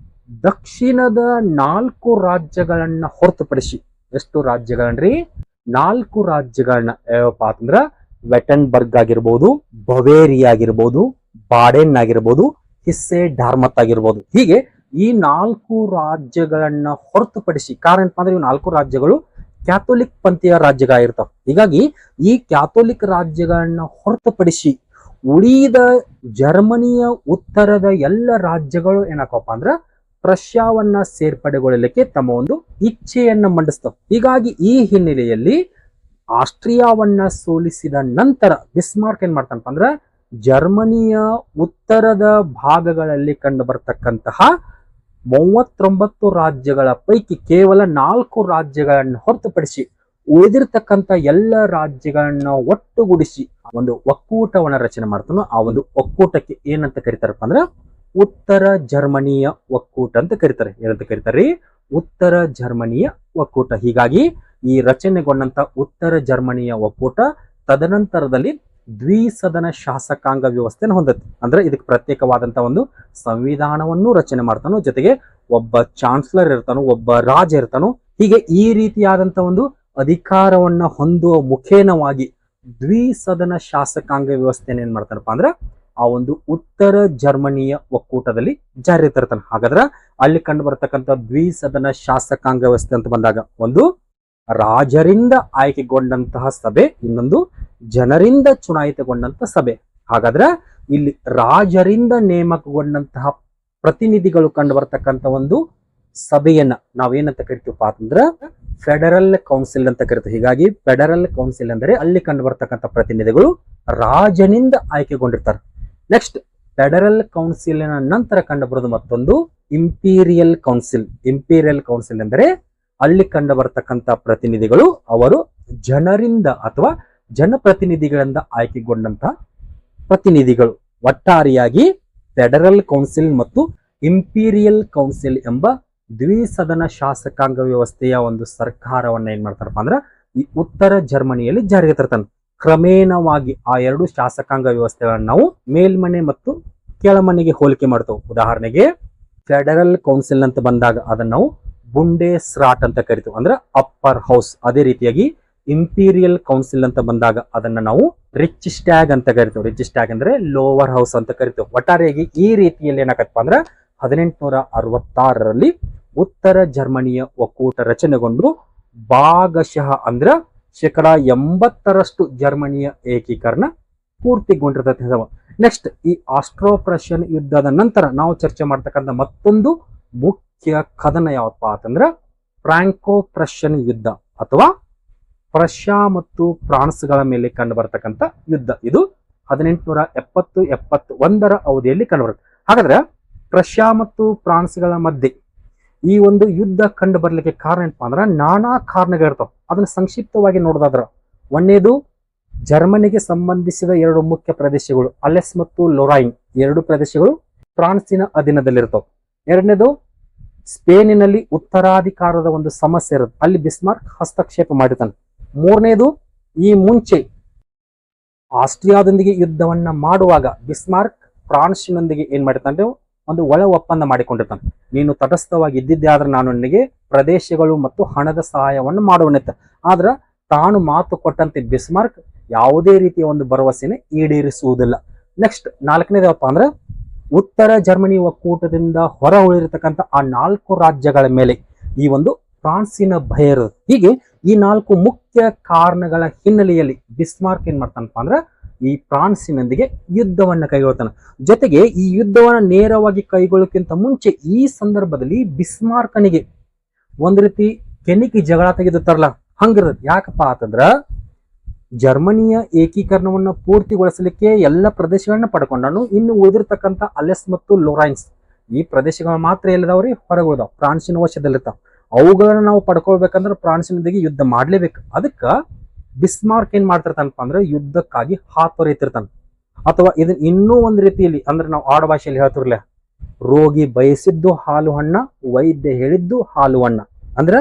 ದಕ್ಷಿಣದ 4 ರಾಜ್ಯಗಳನ್ನ ಹೊರತುಪಡಿಸಿ, ಎಷ್ಟು ರಾಜ್ಯಗಳನ್ರಿ? 4 ರಾಜ್ಯಗಳನ್ನ ಯಾವಪ್ಪ ಅಂತಂದ್ರ ವೆಟನ್ಬರ್ಗ್ ಆಗಿರ್ಬೋದು, ಬವೇರಿಯಾ ಆಗಿರ್ಬೋದು, ಬಾಡೆನ್ ಆಗಿರ್ಬೋದು, ಹಿಸ್ಸೆ ಡಾರ್ಮತ್ ಆಗಿರ್ಬೋದು. ಹೀಗೆ ಈ 4 ರಾಜ್ಯಗಳನ್ನ ಹೊರತುಪಡಿಸಿ, ಕಾರಣ ಏನಪ್ಪ ಅಂದ್ರೆ ಇವು 4 ರಾಜ್ಯಗಳು ಕ್ಯಾಥೋಲಿಕ್ ಪಂಥೀಯ ರಾಜ್ಯಗಳಾಗಿರ್ತಾವ. ಹೀಗಾಗಿ ಈ ಕ್ಯಾಥೋಲಿಕ್ ರಾಜ್ಯಗಳನ್ನ ಹೊರತುಪಡಿಸಿ ಉಳಿದ ಜರ್ಮನಿಯ ಉತ್ತರದ ಎಲ್ಲ ರಾಜ್ಯಗಳು ಏನಾಕಪ್ಪ ಅಂದ್ರ ಪ್ರಷ್ಯಾವನ್ನ ಸೇರ್ಪಡೆಗೊಳ್ಳಲಿಕ್ಕೆ ತಮ್ಮ ಒಂದು ಇಚ್ಛೆಯನ್ನ ಮಂಡಿಸ್ತವೆ. ಹೀಗಾಗಿ ಈ ಹಿನ್ನೆಲೆಯಲ್ಲಿ ಆಸ್ಟ್ರಿಯಾವನ್ನ ಸೋಲಿಸಿದ ನಂತರ ಬಿಸ್ಮಾರ್ಕ್ ಏನ್ ಮಾಡ್ತಾನಪ್ಪ ಅಂದ್ರ ಜರ್ಮನಿಯ ಉತ್ತರದ ಭಾಗಗಳಲ್ಲಿ ಕಂಡು ಬರ್ತಕ್ಕಂತಹ 39 ರಾಜ್ಯಗಳ ಪೈಕಿ ಕೇವಲ 4 ರಾಜ್ಯಗಳನ್ನು ಹೊರತುಪಡಿಸಿ ಉಳಿದಿರ್ತಕ್ಕಂಥ ಎಲ್ಲ ರಾಜ್ಯಗಳನ್ನ ಒಟ್ಟುಗೂಡಿಸಿ ಒಂದು ಒಕ್ಕೂಟವನ್ನ ರಚನೆ ಮಾಡ್ತಾನೋ. ಆ ಒಂದು ಒಕ್ಕೂಟಕ್ಕೆ ಏನಂತ ಕರೀತಾರಪ್ಪ ಅಂದ್ರ ಉತ್ತರ ಜರ್ಮನಿಯ ಒಕ್ಕೂಟ ಅಂತ ಕರೀತಾರೆ. ಏನಂತ ಕರೀತಾರೆ? ಉತ್ತರ ಜರ್ಮನಿಯ ಒಕ್ಕೂಟ. ಹೀಗಾಗಿ ಈ ರಚನೆಗೊಂಡಂತ ಉತ್ತರ ಜರ್ಮನಿಯ ಒಕ್ಕೂಟ ತದನಂತರದಲ್ಲಿ ದ್ವಿಸದನ ಶಾಸಕಾಂಗ ವ್ಯವಸ್ಥೆಯನ್ನು ಹೊಂದತ್ತೆ. ಅಂದ್ರೆ ಇದಕ್ಕೆ ಪ್ರತ್ಯೇಕವಾದಂತ ಒಂದು ಸಂವಿಧಾನವನ್ನು ರಚನೆ ಮಾಡ್ತಾನೋ, ಜೊತೆಗೆ ಒಬ್ಬ ಚಾನ್ಸಲರ್ ಇರ್ತಾನೋ, ಒಬ್ಬ ರಾಜ ಇರ್ತಾನೋ. ಹೀಗೆ ಈ ರೀತಿಯಾದಂತ ಒಂದು ಅಧಿಕಾರವನ್ನ ಹೊಂದುವ ಮುಖೇನವಾಗಿ ದ್ವಿಸದನ ಶಾಸಕಾಂಗ ವ್ಯವಸ್ಥೆಯನ್ನು ಏನ್ ಮಾಡ್ತಾನಪ್ಪ ಅಂದ್ರೆ ಆ ಒಂದು ಉತ್ತರ ಜರ್ಮನಿಯ ಒಕ್ಕೂಟದಲ್ಲಿ ಜಾರಿ ತರ್ತಾನೆ. ಹಾಗಾದ್ರೆ ಅಲ್ಲಿ ಕಂಡು ಬರ್ತಕ್ಕಂಥ ದ್ವಿಸದನ ಶಾಸಕಾಂಗ ವ್ಯವಸ್ಥೆ ಅಂತ ಬಂದಾಗ ಒಂದು ರಾಜರಿಂದ ಆಯ್ಕೆಗೊಂಡಂತಹ ಸಭೆ, ಇನ್ನೊಂದು ಜನರಿಂದ ಚುನಾಯಿತಗೊಂಡಂತಹ ಸಭೆ. ಹಾಗಾದ್ರೆ ಇಲ್ಲಿ ರಾಜರಿಂದ ನೇಮಕಗೊಂಡಂತಹ ಪ್ರತಿನಿಧಿಗಳು ಕಂಡು ಬರ್ತಕ್ಕಂಥ ಒಂದು ಸಭೆಯನ್ನ ನಾವೇನಂತ ಕರಿತೀವಪ್ಪ ಅಂತಂದ್ರ ಫೆಡರಲ್ ಕೌನ್ಸಿಲ್ ಅಂತ ಕರಿತೀವಿ. ಹೀಗಾಗಿ ಫೆಡರಲ್ ಕೌನ್ಸಿಲ್ ಅಂದರೆ ಅಲ್ಲಿ ಕಂಡು ಬರ್ತಕ್ಕಂಥ ಪ್ರತಿನಿಧಿಗಳು ರಾಜನಿಂದ ಆಯ್ಕೆಗೊಂಡಿರ್ತಾರೆ. ನೆಕ್ಸ್ಟ್ ಫೆಡರಲ್ ಕೌನ್ಸಿಲಿನ ನಂತರ ಕಂಡು ಬರೋದು ಮತ್ತೊಂದು ಇಂಪೀರಿಯಲ್ ಕೌನ್ಸಿಲ್. ಇಂಪೀರಿಯಲ್ ಕೌನ್ಸಿಲ್ ಎಂದರೆ ಅಲ್ಲಿ ಕಂಡು ಬರ್ತಕ್ಕಂಥ ಪ್ರತಿನಿಧಿಗಳು ಅವರು ಜನರಿಂದ ಅಥವಾ ಜನಪ್ರತಿನಿಧಿಗಳಿಂದ ಆಯ್ಕೆಗೊಂಡಂತಹ ಪ್ರತಿನಿಧಿಗಳು. ಒಟ್ಟಾರೆಯಾಗಿ ಫೆಡರಲ್ ಕೌನ್ಸಿಲ್ ಮತ್ತು ಇಂಪೀರಿಯಲ್ ಕೌನ್ಸಿಲ್ ಎಂಬ ದ್ವಿಸದನ ಶಾಸಕಾಂಗ ವ್ಯವಸ್ಥೆಯ ಒಂದು ಸರ್ಕಾರವನ್ನ ಏನ್ ಮಾಡ್ತಾರಪ್ಪ ಅಂದ್ರ ಈ ಉತ್ತರ ಜರ್ಮನಿಯಲ್ಲಿ ಜಾರಿಗೆ ತರ್ತಾನೆ. ಕ್ರಮೇಣವಾಗಿ ಆ 2 ಶಾಸಕಾಂಗ ವ್ಯವಸ್ಥೆಗಳನ್ನ ನಾವು ಮೇಲ್ಮನೆ ಮತ್ತು ಕೆಳಮನೆಗೆ ಹೋಲಿಕೆ ಮಾಡ್ತೇವೆ. ಉದಾಹರಣೆಗೆ ಫೆಡರಲ್ ಕೌನ್ಸಿಲ್ ಅಂತ ಬಂದಾಗ ಅದನ್ನ ನಾವು ಬುಂಡೆಸ್ ರಾಟ್ ಅಂತ ಕರಿತೀವಿ, ಅಂದ್ರೆ ಅಪ್ಪರ್ ಹೌಸ್. ಅದೇ ರೀತಿಯಾಗಿ ಇಂಪೀರಿಯಲ್ ಕೌನ್ಸಿಲ್ ಅಂತ ಬಂದಾಗ ಅದನ್ನ ನಾವು ರಿಚ್ ಸ್ಟ್ಯಾಗ್ ಅಂತ ಕರಿತೀವಿ. ರಿಚ್ ಸ್ಟ್ಯಾಗ್ ಅಂದ್ರೆ ಲೋವರ್ ಹೌಸ್ ಅಂತ ಕರಿತೀವಿ. ಒಟ್ಟಾರೆಯಾಗಿ ಈ ರೀತಿಯಲ್ಲಿ ಏನಾಗತ್ತಪ್ಪ ಅಂದ್ರೆ 1866ರಲ್ಲಿ ಉತ್ತರ ಜರ್ಮನಿಯ ಒಕ್ಕೂಟ ರಚನೆಗೊಂಡು ಭಾಗಶಃ ಅಂದ್ರ 80% ಜರ್ಮನಿಯ ಏಕೀಕರಣ ಪೂರ್ತಿಗೊಂಡಿರ್ತದೆ. ನೆಕ್ಸ್ಟ್ ಈ ಆಸ್ಟ್ರೋ ಪ್ರಷಿಯನ್ ಯುದ್ಧದ ನಂತರ ನಾವು ಚರ್ಚೆ ಮಾಡ್ತಕ್ಕಂಥ ಮತ್ತೊಂದು ಮುಖ್ಯ ಕದನ ಯಾವಪ್ಪ ಅಂತಂದ್ರ ಫ್ರಾಂಕೋ ಪ್ರಷಿಯನ್ ಯುದ್ಧ ಅಥವಾ ಪ್ರಷ್ಯಾ ಮತ್ತು ಫ್ರಾನ್ಸ್ಗಳ ಮೇಲೆ ಕಂಡು ಬರ್ತಕ್ಕಂಥ ಯುದ್ಧ. ಇದು 1870-71ರ ಅವಧಿಯಲ್ಲಿ ಕಂಡು ಬರುತ್ತೆ. ಹಾಗಾದ್ರೆ ಪ್ರಷ್ಯಾ ಮತ್ತು ಫ್ರಾನ್ಸ್ಗಳ ಮಧ್ಯೆ ಈ ಒಂದು ಯುದ್ಧ ಕಂಡು ಬರ್ಲಿಕ್ಕೆ ಕಾರಣ ಏನಪ್ಪಾ ಅಂದ್ರೆ ನಾನಾ ಕಾರಣಗಳಿರ್ತಾವ. ಅದನ್ನ ಸಂಕ್ಷಿಪ್ತವಾಗಿ ನೋಡೋದಾದ್ರ, ಒಂದನೇದು ಜರ್ಮನಿಗೆ ಸಂಬಂಧಿಸಿದ 2 ಮುಖ್ಯ ಪ್ರದೇಶಗಳು ಅಲೆಸ್ ಮತ್ತು ಲೊರೈನ್ 2 ಪ್ರದೇಶಗಳು ಫ್ರಾನ್ಸಿನ ಅಧೀನದಲ್ಲಿರ್ತಾವ. ಎರಡನೇದು ಸ್ಪೇನಿನಲ್ಲಿ ಉತ್ತರಾಧಿಕಾರದ ಒಂದು ಸಮಸ್ಯೆ ಇರುತ್ತೆ, ಅಲ್ಲಿ ಬಿಸ್ಮಾರ್ಕ್ ಹಸ್ತಕ್ಷೇಪ ಮಾಡಿರ್ತಾನೆ. ಮೂರನೇದು ಈ ಮುಂಚೆ ಆಸ್ಟ್ರಿಯಾದೊಂದಿಗೆ ಯುದ್ಧವನ್ನ ಮಾಡುವಾಗ ಬಿಸ್ಮಾರ್ಕ್ ಫ್ರಾನ್ಸಿನೊಂದಿಗೆ ಏನ್ ಮಾಡಿರ್ತಾನೆ, ಒಂದು ಒಳ ಒಪ್ಪಂದ ಮಾಡಿಕೊಂಡಿರ್ತಾನೆ. ನೀನು ತಟಸ್ಥವಾಗಿ ಇದ್ದಿದ್ದೆ ಆದ್ರೆ ನಾನು ನನಗೆ ಪ್ರದೇಶಗಳು ಮತ್ತು ಹಣದ ಸಹಾಯವನ್ನು ಮಾಡುವನೆತ್ತ. ಆದ್ರ ತಾನು ಮಾತು ಕೊಟ್ಟಂತೆ ಬಿಸ್ಮಾರ್ಕ್ ಯಾವುದೇ ರೀತಿಯ ಒಂದು ಭರವಸೆನ ಈಡೇರಿಸುವುದಿಲ್ಲ. ನೆಕ್ಸ್ಟ್ 4ನೇದಪ್ಪ ಅಂದ್ರೆ ಉತ್ತರ ಜರ್ಮನಿ ಒಕ್ಕೂಟದಿಂದ ಹೊರ ಉಳಿದಿರತಕ್ಕಂಥ ಆ 4 ರಾಜ್ಯಗಳ ಮೇಲೆ ಈ ಒಂದು ಫ್ರಾನ್ಸಿನ ಭಯ ಇರೋದು. ಹೀಗೆ ಈ 4 ಮುಖ್ಯ ಕಾರಣಗಳ ಹಿನ್ನೆಲೆಯಲ್ಲಿ ಬಿಸ್ಮಾರ್ಕ್ ಏನ್ ಮಾಡ್ತಾನಪ್ಪ ಅಂದ್ರೆ ಈ ಫ್ರಾನ್ಸಿನೊಂದಿಗೆ ಯುದ್ಧವನ್ನ ಕೈಗೊಳ್ತಾನೆ. ಜೊತೆಗೆ ಈ ಯುದ್ಧವನ್ನ ನೇರವಾಗಿ ಕೈಗೊಳ್ಳೋಕ್ಕಿಂತ ಮುಂಚೆ ಈ ಸಂದರ್ಭದಲ್ಲಿ ಬಿಸ್ಮಾರ್ಕನಿಗೆ ಒಂದ್ ರೀತಿ ಕೆಣಿಕಿ ಜಗಳ ತೆಗೆದುತ್ತಾರಲ್ಲ ಹಂಗಿರೋದು. ಯಾಕಪ್ಪ ಅಂತಂದ್ರ ಜರ್ಮನಿಯ ಏಕೀಕರಣವನ್ನ ಪೂರ್ತಿಗೊಳಿಸಲಿಕ್ಕೆ ಎಲ್ಲ ಪ್ರದೇಶಗಳನ್ನ ಪಡ್ಕೊಂಡನು. ಇನ್ನು ಉಳಿದಿರ್ತಕ್ಕಂಥ ಅಲೆಸ್ ಮತ್ತು ಲೊರೈನ್ಸ್ ಈ ಪ್ರದೇಶಗಳು ಮಾತ್ರ ಎಲ್ಲದವ್ರಿ ಹೊರಗುಳ್ದಾವ್, ಫ್ರಾನ್ಸಿನ ವಶದಲ್ಲಿರ್ತಾವ. ಅವುಗಳನ್ನ ನಾವು ಪಡ್ಕೊಳ್ಬೇಕಂದ್ರೆ ಫ್ರಾನ್ಸಿನೊಂದಿಗೆ ಯುದ್ಧ ಮಾಡ್ಲೇಬೇಕು. ಅದಕ್ಕ ಬಿಸ್ಮಾರ್ಕ್ ಏನ್ ಮಾಡ್ತಿರ್ತಾನಪ್ಪ ಅಂದ್ರೆ ಯುದ್ಧಕ್ಕಾಗಿ ಹಾತೊರೆತಿರ್ತಾನ. ಅಥವಾ ಇದನ್ನ ಇನ್ನೂ ಒಂದ್ ರೀತಿಯಲ್ಲಿ ಅಂದ್ರೆ ನಾವು ಆಡ ಭಾಷೆಯಲ್ಲಿ ಹೇಳ್ತಿರ್ಲ, ರೋಗಿ ಬಯಸಿದ್ದು ಹಾಲು ಹಣ್ಣ, ವೈದ್ಯ ಹೇಳಿದ್ದು ಹಾಲು ಹಣ್ಣ. ಅಂದ್ರೆ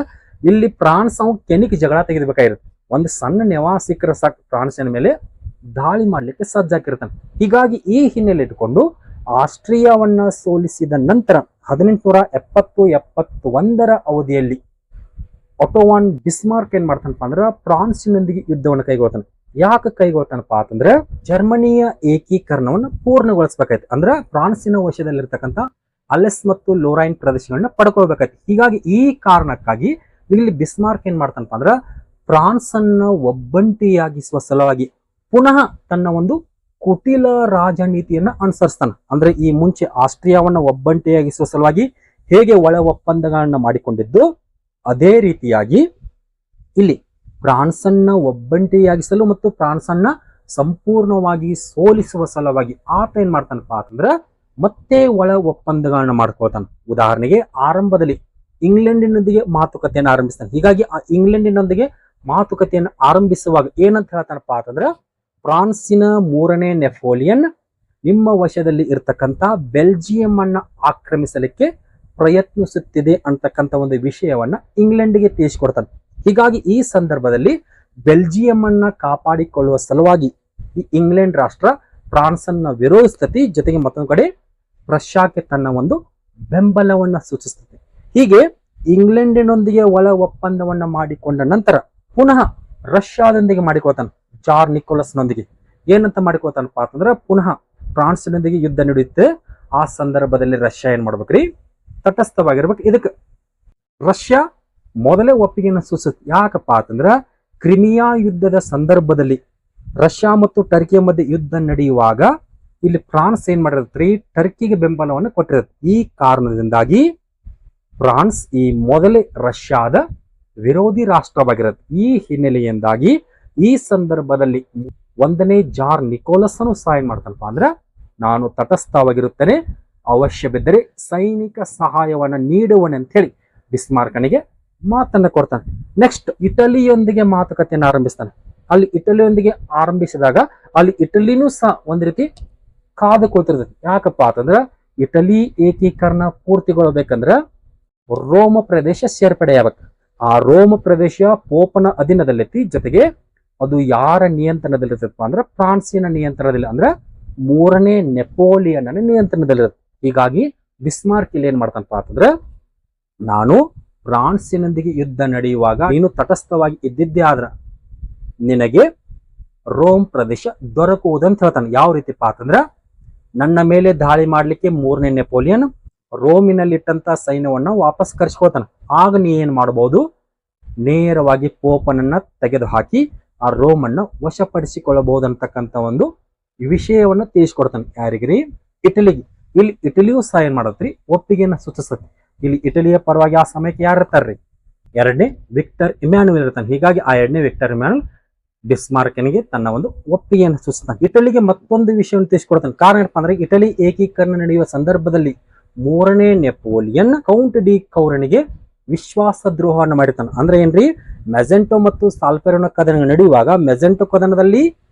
ಇಲ್ಲಿ ಫ್ರಾನ್ಸ್ ಅವ್ ಕೆಣಿಕ್ ಜಗಳ ತೆಗೆದ್ಬೇಕಾಗಿರುತ್ತೆ. ಒಂದು ಸಣ್ಣ ನಿವಾಸಿಕರ ಸಾಕು ಫ್ರಾನ್ಸಿನ ಮೇಲೆ ದಾಳಿ ಮಾಡ್ಲಿಕ್ಕೆ ಸಜ್ಜಾಕಿರ್ತಾನೆ. ಹೀಗಾಗಿ ಈ ಹಿನ್ನೆಲೆ ಇಟ್ಕೊಂಡು ಆಸ್ಟ್ರಿಯಾವನ್ನ ಸೋಲಿಸಿದ ನಂತರ 1870-71ರ ಅವಧಿಯಲ್ಲಿ ಒಟೋವಾನ್ ಬಿಸ್ಮಾರ್ಕ್ ಏನ್ ಮಾಡ್ತಾನಪ್ಪ ಅಂದ್ರೆ ಫ್ರಾನ್ಸಿನೊಂದಿಗೆ ಯುದ್ಧವನ್ನು ಕೈಗೊಳ್ತಾನೆ. ಯಾಕೆ ಕೈಗೊಳ್ತಾನಪ್ಪ ಅಂತಂದ್ರೆ ಜರ್ಮನಿಯ ಏಕೀಕರಣವನ್ನು ಪೂರ್ಣಗೊಳಿಸ್ಬೇಕಾಯ್ತು. ಅಂದ್ರೆ ಫ್ರಾನ್ಸಿನ ವಶದಲ್ಲಿರ್ತಕ್ಕಂಥ ಅಲೆಸ್ ಮತ್ತು ಲೊರೈನ್ ಪ್ರದೇಶಗಳನ್ನ ಪಡ್ಕೊಳ್ಬೇಕಾಯ್ತು. ಹೀಗಾಗಿ ಈ ಕಾರಣಕ್ಕಾಗಿ ಇಲ್ಲಿ ಬಿಸ್ಮಾರ್ಕ್ ಏನ್ ಮಾಡ್ತಾನಪ್ಪ ಅಂದ್ರೆ ಫ್ರಾನ್ಸ್ ಅನ್ನ ಒಬ್ಬಂಟಿಯಾಗಿಸುವ ಸಲುವಾಗಿ ಪುನಃ ತನ್ನ ಒಂದು ಕುಟಿಲ ರಾಜನೀತಿಯನ್ನ ಅನುಸರಿಸ್ತಾನೆ. ಅಂದ್ರೆ ಈ ಮುಂಚೆ ಆಸ್ಟ್ರಿಯಾವನ್ನ ಒಬ್ಬಂಟಿಯಾಗಿಸುವ ಸಲುವಾಗಿ ಹೇಗೆ ಒಳ ಒಪ್ಪಂದಗಳನ್ನ ಮಾಡಿಕೊಂಡಿದ್ದು ಅದೇ ರೀತಿಯಾಗಿ ಇಲ್ಲಿ ಫ್ರಾನ್ಸ್ ಅನ್ನ ಒಬ್ಬಂಟಿಯಾಗಿಸಲು ಮತ್ತು ಫ್ರಾನ್ಸ್ ಅನ್ನ ಸಂಪೂರ್ಣವಾಗಿ ಸೋಲಿಸುವ ಸಲುವಾಗಿ ಆತ ಏನ್ ಮಾಡ್ತಾನಪ್ಪ ಅಂತಂದ್ರ ಮತ್ತೆ ಒಳ ಒಪ್ಪಂದಗಳನ್ನ ಮಾಡ್ಕೊಳ್ತಾನೆ. ಉದಾಹರಣೆಗೆ ಆರಂಭದಲ್ಲಿ ಇಂಗ್ಲೆಂಡಿನೊಂದಿಗೆ ಮಾತುಕತೆಯನ್ನು ಆರಂಭಿಸ್ತಾನೆ. ಹೀಗಾಗಿ ಆ ಇಂಗ್ಲೆಂಡಿನೊಂದಿಗೆ ಮಾತುಕತೆಯನ್ನು ಆರಂಭಿಸುವಾಗ ಏನಂತ ಹೇಳ್ತಾನಪ್ಪ ಅಂತಂದ್ರ ಫ್ರಾನ್ಸಿನ 3ನೇ ನೆಪೋಲಿಯನ್ ನಿಮ್ಮ ವಶದಲ್ಲಿ ಇರ್ತಕ್ಕಂಥ ಬೆಲ್ಜಿಯಂ ಅನ್ನ ಆಕ್ರಮಿಸಲಿಕ್ಕೆ ಪ್ರಯತ್ನಿಸುತ್ತಿದೆ ಅಂತಕ್ಕಂಥ ಒಂದು ವಿಷಯವನ್ನ ಇಂಗ್ಲೆಂಡ್ಗೆ ತಿಳಿಸಿಕೊಡ್ತಾನೆ. ಹೀಗಾಗಿ ಈ ಸಂದರ್ಭದಲ್ಲಿ ಬೆಲ್ಜಿಯಂ ಅನ್ನ ಕಾಪಾಡಿಕೊಳ್ಳುವ ಸಲುವಾಗಿ ಈ ಇಂಗ್ಲೆಂಡ್ ರಾಷ್ಟ್ರ ಫ್ರಾನ್ಸ್ ಅನ್ನ ವಿರೋಧಿಸ್ತತಿ. ಜೊತೆಗೆ ಮತ್ತೊಂದು ಕಡೆ ರಷ್ಯಾಕ್ಕೆ ತನ್ನ ಒಂದು ಬೆಂಬಲವನ್ನ ಸೂಚಿಸ್ತದೆ. ಹೀಗೆ ಇಂಗ್ಲೆಂಡಿನೊಂದಿಗೆ ಒಳ ಒಪ್ಪಂದವನ್ನ ಮಾಡಿಕೊಂಡ ನಂತರ ಪುನಃ ರಷ್ಯಾದೊಂದಿಗೆ ಮಾಡಿಕೊಳ್ತಾನೆ. ಜಾರ್ ನಿಕೋಲಸ್ನೊಂದಿಗೆ ಏನಂತ ಮಾಡಿಕೊಳ್ತಾನಪ್ಪ ಅಂತಂದ್ರೆ ಪುನಃ ಫ್ರಾನ್ಸ್ನೊಂದಿಗೆ ಯುದ್ಧ ನಡೆಯುತ್ತೆ. ಆ ಸಂದರ್ಭದಲ್ಲಿ ರಷ್ಯಾ ಏನ್ ಮಾಡ್ಬೇಕ್ರಿ, ತಟಸ್ಥವಾಗಿರ್ಬೇಕು. ಇದಕ್ಕೆ ರಷ್ಯಾ ಮೊದಲೇ ಒಪ್ಪಿಗೆಯನ್ನು ಸೂಚಿಸುತ್ತೆ. ಯಾಕಪ್ಪ ಅಂತಂದ್ರ ಕ್ರಿಮಿಯಾ ಯುದ್ಧದ ಸಂದರ್ಭದಲ್ಲಿ ರಷ್ಯಾ ಮತ್ತು ಟರ್ಕಿಯ ಮಧ್ಯೆ ಯುದ್ಧ ನಡೆಯುವಾಗ ಇಲ್ಲಿ ಫ್ರಾನ್ಸ್ ಏನ್ ಮಾಡಿರತ್ರಿ, ಟರ್ಕಿಗೆ ಬೆಂಬಲವನ್ನು ಕೊಟ್ಟಿರುತ್ತೆ. ಈ ಕಾರಣದಿಂದಾಗಿ ಫ್ರಾನ್ಸ್ ಈ ಮೊದಲೇ ರಷ್ಯಾದ ವಿರೋಧಿ ರಾಷ್ಟ್ರವಾಗಿರುತ್ತೆ. ಈ ಹಿನ್ನೆಲೆಯಿಂದಾಗಿ ಈ ಸಂದರ್ಭದಲ್ಲಿ 1ನೇ ಜಾರ್ ನಿಕೋಲಸ್ನು ಸಹ ಏನ್ ಮಾಡ್ತಾನಪ್ಪ ಅಂದ್ರೆ ನಾನು ತಟಸ್ಥವಾಗಿರುತ್ತೇನೆ, ಅವಶ್ಯ ಬಿದ್ದರೆ ಸೈನಿಕ ಸಹಾಯವನ್ನ ನೀಡುವನೆ ಅಂತ ಹೇಳಿ ಬಿಸ್ಮಾರ್ಕನಿಗೆ ಮಾತನ್ನ ಕೊಡ್ತಾನೆ. ನೆಕ್ಸ್ಟ್ ಇಟಲಿಯೊಂದಿಗೆ ಮಾತುಕತೆಯನ್ನು ಆರಂಭಿಸ್ತಾನೆ. ಅಲ್ಲಿ ಇಟಲಿಯೊಂದಿಗೆ ಆರಂಭಿಸಿದಾಗ ಅಲ್ಲಿ ಇಟಲಿನೂ ಸಹ ಒಂದ್ ರೀತಿ ಕಾದು ಕೂತಿರ್ತದೆ. ಯಾಕಪ್ಪ ಅಂತಂದ್ರ ಇಟಲಿ ಏಕೀಕರಣ ಪೂರ್ತಿಗೊಳ್ಳಬೇಕಂದ್ರ ರೋಮ ಪ್ರದೇಶ ಸೇರ್ಪಡೆಯಾಗಬೇಕು. ಆ ರೋಮ ಪ್ರದೇಶ ಪೋಪನ ಅಧೀನದಲ್ಲೈತಿ. ಜೊತೆಗೆ ಅದು ಯಾರ ನಿಯಂತ್ರಣದಲ್ಲಿರ್ತಪ್ಪ ಅಂದ್ರೆ ಫ್ರಾನ್ಸಿನ ನಿಯಂತ್ರಣದಲ್ಲಿ, ಅಂದ್ರೆ 3ನೇ ನೆಪೋಲಿಯನ್ ನಿಯಂತ್ರಣದಲ್ಲಿರುತ್ತೆ. ಹೀಗಾಗಿ ಬಿಸ್ಮಾರ್ಕ್ ಇಲ್ಲಿ ಏನ್ ಮಾಡ್ತಾನಪ್ಪ ಅಂತಂದ್ರೆ ನಾನು ಫ್ರಾನ್ಸಿನೊಂದಿಗೆ ಯುದ್ಧ ನಡೆಯುವಾಗ ನೀನು ತಟಸ್ಥವಾಗಿ ಇದ್ದಿದ್ದೇ ಆದ್ರ ನಿನಗೆ ರೋಮ್ ಪ್ರದೇಶ ದೊರಕುವುದಂತ ಹೇಳ್ತಾನೆ. ಯಾವ ರೀತಿಪ್ಪ ಅಂತಂದ್ರ ನನ್ನ ಮೇಲೆ ದಾಳಿ ಮಾಡ್ಲಿಕ್ಕೆ 3ನೇ ನೆಪೋಲಿಯನ್ ರೋಮಿನಲ್ಲಿಟ್ಟಂತ ಸೈನ್ಯವನ್ನ ವಾಪಸ್ ಕರೆಸ್ಕೊಳ್ತಾನೆ. ಆಗ ನೀ ಏನ್ ಮಾಡಬಹುದು, ನೇರವಾಗಿ ಪೋಪನನ್ನ ತೆಗೆದು ಹಾಕಿ ಆ ರೋಮ್ ಅನ್ನ ವಶಪಡಿಸಿಕೊಳ್ಳಬಹುದು ಅಂತಕ್ಕಂಥ ಒಂದು ವಿಷಯವನ್ನ ತಿಳಿಸ್ಕೊಡ್ತಾನೆ. ಯಾರಿಗ್ರಿ, ಇಟಲಿಗೆ. ಇಲ್ಲಿ ಇಟಲಿಯೂ ಸಹ ಏನ್ ಮಾಡತ್ರಿ, ಒಪ್ಪಿಗೆಯನ್ನ ಸೂಚಿಸುತ್ತೆ. ಇಲ್ಲಿ ಇಟಲಿಯ ಪರವಾಗಿ ಆ ಸಮಯಕ್ಕೆ ಯಾರು ಇರ್ತಾರ್ರಿ, 2ನೇ ವಿಕ್ಟರ್ ಇಮ್ಯಾನ್ಯುಯಲ್ ಇರ್ತಾನೆ. ಹೀಗಾಗಿ ಆ 2ನೇ ವಿಕ್ಟರ್ ಇಮ್ಯಾನ್ಯುಯಲ್ ಬಿಸ್ಮಾರ್ಕನಿಗೆ ತನ್ನ ಒಂದು ಒಪ್ಪಿಗೆಯನ್ನು ಸೂಚಿಸ್ತಾನೆ. ಇಟಲಿಗೆ ಮತ್ತೊಂದು ವಿಷಯವನ್ನು ತಿಳಿಸ್ಕೊಡ್ತಾನೆ. ಕಾರಣ ಏನಪ್ಪಾ ಅಂದ್ರೆ ಇಟಲಿ ಏಕೀಕರಣ ನಡೆಯುವ ಸಂದರ್ಭದಲ್ಲಿ 3ನೇ ನೆಪೋಲಿಯನ್ ಕೌಂಟ್ ಡಿ ಕೌರನಿಗೆ ವಿಶ್ವಾಸ ದ್ರೋಹವನ್ನು ಮಾಡಿರ್ತಾನೆ. ಅಂದ್ರೆ ಏನ್ರಿ, ಮೆಜೆಂಟೋ ಮತ್ತು ಸಾಲ್ಫೆರಿನೋ ಕದನ ನಡೆಯುವಾಗ ಮೆಜೆಂಟೋ ಕದನದಲ್ಲಿ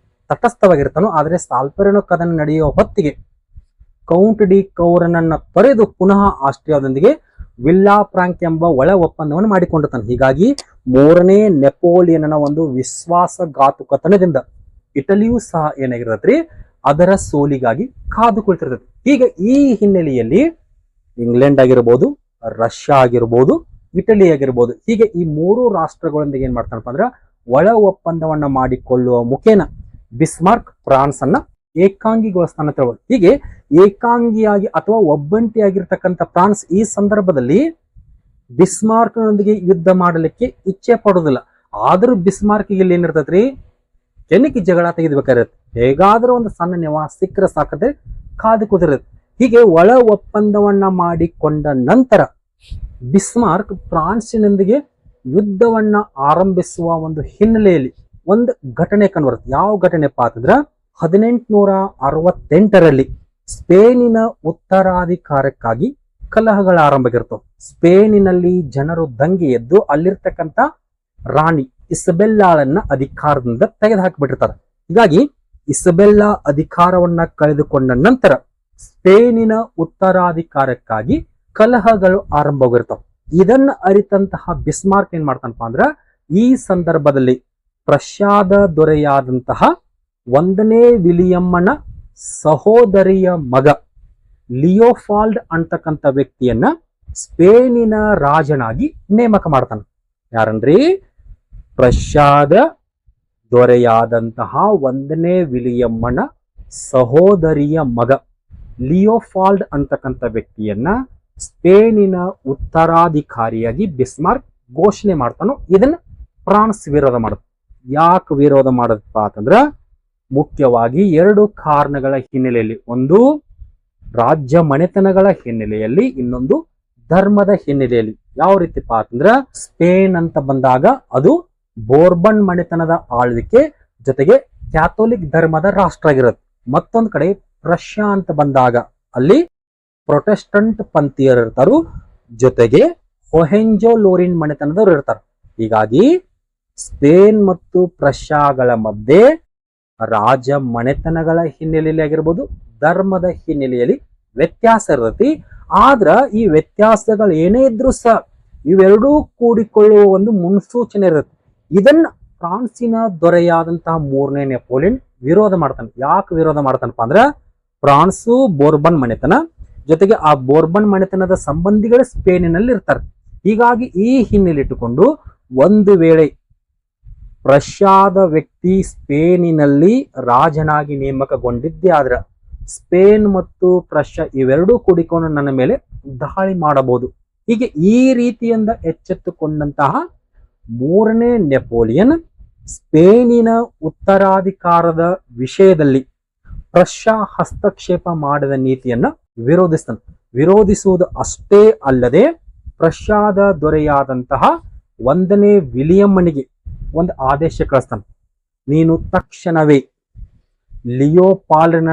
ತಟಸ್ಥವಾಗಿರ್ತಾನೋ, ಆದ್ರೆ ಸಾಲ್ಫೆರಿನೋ ಕದನ ನಡೆಯುವ ಹೊತ್ತಿಗೆ ಕೌಂಟ್ ಡಿ ಕೌರನನ್ನ ತೊರೆದು ಪುನಃ ಆಸ್ಟ್ರಿಯಾದೊಂದಿಗೆ ವಿಲ್ಲಾ ಫ್ರಾಂಕ್ ಎಂಬ ಒಳ ಒಪ್ಪಂದವನ್ನು ಮಾಡಿಕೊಂಡಿರ್ತಾನೆ. ಹೀಗಾಗಿ 3ನೇ ನೆಪೋಲಿಯನ್ನ ಒಂದು ವಿಶ್ವಾಸಘಾತುಕತನದಿಂದ ಇಟಲಿಯೂ ಸಹ ಏನಾಗಿರತ್ರಿ, ಅದರ ಸೋಲಿಗಾಗಿ ಕಾದು ಕುಳಿತಿರ್ತದೆ. ಹೀಗೆ ಈ ಹಿನ್ನೆಲೆಯಲ್ಲಿ ಇಂಗ್ಲೆಂಡ್ ಆಗಿರ್ಬೋದು, ರಷ್ಯಾ ಆಗಿರ್ಬೋದು, ಇಟಲಿ ಆಗಿರ್ಬೋದು, ಹೀಗೆ ಈ 3 ರಾಷ್ಟ್ರಗಳೊಂದಿಗೆ ಏನ್ ಮಾಡ್ತಾನಪ್ಪ ಅಂದ್ರೆ ಒಳ ಒಪ್ಪಂದವನ್ನ ಮಾಡಿಕೊಳ್ಳುವ ಮುಖೇನ ಬಿಸ್ಮಾರ್ಕ್ ಫ್ರಾನ್ಸ್ ಅನ್ನ ಏಕಾಂಗಿಗೊಳಿಸ್ತಾನೆ ಅಂತ ಹೇಳ್ಬೋದು. ಹೀಗೆ ಏಕಾಂಗಿಯಾಗಿ ಅಥವಾ ಒಬ್ಬಂಟಿಯಾಗಿರ್ತಕ್ಕಂಥ ಫ್ರಾನ್ಸ್ ಈ ಸಂದರ್ಭದಲ್ಲಿ ಬಿಸ್ಮಾರ್ಕ್ನೊಂದಿಗೆ ಯುದ್ಧ ಮಾಡಲಿಕ್ಕೆ ಇಚ್ಛೆ ಪಡೋದಿಲ್ಲ. ಆದ್ರೂ ಬಿಸ್ಮಾರ್ಕ್ ಇಲ್ಲಿ ಏನಿರ್ತೈತ್ರಿ, ಕೆಣಕಿ ಜಗಳ ತೆಗೆದ್ಬೇಕಾಗಿರುತ್ತೆ. ಹೇಗಾದ್ರೂ ಒಂದು ಸಣ್ಣ ನಿವಾಸ ಸಿಕ್ಕರೆ ಸಾಕದೆ ಕಾದು ಕೂತಿರುತ್ತೆ. ಹೀಗೆ ಒಳ ಒಪ್ಪಂದವನ್ನ ಮಾಡಿಕೊಂಡ ನಂತರ ಬಿಸ್ಮಾರ್ಕ್ ಫ್ರಾನ್ಸಿನೊಂದಿಗೆ ಯುದ್ಧವನ್ನ ಆರಂಭಿಸುವ ಒಂದು ಹಿನ್ನೆಲೆಯಲ್ಲಿ ಒಂದು ಘಟನೆ ಕಂಡುಬರುತ್ತೆ. ಯಾವ ಘಟನೆಪ್ಪ ಅಂತಂದ್ರ 1868ರಲ್ಲಿ ಸ್ಪೇನಿನ ಉತ್ತರಾಧಿಕಾರಕ್ಕಾಗಿ ಕಲಹಗಳ ಆರಂಭವಾಗಿರ್ತವೆ. ಸ್ಪೇನಿನಲ್ಲಿ ಜನರು ದಂಗೆ ಎದ್ದು ಅಲ್ಲಿರ್ತಕ್ಕಂಥ ರಾಣಿ ಇಸಬೆಲ್ಲಾಳನ್ನ ಅಧಿಕಾರದಿಂದ ತೆಗೆದು ಹಾಕಿಬಿಟ್ಟಿರ್ತಾರೆ. ಹೀಗಾಗಿ ಇಸಬೆಲ್ಲಾ ಅಧಿಕಾರವನ್ನ ಕಳೆದುಕೊಂಡ ನಂತರ ಸ್ಪೇನಿನ ಉತ್ತರಾಧಿಕಾರಕ್ಕಾಗಿ ಕಲಹಗಳು ಆರಂಭವಾಗಿರ್ತವೆ. ಇದನ್ನ ಅರಿತಂತಹ ಬಿಸ್ಮಾರ್ಕ್ ಏನ್ ಮಾಡ್ತಾನಪ್ಪ ಅಂದ್ರ ಈ ಸಂದರ್ಭದಲ್ಲಿ ಪ್ರಷ್ಯಾದ ದೊರೆಯಾದಂತಹ 1ನೇ ವಿಲಿಯಮ್ಮನ ಸಹೋದರಿಯ ಮಗ ಲಿಯೋಫಾಲ್ಡ್ ಅಂತಕ್ಕಂಥ ವ್ಯಕ್ತಿಯನ್ನ ಸ್ಪೇನಿನ ರಾಜನಾಗಿ ನೇಮಕ ಮಾಡ್ತಾನೆ. ಯಾರನ್ರಿ? ಪ್ರಷ್ಯಾದ ದೊರೆಯಾದಂತಹ 1ನೇ ವಿಲಿಯಮ್ಮನ ಸಹೋದರಿಯ ಮಗ ಲಿಯೋಫಾಲ್ಡ್ ಅಂತಕ್ಕಂಥ ವ್ಯಕ್ತಿಯನ್ನ ಸ್ಪೇನಿನ ಉತ್ತರಾಧಿಕಾರಿಯಾಗಿ ಬಿಸ್ಮಾರ್ಕ್ ಘೋಷಣೆ ಮಾಡ್ತಾನೋ. ಇದನ್ನ ಫ್ರಾನ್ಸ್ ವಿರೋಧ ಮಾಡುತ್ತೆ. ಯಾಕೆ ವಿರೋಧ ಮಾಡದಪ್ಪ ಅಂತಂದ್ರ ಮುಖ್ಯವಾಗಿ 2 ಕಾರಣಗಳ ಹಿನ್ನೆಲೆಯಲ್ಲಿ, ಒಂದು ರಾಜ್ಯ ಮನೆತನಗಳ ಹಿನ್ನೆಲೆಯಲ್ಲಿ, ಇನ್ನೊಂದು ಧರ್ಮದ ಹಿನ್ನೆಲೆಯಲ್ಲಿ. ಯಾವ ರೀತಿಪ್ಪ ಅಂತಂದ್ರ ಸ್ಪೇನ್ ಅಂತ ಬಂದಾಗ ಅದು ಬೋರ್ಬನ್ ಮನೆತನದ ಆಳ್ವಿಕೆ ಜೊತೆಗೆ ಕ್ಯಾಥೋಲಿಕ್ ಧರ್ಮದ ರಾಷ್ಟ್ರ ಆಗಿರುತ್ತೆ. ಮತ್ತೊಂದು ಕಡೆ ರಷ್ಯಾ ಅಂತ ಬಂದಾಗ ಅಲ್ಲಿ ಪ್ರೊಟೆಸ್ಟೆಂಟ್ ಪಂಥೀಯರು ಇರ್ತಾರು, ಜೊತೆಗೆ ಹೊಹೆಂಜೋ ಲೋರಿನ್ ಮನೆತನದವರು ಇರ್ತಾರೆ. ಹೀಗಾಗಿ ಸ್ಪೇನ್ ಮತ್ತು ಪ್ರಷ್ಯಾಗಳ ಮಧ್ಯೆ ರಾಜ ಮನೆತನಗಳ ಹಿನ್ನೆಲೆಯಲ್ಲಿ ಆಗಿರ್ಬೋದು, ಧರ್ಮದ ಹಿನ್ನೆಲೆಯಲ್ಲಿ ವ್ಯತ್ಯಾಸ ಇರ್ತೈತಿ. ಆದ್ರ ಈ ವ್ಯತ್ಯಾಸಗಳು ಏನೇ ಇದ್ರೂ ಸಹ ಇವೆರಡೂ ಕೂಡಿಕೊಳ್ಳುವ ಒಂದು ಮುನ್ಸೂಚನೆ ಇರುತ್ತೆ. ಇದನ್ನ ಫ್ರಾನ್ಸಿನ ದೊರೆಯಾದಂತಹ 3ನೇ ನೆಪೋಲಿಯನ್ ವಿರೋಧ ಮಾಡ್ತಾನೆ. ಯಾಕೆ ವಿರೋಧ ಮಾಡ್ತಾನಪ್ಪ ಅಂದ್ರ ಫ್ರಾನ್ಸು ಬೋರ್ಬನ್ ಮನೆತನ, ಜೊತೆಗೆ ಆ ಬೋರ್ಬನ್ ಮನೆತನದ ಸಂಬಂಧಿಗಳು ಸ್ಪೇನಿನಲ್ಲಿ ಇರ್ತಾರೆ. ಹೀಗಾಗಿ ಈ ಹಿನ್ನೆಲೆ ಇಟ್ಟುಕೊಂಡು ಒಂದು ವೇಳೆ ಪ್ರಷ್ಯಾದ ವ್ಯಕ್ತಿ ಸ್ಪೇನಿನಲ್ಲಿ ರಾಜನಾಗಿ ನೇಮಕಗೊಂಡಿದ್ದೇ ಆದ್ರೆ ಸ್ಪೇನ್ ಮತ್ತು ಪ್ರಷ್ಯಾ ಇವೆರಡೂ ಕೂಡಿಕೊಂಡು ನನ್ನ ಮೇಲೆ ದಾಳಿ ಮಾಡಬಹುದು. ಹೀಗೆ ಈ ರೀತಿಯಿಂದ ಎಚ್ಚೆತ್ತುಕೊಂಡಂತಹ 3ನೇ ನೆಪೋಲಿಯನ್ ಸ್ಪೇನಿನ ಉತ್ತರಾಧಿಕಾರದ ವಿಷಯದಲ್ಲಿ ಪ್ರಷ್ಯಾ ಹಸ್ತಕ್ಷೇಪ ಮಾಡಿದ ನೀತಿಯನ್ನ ವಿರೋಧಿಸ್ತಾನೆ. ವಿರೋಧಿಸುವುದು ಅಷ್ಟೇ ಅಲ್ಲದೆ ಪ್ರಷ್ಯಾದ ದೊರೆಯಾದಂತಹ 1ನೇ ವಿಲಿಯಮ್ಮನಿಗೆ ಒಂದು ಆದೇಶ ಕಳಿಸ್ತಾನೆ. ನೀನು ತಕ್ಷಣವೇ ಲಿಯೋಪಾಲ್ಡ್ನ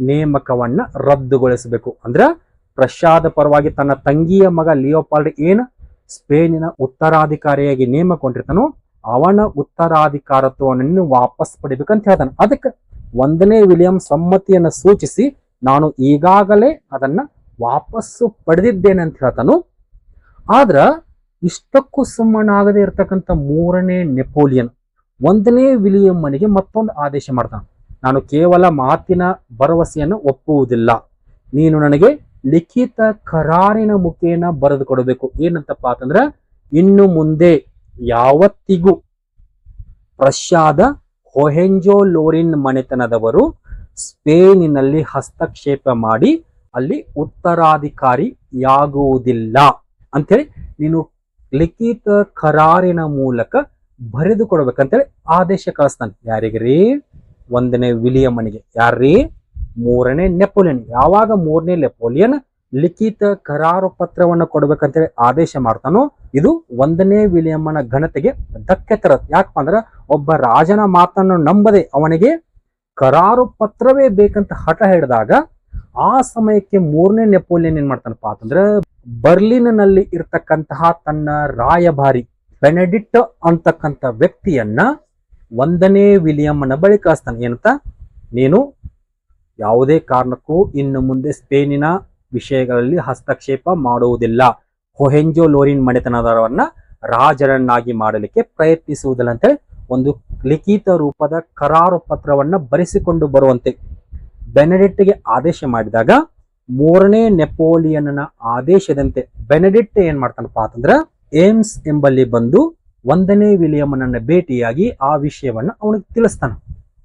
ನೇಮಕವನ್ನ ರದ್ದುಗೊಳಿಸಬೇಕು. ಅಂದ್ರ ಪ್ರಷ್ಯಾದ ಪರವಾಗಿ ತನ್ನ ತಂಗಿಯ ಮಗ ಲಿಯೋಪಾಲ್ಡ್ ಏನು ಸ್ಪೇನಿನ ಉತ್ತರಾಧಿಕಾರಿಯಾಗಿ ನೇಮಕೊಂಡಿರ್ತಾನೋ ಅವನ ಉತ್ತರಾಧಿಕಾರತ್ವವನ್ನು ವಾಪಸ್ ಪಡಿಬೇಕಂತ ಹೇಳ್ತಾನೆ. ಅದಕ್ಕೆ 1ನೇ ವಿಲಿಯಂ ಸಮ್ಮತಿಯನ್ನು ಸೂಚಿಸಿ ನಾನು ಈಗಾಗಲೇ ಅದನ್ನ ವಾಪಸ್ಸು ಪಡೆದಿದ್ದೇನೆ ಅಂತ ಹೇಳ್ತಾನು. ಆದ್ರ ಇಷ್ಟಕ್ಕೂ ಸುಮ್ಮನಾಗದೆ ಇರತಕ್ಕಂಥ 3ನೇ ನೆಪೋಲಿಯನ್ 1ನೇ ವಿಲಿಯಮ್ಮನಿಗೆ ಮತ್ತೊಂದು ಆದೇಶ ಮಾಡ್ತಾನೆ. ನಾನು ಕೇವಲ ಮಾತಿನ ಭರವಸೆಯನ್ನು ಒಪ್ಪುವುದಿಲ್ಲ, ನೀನು ನನಗೆ ಲಿಖಿತ ಕರಾರಿನ ಮುಖೇನ ಬರೆದು ಕೊಡಬೇಕು. ಏನಂತಪ್ಪ ಅಂತಂದ್ರೆ ಇನ್ನು ಮುಂದೆ ಯಾವತ್ತಿಗೂ ಪ್ರಷ್ಯಾದ ಹೊಹೆಂಜೋ ಲೋರಿನ್ ಮನೆತನದವರು ಸ್ಪೇನಿನಲ್ಲಿ ಹಸ್ತಕ್ಷೇಪ ಮಾಡಿ ಅಲ್ಲಿ ಉತ್ತರಾಧಿಕಾರಿಯಾಗುವುದಿಲ್ಲ ಅಂತೇಳಿ ನೀನು ಲಿಖಿತ ಕರಾರಿನ ಮೂಲಕ ಬರೆದು ಕೊಡ್ಬೇಕಂತೇಳಿ ಆದೇಶ ಕಳಿಸ್ತಾನೆ. ಯಾರಿಗ್ರಿ? 1ನೇ ವಿಲಿಯಮ್ಮನಿಗೆ. ಯಾರ್ರೀ? 3ನೇ ನೆಪೋಲಿಯನ್. ಯಾವಾಗ 3ನೇ ನೆಪೋಲಿಯನ್ ಲಿಖಿತ ಕರಾರು ಪತ್ರವನ್ನು ಕೊಡ್ಬೇಕಂತೇಳಿ ಆದೇಶ ಮಾಡ್ತಾನೋ ಇದು 1ನೇ ವಿಲಿಯಮ್ಮನ ಘನತೆಗೆ ಧಕ್ಕೆ ತರತ್ತೆ. ಯಾಕಪ್ಪ ಅಂದ್ರ ಒಬ್ಬ ರಾಜನ ಮಾತನ್ನು ನಂಬದೆ ಅವನಿಗೆ ಕರಾರು ಪತ್ರವೇ ಬೇಕಂತ ಹಠ ಹಿಡಿದಾಗ ಆ ಸಮಯಕ್ಕೆ 3ನೇ ನೆಪೋಲಿಯನ್ ಏನ್ ಮಾಡ್ತಾನಪ್ಪ ಅಂತಂದ್ರೆ ಬರ್ಲಿನ್ನಲ್ಲಿ ಇರ್ತಕ್ಕಂತಹ ತನ್ನ ರಾಯಭಾರಿ ಬೆನೆಡಿಕ್ಟ್ ಅಂತಕ್ಕಂಥ ವ್ಯಕ್ತಿಯನ್ನ 1ನೇ ವಿಲಿಯಮ್ಮನ ಬಳಿ ಕಳಿಸ್ತಾನೆ. ಏನಂತ? ನೀನು ಯಾವುದೇ ಕಾರಣಕ್ಕೂ ಇನ್ನು ಮುಂದೆ ಸ್ಪೇನಿನ ವಿಷಯಗಳಲ್ಲಿ ಹಸ್ತಕ್ಷೇಪ ಮಾಡುವುದಿಲ್ಲ, ಹೊಹೆಂಜೋ ಲೋರಿನ್ ಮನೆತನದವರನ್ನ ರಾಜರನ್ನಾಗಿ ಮಾಡಲಿಕ್ಕೆ ಪ್ರಯತ್ನಿಸುವುದಿಲ್ಲ ಅಂತೇಳಿ ಒಂದು ಲಿಖಿತ ರೂಪದ ಕರಾರು ಪತ್ರವನ್ನ ಬರೆಸಿಕೊಂಡು ಬರುವಂತೆ ಬೆನೆಡಿಕ್ಟ್ಗೆ ಆದೇಶ ಮಾಡಿದಾಗ 3ನೇ ನೆಪೋಲಿಯನ್ನ ಆದೇಶದಂತೆ ಬೆನೆಡಿಕ್ಟ್ ಏನ್ ಮಾಡ್ತಾನಪ್ಪ ಅಂತಂದ್ರ ಏಮ್ಸ್ ಎಂಬಲ್ಲಿ ಬಂದು 1ನೇ ವಿಲಿಯಮ್ಮನನ್ನ ಭೇಟಿಯಾಗಿ ಆ ವಿಷಯವನ್ನ ಅವನಿಗೆ ತಿಳಿಸ್ತಾನ.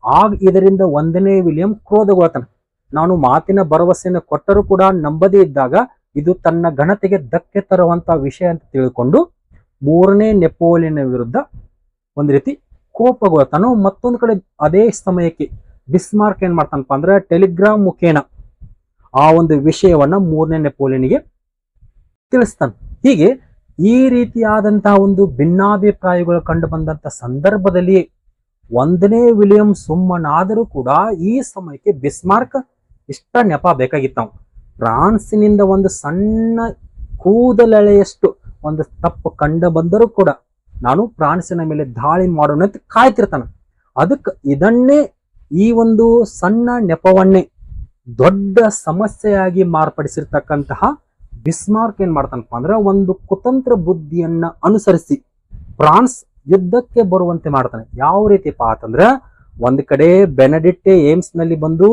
ಆಗ ಇದರಿಂದ 1ನೇ ವಿಲಿಯಂ ಕ್ರೋಧಗೊಳ್ತಾನೆ. ನಾನು ಮಾತಿನ ಭರವಸೆಯನ್ನು ಕೊಟ್ಟರೂ ಕೂಡ ನಂಬದೇ ಇದ್ದಾಗ ಇದು ತನ್ನ ಘನತೆಗೆ ಧಕ್ಕೆ ತರುವಂತ ವಿಷಯ ಅಂತ ತಿಳ್ಕೊಂಡು 3ನೇ ನೆಪೋಲಿಯನ್ ವಿರುದ್ಧ ಒಂದು ರೀತಿ ಕೋಪಗೊಳ್ತಾನೋ. ಮತ್ತೊಂದು ಕಡೆ ಅದೇ ಸಮಯಕ್ಕೆ ಬಿಸ್ಮಾರ್ಕ್ ಏನ್ ಮಾಡ್ತಾನಪ್ಪ ಅಂದ್ರೆ ಟೆಲಿಗ್ರಾಮ್ ಮುಖೇನ ಆ ಒಂದು ವಿಷಯವನ್ನ 3ನೇ ನೆಪೋಲಿಯನ್ಗೆ ತಿಳಿಸ್ತಾನೆ. ಹೀಗೆ ಈ ರೀತಿಯಾದಂತಹ ಒಂದು ಭಿನ್ನಾಭಿಪ್ರಾಯಗಳು ಕಂಡು ಬಂದಂತ ಸಂದರ್ಭದಲ್ಲಿ 1ನೇ ವಿಲಿಯಂ ಸುಮ್ಮನಾದರೂ ಕೂಡ ಈ ಸಮಯಕ್ಕೆ ಬಿಸ್ಮಾರ್ಕ್ ಇಷ್ಟ ನೆಪ ಬೇಕಾಗಿತ್ತು. ನಾವು ಫ್ರಾನ್ಸಿನಿಂದ ಒಂದು ಸಣ್ಣ ಕೂದಲೆಳೆಯಷ್ಟು ಒಂದು ತಪ್ಪು ಕಂಡು ಬಂದರೂ ಕೂಡ ನಾನು ಫ್ರಾನ್ಸಿನ ಮೇಲೆ ದಾಳಿ ಮಾಡೋಣ ಅಂತ ಕಾಯ್ತಿರ್ತಾನೆ. ಅದಕ್ಕೆ ಇದನ್ನೇ ಈ ಒಂದು ಸಣ್ಣ ನೆಪವನ್ನೇ ದೊಡ್ಡ ಸಮಸ್ಯೆಯಾಗಿ ಮಾರ್ಪಡಿಸಿರ್ತಕ್ಕಂತಹ ಬಿಸ್ಮಾರ್ಕ್ ಏನ್ ಮಾಡ್ತಾನಪ್ಪ ಅಂದ್ರೆ ಒಂದು ಕುತಂತ್ರ ಬುದ್ಧಿಯನ್ನ ಅನುಸರಿಸಿ ಫ್ರಾನ್ಸ್ ಯುದ್ಧಕ್ಕೆ ಬರುವಂತೆ ಮಾಡ್ತಾನೆ. ಯಾವ ರೀತಿಪಾ ಅಂತಂದ್ರೆ ಒಂದ್ ಕಡೆ ಬೆನಡಿಕ್ಟ್ ಏಮ್ಸ್ ನಲ್ಲಿ ಬಂದು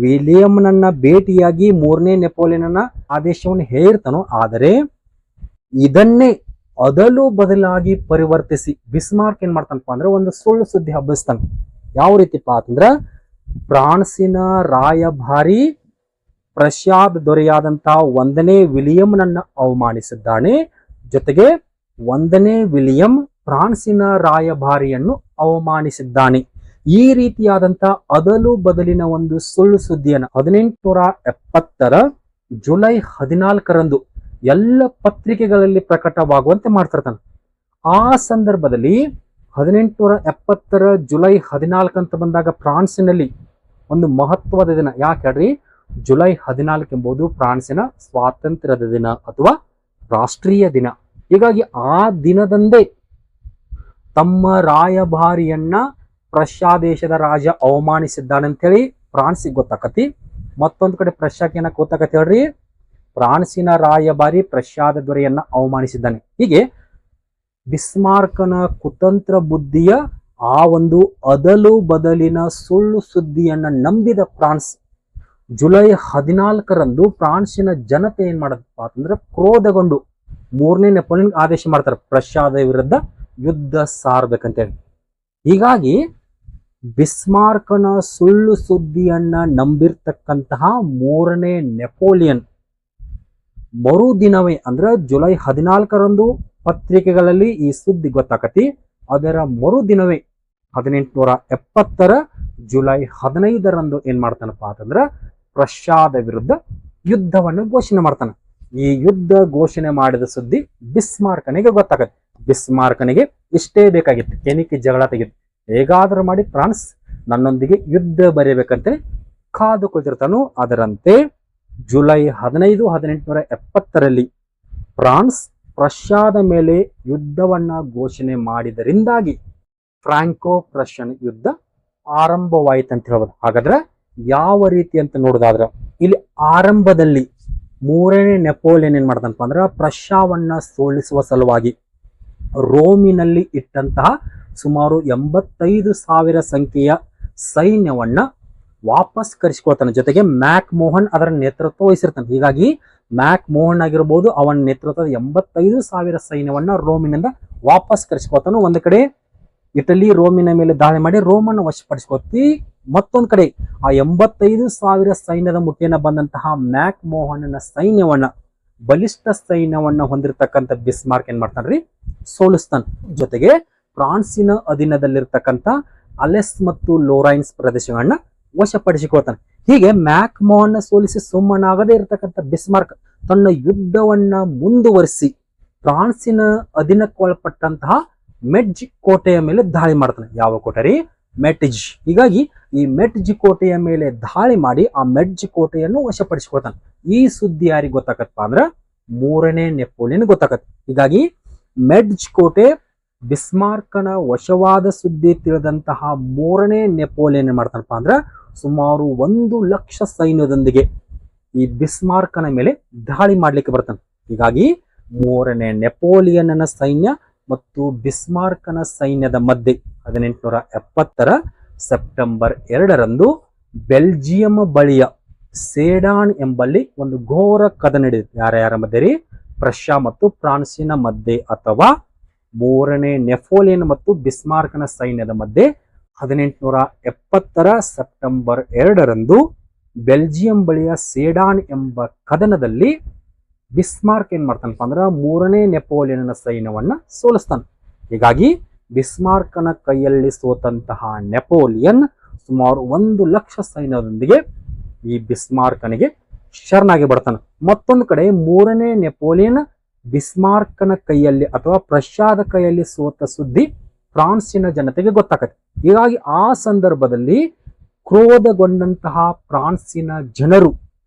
ವಿಲಿಯಂನನ್ನ ಭೇಟಿಯಾಗಿ 3ನೇ ನೆಪೋಲಿಯನ್ನ ಆದೇಶವನ್ನು ಹೇಳಿರ್ತಾನೋ, ಆದರೆ ಇದನ್ನೇ ಅದಲು ಬದಲಾಗಿ ಪರಿವರ್ತಿಸಿ ಬಿಸ್ಮಾರ್ಕ್ ಏನ್ ಮಾಡ್ತಾನಪ್ಪ ಅಂದ್ರೆ ಒಂದು ಸುಳ್ಳು ಸುದ್ದಿ ಹಬ್ಬಿಸ್ತಾನೆ. ಯಾವ ರೀತಿಪಾ ಅಂತಂದ್ರ ಫ್ರಾನ್ಸಿನ ರಾಯಭಾರಿ ಪ್ರಸಾದ್ ದೊರೆಯಾದಂತಹ 1ನೇ ವಿಲಿಯಂನನ್ನ ಅವಮಾನಿಸಿದ್ದಾನೆ. ಜೊತೆಗೆ 1ನೇ ವಿಲಿಯಂ ಫ್ರಾನ್ಸಿನ ರಾಯಭಾರಿಯನ್ನು ಅವಮಾನಿಸಿದ್ದಾನೆ. ಈ ರೀತಿಯಾದಂತಹ ಅದಲು ಬದಲಿನ ಒಂದು ಸುಳ್ಳು ಸುದ್ದಿಯನ್ನು 1870 ಜುಲೈ 14ರಂದು ಎಲ್ಲ ಪತ್ರಿಕೆಗಳಲ್ಲಿ ಪ್ರಕಟವಾಗುವಂತೆ ಮಾಡ್ತಿರ್ತಾನೆ. ಆ ಸಂದರ್ಭದಲ್ಲಿ 1870 ಜುಲೈ 14 ಅಂತ ಬಂದಾಗ ಫ್ರಾನ್ಸಿನಲ್ಲಿ ಒಂದು ಮಹತ್ವದ ದಿನ. ಯಾಕೆ ಹೇಳ್ರಿ, ಜುಲೈ 14 ಎಂಬುದು ಫ್ರಾನ್ಸಿನ ಸ್ವಾತಂತ್ರ್ಯದ ದಿನ ಅಥವಾ ರಾಷ್ಟ್ರೀಯ ದಿನ. ಹೀಗಾಗಿ ಆ ದಿನದಂದೇ ತಮ್ಮ ರಾಯಭಾರಿಯನ್ನ ಪ್ರಷ್ಯಾ ದೇಶದ ರಾಜ ಅವಮಾನಿಸಿದ್ದಾನೆ ಅಂತ ಹೇಳಿ ಫ್ರಾನ್ಸಿಗೆ ಗೊತ್ತಾಕತಿ. ಮತ್ತೊಂದು ಕಡೆ ಪ್ರಷ್ಯಾಕ್ಕೆ ಏನಕ್ಕೆ ಗೊತ್ತಾಕತಿ ಹೇಳ್ರಿ, ಫ್ರಾನ್ಸಿನ ರಾಯಭಾರಿ ಪ್ರಷ್ಯಾದ ದೊರೆಯನ್ನ ಅವಮಾನಿಸಿದ್ದಾನೆ. ಹೀಗೆ ಬಿಸ್ಮಾರ್ಕನ ಕುತಂತ್ರ ಬುದ್ಧಿಯ ಆ ಒಂದು ಅದಲು ಬದಲಿನ ಸುಳ್ಳು ಸುದ್ದಿಯನ್ನ ನಂಬಿದ ಫ್ರಾನ್ಸ್ ಜುಲೈ 14ರಂದು ಫ್ರಾನ್ಸಿನ ಜನತೆ ಏನ್ ಮಾಡದಪ್ಪ ಅಂತಂದ್ರೆ ಕ್ರೋಧಗೊಂಡು 3ನೇ ನೆಪೋಲಿಯನ್ ಆದೇಶ ಮಾಡ್ತಾರೆ ಪ್ರಷ್ಯಾದ ವಿರುದ್ಧ ಯುದ್ಧ ಸಾರ್ಬೇಕಂತೇಳಿ. ಹೀಗಾಗಿ ಬಿಸ್ಮಾರ್ಕನ ಸುಳ್ಳು ಸುದ್ದಿಯನ್ನ ನಂಬಿರ್ತಕ್ಕಂತಹ 3ನೇ ನೆಪೋಲಿಯನ್ ಮರುದಿನವೇ ಅಂದ್ರೆ ಜುಲೈ 14ರಂದು ಪತ್ರಿಕೆಗಳಲ್ಲಿ ಈ ಸುದ್ದಿ ಗೊತ್ತಾಕತಿ. ಅದರ ಮರುದಿನವೇ 1870 ಜುಲೈ 15ರಂದು ಏನ್ ಮಾಡ್ತಾನಪ್ಪ ಅಂತಂದ್ರ ಪ್ರಷ್ಯಾದ ವಿರುದ್ಧ ಯುದ್ಧವನ್ನು ಘೋಷಣೆ ಮಾಡ್ತಾನೆ. ಈ ಯುದ್ಧ ಘೋಷಣೆ ಮಾಡಿದ ಸುದ್ದಿ ಬಿಸ್ಮಾರ್ಕನಿಗೆ ಗೊತ್ತಾಗತ್ತೆ. ಬಿಸ್ಮಾರ್ಕನಿಗೆ ಇಷ್ಟೇ ಬೇಕಾಗಿತ್ತು, ಕೆಣಿಕಿ ಜಗಳ ತೆಗೆದು ಹೇಗಾದ್ರೂ ಮಾಡಿ ಫ್ರಾನ್ಸ್ ನನ್ನೊಂದಿಗೆ ಯುದ್ಧ ಬರೆಯಬೇಕಂತ ಕಾದು ಕುಳಿತಿರ್ತಾನು. ಅದರಂತೆ ಜುಲೈ 15, 1870ರಲ್ಲಿ ಫ್ರಾನ್ಸ್ ಪ್ರಷ್ಯಾದ ಮೇಲೆ ಯುದ್ಧವನ್ನ ಘೋಷಣೆ ಮಾಡಿದರಿಂದಾಗಿ ಫ್ರಾಂಕೋ ಪ್ರಷ್ಯನ್ ಯುದ್ಧ ಆರಂಭವಾಯಿತು ಅಂತ ಹೇಳ್ಬೋದು. ಹಾಗಾದ್ರೆ ಯಾವ ರೀತಿ ಅಂತ ನೋಡೋದಾದ್ರೆ ಇಲ್ಲಿ ಆರಂಭದಲ್ಲಿ 3ನೇ ನೆಪೋಲಿಯನ್ ಏನ್ ಮಾಡ್ತಾನಪ್ಪ ಅಂದ್ರೆ ಪ್ರಷ್ಯಾವನ್ನ ಸೋಲಿಸುವ ಸಲುವಾಗಿ ರೋಮಿನಲ್ಲಿ ಇಟ್ಟಂತಹ ಸುಮಾರು 85,000 ಸಂಖ್ಯೆಯ ಸೈನ್ಯವನ್ನ ವಾಪಸ್ ಕರೆಸಿಕೊಳ್ತಾನೆ. ಜೊತೆಗೆ ಮ್ಯಾಕ್ ಮೋಹನ್ ಅದರ ನೇತೃತ್ವ ವಹಿಸಿರ್ತಾನೆ. ಹೀಗಾಗಿ ಮ್ಯಾಕ್ ಮೋಹನ್ ಆಗಿರ್ಬೋದು, ಅವನ ನೇತೃತ್ವದ 85,000 ಸೈನ್ಯವನ್ನ ರೋಮಿನಿಂದ ವಾಪಸ್ ಕರೆಸಿಕೊಳ್ತಾನೆ. ಒಂದು ಕಡೆ ಇಟಲಿ ರೋಮಿನ ಮೇಲೆ ದಾಳಿ ಮಾಡಿ ರೋಮನ್ನು ವಶಪಡಿಸಿಕೊಳ್ತಿ, ಮತ್ತೊಂದು ಕಡೆ ಆ 85,000 ಸೈನ್ಯದ ಮುಖೇನ ಬಂದಂತಹ ಮ್ಯಾಕ್ ಮೋಹನನ ಸೈನ್ಯವನ್ನ ಬಲಿಷ್ಠ ಸೈನ್ಯವನ್ನ ಹೊಂದಿರತಕ್ಕಂಥ ಬಿಸ್ಮಾರ್ಕ್ ಏನ್ ಮಾಡ್ತಾನ್ರಿ, ಸೋಲಿಸ್ತಾನೆ. ಜೊತೆಗೆ ಫ್ರಾನ್ಸಿನ ಅಧೀನದಲ್ಲಿರ್ತಕ್ಕಂಥ ಅಲೆಸ್ ಮತ್ತು ಲೋರೈನ್ಸ್ ಪ್ರದೇಶಗಳನ್ನ ವಶಪಡಿಸಿಕೊಳ್ತಾನೆ. ಹೀಗೆ ಮ್ಯಾಕ್ ಮೋಹನ್ ಸೋಲಿಸಿ ಸುಮ್ಮನಾಗದೇ ಇರತಕ್ಕಂಥ ಬಿಸ್ಮಾರ್ಕ್ ತನ್ನ ಯುದ್ಧವನ್ನ ಮುಂದುವರಿಸಿ ಫ್ರಾನ್ಸಿನ ಅಧೀನಕ್ಕೊಳಪಟ್ಟಂತಹ ಮೆಡ್ಜ್ ಕೋಟೆಯ ಮೇಲೆ ದಾಳಿ ಮಾಡ್ತಾನೆ. ಯಾವ ಕೋಟೆ ರೀ? ಮೆಟ್ಜ್. ಹೀಗಾಗಿ ಈ ಮೆಟ್ಜ್ ಕೋಟೆಯ ಮೇಲೆ ದಾಳಿ ಮಾಡಿ ಆ ಮೆಡ್ಜ್ ಕೋಟೆಯನ್ನು ವಶಪಡಿಸಿಕೊಳ್ತಾನೆ. ಈ ಸುದ್ದಿ ಯಾರಿಗೆ ಗೊತ್ತಾಗತ್ತಪ್ಪ ಅಂದ್ರೆ 3ನೇ ನೆಪೋಲಿಯನ್ ಗೊತ್ತಾಗತ್ತೆ. ಹೀಗಾಗಿ ಮೆಡ್ಜ್ ಕೋಟೆ ಬಿಸ್ಮಾರ್ಕನ ವಶವಾದ ಸುದ್ದಿ ತಿಳಿದಂತಹ 3ನೇ ನೆಪೋಲಿಯನ್ ಏನ್ ಮಾಡ್ತಾನಪ್ಪ ಅಂದ್ರೆ ಸುಮಾರು 1,00,000 ಸೈನ್ಯದೊಂದಿಗೆ ಈ ಬಿಸ್ಮಾರ್ಕನ ಮೇಲೆ ದಾಳಿ ಮಾಡ್ಲಿಕ್ಕೆ ಬರ್ತಾನೆ. ಹೀಗಾಗಿ 3ನೇ ನೆಪೋಲಿಯನ್ನ ಸೈನ್ಯ ಮತ್ತು ಬಿಸ್ಮಾರ್ಕನ ಸೈನ್ಯದ ಮಧ್ಯೆ 1870 ಸೆಪ್ಟೆಂಬರ್ 2ರಂದು ಬೆಲ್ಜಿಯಂ ಬಳಿಯ ಸೇಡಾನ್ ಎಂಬಲ್ಲಿ ಒಂದು ಘೋರ ಕದನ ನಡೆಯಿತು. ಯಾರ ಮಧ್ಯೆ ರೀ? ಪ್ರಷ್ಯಾ ಮತ್ತು ಫ್ರಾನ್ಸಿನ ಮಧ್ಯೆ, ಅಥವಾ 3ನೇ ನೆಪೋಲಿಯನ್ ಮತ್ತು ಬಿಸ್ಮಾರ್ಕನ ಸೈನ್ಯದ ಮಧ್ಯೆ 1870 ಸೆಪ್ಟೆಂಬರ್ 2ರಂದು ಬೆಲ್ಜಿಯಂ ಬಳಿಯ ಸೇಡಾನ್ ಎಂಬ ಕದನದಲ್ಲಿ ಬಿಸ್ಮಾರ್ಕ್ ಏನ್ ಮಾಡ್ತಾನಪ್ಪ ಅಂದ್ರೆ 3ನೇ ನೆಪೋಲಿಯನ್ನ ಸೈನ್ಯವನ್ನ ಸೋಲಿಸ್ತಾನೆ. ಹೀಗಾಗಿ ಬಿಸ್ಮಾರ್ಕನ ಕೈಯಲ್ಲಿ ಸೋತಂತಹ ನೆಪೋಲಿಯನ್ ಸುಮಾರು 1 ಲಕ್ಷ ಸೈನ್ಯದೊಂದಿಗೆ ಈ ಬಿಸ್ಮಾರ್ಕನಿಗೆ ಶರಣಾಗಿ ಬರ್ತಾನೆ. ಮತ್ತೊಂದು ಕಡೆ 3ನೇ ನೆಪೋಲಿಯನ್ ಬಿಸ್ಮಾರ್ಕನ ಕೈಯಲ್ಲಿ ಅಥವಾ ಪ್ರಷ್ಯಾದ ಕೈಯಲ್ಲಿ ಸೋತ ಸುದ್ದಿ ಫ್ರಾನ್ಸಿನ ಜನತೆಗೆ ಗೊತ್ತಾಗತ್ತೆ. ಹೀಗಾಗಿ ಆ ಸಂದರ್ಭದಲ್ಲಿ ಕ್ರೋಧಗೊಂಡಂತಹ ಫ್ರಾನ್ಸಿನ ಜನರು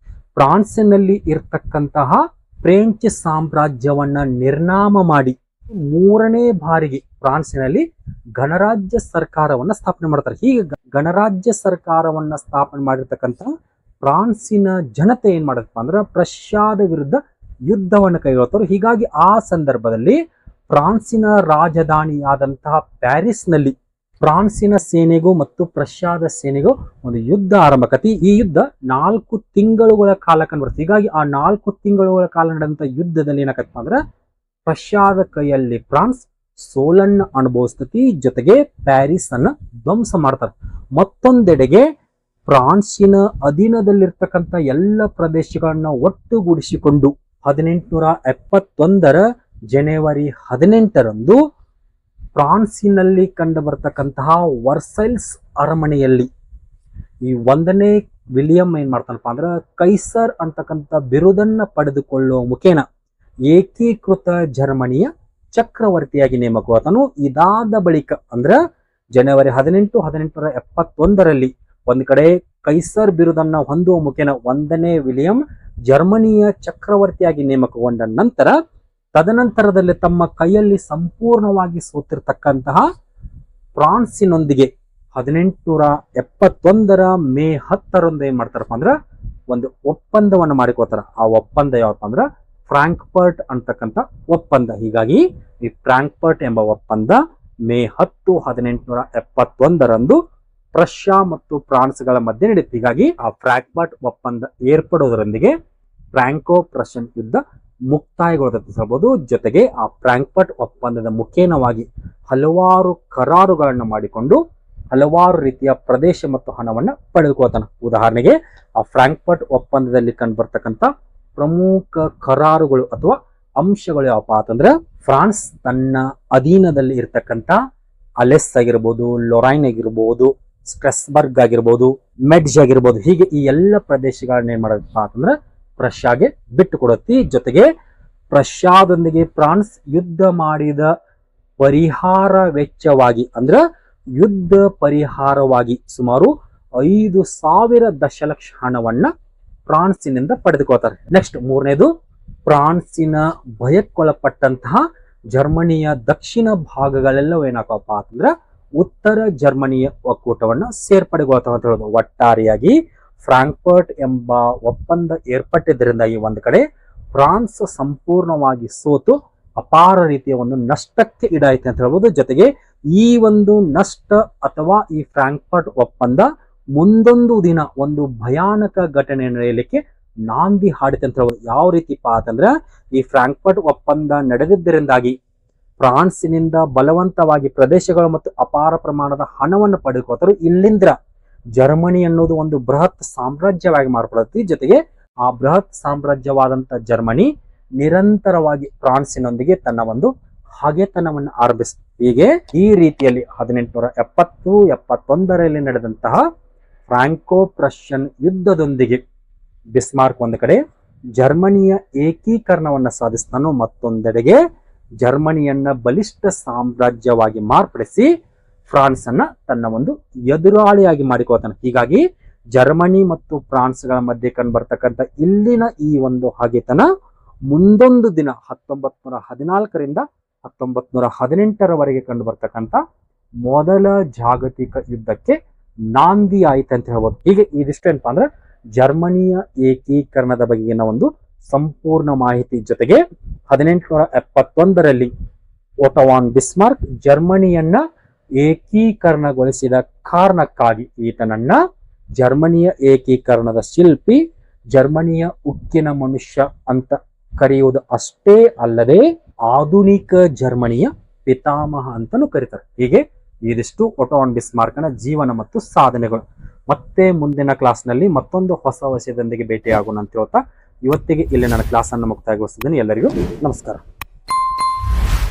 ಫ್ರಾನ್ಸಿನಲ್ಲಿ ಇರ್ತಕ್ಕಂತಹ ಫ್ರೆಂಚ್ ಸಾಮ್ರಾಜ್ಯವನ್ನ ನಿರ್ನಾಮ ಮಾಡಿ 3ನೇ ಬಾರಿಗೆ ಫ್ರಾನ್ಸಿನಲ್ಲಿ ಗಣರಾಜ್ಯ ಸರ್ಕಾರವನ್ನ ಸ್ಥಾಪನೆ ಮಾಡ್ತಾರೆ. ಹೀಗೆ ಗಣರಾಜ್ಯ ಸರ್ಕಾರವನ್ನ ಸ್ಥಾಪನೆ ಮಾಡಿರ್ತಕ್ಕಂಥ ಫ್ರಾನ್ಸಿನ ಜನತೆ ಏನ್ ಮಾಡತ್ತಪ್ಪ ಅಂದ್ರೆ ಪ್ರಷ್ಯಾದ ವಿರುದ್ಧ ಯುದ್ಧವನ್ನು ಕೈಗೊಳ್ತಾರೆ. ಹೀಗಾಗಿ ಆ ಸಂದರ್ಭದಲ್ಲಿ ಫ್ರಾನ್ಸಿನ ರಾಜಧಾನಿಯಾದಂತಹ ಪ್ಯಾರಿಸ್ನಲ್ಲಿ ಫ್ರಾನ್ಸಿನ ಸೇನೆಗೂ ಮತ್ತು ಪ್ರಷ್ಯಾದ ಸೇನೆಗೂ ಒಂದು ಯುದ್ಧ ಆರಂಭಕತಿ. ಈ ಯುದ್ಧ 4 ತಿಂಗಳುಗಳ ಕಾಲ ಕಂಡುಬರುತ್ತೆ. ಹೀಗಾಗಿ ಆ 4 ತಿಂಗಳುಗಳ ಕಾಲ ನಡೆದಂತ ಯುದ್ಧದಲ್ಲಿ ಏನಾಗತ್ತಪ್ಪ ಅಂದ್ರೆ ಪ್ರಷ್ಯಾದ ಕೈಯಲ್ಲಿ ಫ್ರಾನ್ಸ್ ಸೋಲನ್ನ ಅನುಭವಿಸ್ತತಿ, ಜೊತೆಗೆ ಪ್ಯಾರಿಸ್ ಅನ್ನ ಧ್ವಂಸ ಮಾಡ್ತಾರೆ. ಮತ್ತೊಂದೆಡೆಗೆ ಫ್ರಾನ್ಸಿನ ಅಧೀನದಲ್ಲಿರ್ತಕ್ಕಂಥ ಎಲ್ಲ ಪ್ರದೇಶಗಳನ್ನ ಒಟ್ಟುಗೂಡಿಸಿಕೊಂಡು 1871 ಜನವರಿ 18ರಂದು ಫ್ರಾನ್ಸಿನಲ್ಲಿ ಕಂಡು ಬರ್ತಕ್ಕಂತಹ ವರ್ಸೈಲ್ಸ್ ಅರಮನೆಯಲ್ಲಿ ಈ 1ನೇ ವಿಲಿಯಂ ಏನ್ ಮಾಡ್ತಾನಪ್ಪ ಅಂದ್ರೆ ಕೈಸರ್ ಅಂತಕ್ಕಂಥ ಬಿರುದನ್ನ ಪಡೆದುಕೊಳ್ಳುವ ಮುಖೇನ ಏಕೀಕೃತ ಜರ್ಮನಿಯ ಚಕ್ರವರ್ತಿಯಾಗಿ ನೇಮಕವಾದನು. ಇದಾದ ಬಳಿಕ ಅಂದ್ರೆ ಜನವರಿ 18, 1871ರಲ್ಲಿ ಒಂದ್ ಕಡೆ ಕೈಸರ್ ಬಿರುದನ್ನ ಹೊಂದುವ ಮುಖೇನ 1ನೇ ವಿಲಿಯಂ ಜರ್ಮನಿಯ ಚಕ್ರವರ್ತಿಯಾಗಿ ನೇಮಕಗೊಂಡ ನಂತರ ತದನಂತರದಲ್ಲಿ ತಮ್ಮ ಕೈಯಲ್ಲಿ ಸಂಪೂರ್ಣವಾಗಿ ಸೋತಿರ್ತಕ್ಕಂತಹ ಫ್ರಾನ್ಸಿನೊಂದಿಗೆ 1871 ಮೇ 10ರಂದು ಏನ್ ಮಾಡ್ತಾರಪ್ಪ ಅಂದ್ರ ಒಂದು ಒಪ್ಪಂದವನ್ನು ಮಾಡಿಕೋತಾರ. ಆ ಒಪ್ಪಂದ ಯಾವಪ್ಪ ಅಂದ್ರ ಫ್ರಾಂಕ್ಫರ್ಟ್ ಅಂತಕ್ಕಂಥ ಒಪ್ಪಂದ. ಹೀಗಾಗಿ ಈ ಫ್ರಾಂಕ್ಫರ್ಟ್ ಎಂಬ ಒಪ್ಪಂದ ಮೇ 10, 1871ರಂದು ರಷ್ಯಾ ಮತ್ತು ಫ್ರಾನ್ಸ್ಗಳ ಮಧ್ಯೆ ನಡೆಯಿತು. ಹೀಗಾಗಿ ಆ ಫ್ರಾಂಕ್ಫರ್ಟ್ ಒಪ್ಪಂದ ಏರ್ಪಡುವುದರೊಂದಿಗೆ ಫ್ರಾಂಕೋ ಪ್ರಷನ್ ಯುದ್ಧ ಮುಕ್ತಾಯಗೊಳ್ಳುತ್ತೆ ಹೇಳ್ಬೋದು. ಜೊತೆಗೆ ಆ ಫ್ರಾಂಕ್ಫರ್ಟ್ ಒಪ್ಪಂದದ ಮುಖೇನವಾಗಿ ಹಲವಾರು ಕರಾರುಗಳನ್ನು ಮಾಡಿಕೊಂಡು ಹಲವಾರು ರೀತಿಯ ಪ್ರದೇಶ ಮತ್ತು ಹಣವನ್ನ ಪಡೆದುಕೊಳ್ತಾನೆ. ಉದಾಹರಣೆಗೆ ಆ ಫ್ರಾಂಕ್ಫರ್ಟ್ ಒಪ್ಪಂದದಲ್ಲಿ ಕಂಡು ಬರ್ತಕ್ಕಂಥ ಪ್ರಮುಖ ಕರಾರುಗಳು ಅಥವಾ ಅಂಶಗಳು ಯಾವಪ್ಪ ಅಂತಂದ್ರೆ ಫ್ರಾನ್ಸ್ ತನ್ನ ಅಧೀನದಲ್ಲಿ ಇರ್ತಕ್ಕಂಥ ಅಲೆಸ್ ಆಗಿರ್ಬೋದು, ಲೊರೈನ್ ಆಗಿರ್ಬೋದು, ಸ್ಟ್ರೆಸ್ಬರ್ಗ್ ಆಗಿರ್ಬೋದು, ಮೆಡ್ಜ್ ಆಗಿರ್ಬೋದು, ಹೀಗೆ ಈ ಎಲ್ಲ ಪ್ರದೇಶಗಳನ್ನ ಏನ್ ಮಾಡೋದಪ್ಪ ಅಂತಂದ್ರೆ ಪ್ರಷ್ಯಾಗೆ ಬಿಟ್ಟು ಕೊಡುತ್ತೆ. ಜೊತೆಗೆ ಪ್ರಷ್ಯಾದೊಂದಿಗೆ ಫ್ರಾನ್ಸ್ ಯುದ್ಧ ಮಾಡಿದ ಪರಿಹಾರ ವೆಚ್ಚವಾಗಿ ಅಂದ್ರೆ ಯುದ್ಧ ಪರಿಹಾರವಾಗಿ ಸುಮಾರು 5,000 ದಶಲಕ್ಷ ಹಣವನ್ನ ಫ್ರಾನ್ಸಿನಿಂದ ಪಡೆದುಕೊಳ್ತಾರೆ. ನೆಕ್ಸ್ಟ್ 3ನೇದು ಫ್ರಾನ್ಸಿನ ಭಯಕ್ಕೊಳಪಟ್ಟಂತಹ ಜರ್ಮನಿಯ ದಕ್ಷಿಣ ಭಾಗಗಳೆಲ್ಲವೂ ಏನಾಗಪ್ಪ ಅಂತಂದ್ರೆ ಉತ್ತರ ಜರ್ಮನಿಯ ಒಕ್ಕೂಟವನ್ನ ಸೇರ್ಪಡೆಗೊಳ್ತಾವ ಅಂತ ಹೇಳೋದು. ಒಟ್ಟಾರೆಯಾಗಿ ಫ್ರಾಂಕ್ಫರ್ಟ್ ಎಂಬ ಒಪ್ಪಂದ ಏರ್ಪಟ್ಟಿದ್ದರಿಂದಾಗಿ ಒಂದು ಕಡೆ ಫ್ರಾನ್ಸ್ ಸಂಪೂರ್ಣವಾಗಿ ಸೋತು ಅಪಾರ ರೀತಿಯ ಒಂದು ನಷ್ಟಕ್ಕೆ ಈಡಾಯಿತು ಅಂತ ಹೇಳ್ಬೋದು. ಜೊತೆಗೆ ಈ ಒಂದು ನಷ್ಟ ಅಥವಾ ಈ ಫ್ರಾಂಕ್ಫರ್ಟ್ ಒಪ್ಪಂದ ಮುಂದೊಂದು ದಿನ ಒಂದು ಭಯಾನಕ ಘಟನೆ ನಡೆಯಲಿಕ್ಕೆ ನಾಂದಿ ಹಾಡಿತೆ ಅಂತ ಹೇಳ್ಬೋದು. ಯಾವ ರೀತಿಪ್ಪ ಅಂತಂದ್ರೆ ಈ ಫ್ರಾಂಕ್ಫರ್ಟ್ ಒಪ್ಪಂದ ನಡೆದಿದ್ದರಿಂದಾಗಿ ಫ್ರಾನ್ಸಿನಿಂದ ಬಲವಂತವಾಗಿ ಪ್ರದೇಶಗಳು ಮತ್ತು ಅಪಾರ ಪ್ರಮಾಣದ ಹಣವನ್ನು ಪಡೆದುಕೊಳ್ತಾರೆ. ಇಲ್ಲಿಂದ ಜರ್ಮನಿ ಅನ್ನೋದು ಒಂದು ಬೃಹತ್ ಸಾಮ್ರಾಜ್ಯವಾಗಿ ಮಾರ್ಪಡುತ್ತೆ. ಜೊತೆಗೆ ಆ ಬೃಹತ್ ಸಾಮ್ರಾಜ್ಯವಾದಂತ ಜರ್ಮನಿ ನಿರಂತರವಾಗಿ ಫ್ರಾನ್ಸಿನೊಂದಿಗೆ ತನ್ನ ಒಂದು ಹಗೆತನವನ್ನು ಆರಂಭಿಸಿತು. ಹೀಗೆ ಈ ರೀತಿಯಲ್ಲಿ 1870-71ರಲ್ಲಿ ನಡೆದಂತಹ ಫ್ರಾಂಕೋ ಪ್ರಷನ್ ಯುದ್ಧದೊಂದಿಗೆ ಬಿಸ್ಮಾರ್ಕ್ ಒಂದು ಕಡೆ ಜರ್ಮನಿಯ ಏಕೀಕರಣವನ್ನ ಸಾಧಿಸ್ತಾನು, ಮತ್ತೊಂದೆಡೆಗೆ ಜರ್ಮನಿಯನ್ನ ಬಲಿಷ್ಠ ಸಾಮ್ರಾಜ್ಯವಾಗಿ ಮಾರ್ಪಡಿಸಿ ಫ್ರಾನ್ಸ್ ಅನ್ನ ತನ್ನ ಒಂದು ಎದುರಾಳಿಯಾಗಿ ಮಾಡಿಕೊಳ್ತಾನೆ. ಹೀಗಾಗಿ ಜರ್ಮನಿ ಮತ್ತು ಫ್ರಾನ್ಸ್ಗಳ ಮಧ್ಯೆ ಕಂಡುಬರ್ತಕ್ಕಂಥ ಇಲ್ಲಿನ ಈ ಒಂದು ಹಗೆತನ ಮುಂದೊಂದು ದಿನ 1914ರಿಂದ 1918ರವರೆಗೆ ಕಂಡು ಬರ್ತಕ್ಕಂಥ ಮೊದಲ ಜಾಗತಿಕ ಯುದ್ಧಕ್ಕೆ ನಾಂದಿ ಆಯ್ತು ಅಂತ ಹೇಳ್ಬೋದು. ಹೀಗೆ ಇದಿಷ್ಟು ಏನಪ್ಪಾ ಅಂದ್ರೆ ಜರ್ಮನಿಯ ಏಕೀಕರಣದ ಬಗೆಗಿನ ಒಂದು ಸಂಪೂರ್ಣ ಮಾಹಿತಿ. ಜೊತೆಗೆ 1871ರಲ್ಲಿ ಓಟೋ ವಾನ್ ಬಿಸ್ಮಾರ್ಕ್ ಜರ್ಮನಿಯನ್ನ ಏಕೀಕರಣಗೊಳಿಸಿದ ಕಾರಣಕ್ಕಾಗಿ ಈತನನ್ನ ಜರ್ಮನಿಯ ಏಕೀಕರಣದ ಶಿಲ್ಪಿ, ಜರ್ಮನಿಯ ಉಕ್ಕಿನ ಮನುಷ್ಯ ಅಂತ ಕರೆಯುವುದು ಅಷ್ಟೇ ಅಲ್ಲದೆ ಆಧುನಿಕ ಜರ್ಮನಿಯ ಪಿತಾಮಹ ಅಂತಲೂ ಕರೀತಾರೆ. ಹೀಗೆ ಇದಿಷ್ಟು ಒಟೋ ವಾನ್ ಬಿಸ್ಮಾರ್ಕ್ನ ಜೀವನ ಮತ್ತು ಸಾಧನೆಗಳು. ಮತ್ತೆ ಮುಂದಿನ ಕ್ಲಾಸ್ನಲ್ಲಿ ಮತ್ತೊಂದು ಹೊಸ ವಿಷಯದೊಂದಿಗೆ ಭೇಟಿಯಾಗೋಣ ಅಂತ ಹೇಳ್ತಾ ಇವತ್ತಿಗೆ ಇಲ್ಲಿ ನನ್ನ ಕ್ಲಾಸನ್ನು ಮುಕ್ತಾಯಗೊಳಿಸಿದ್ದೀನಿ. ಎಲ್ಲರಿಗೂ ನಮಸ್ಕಾರ.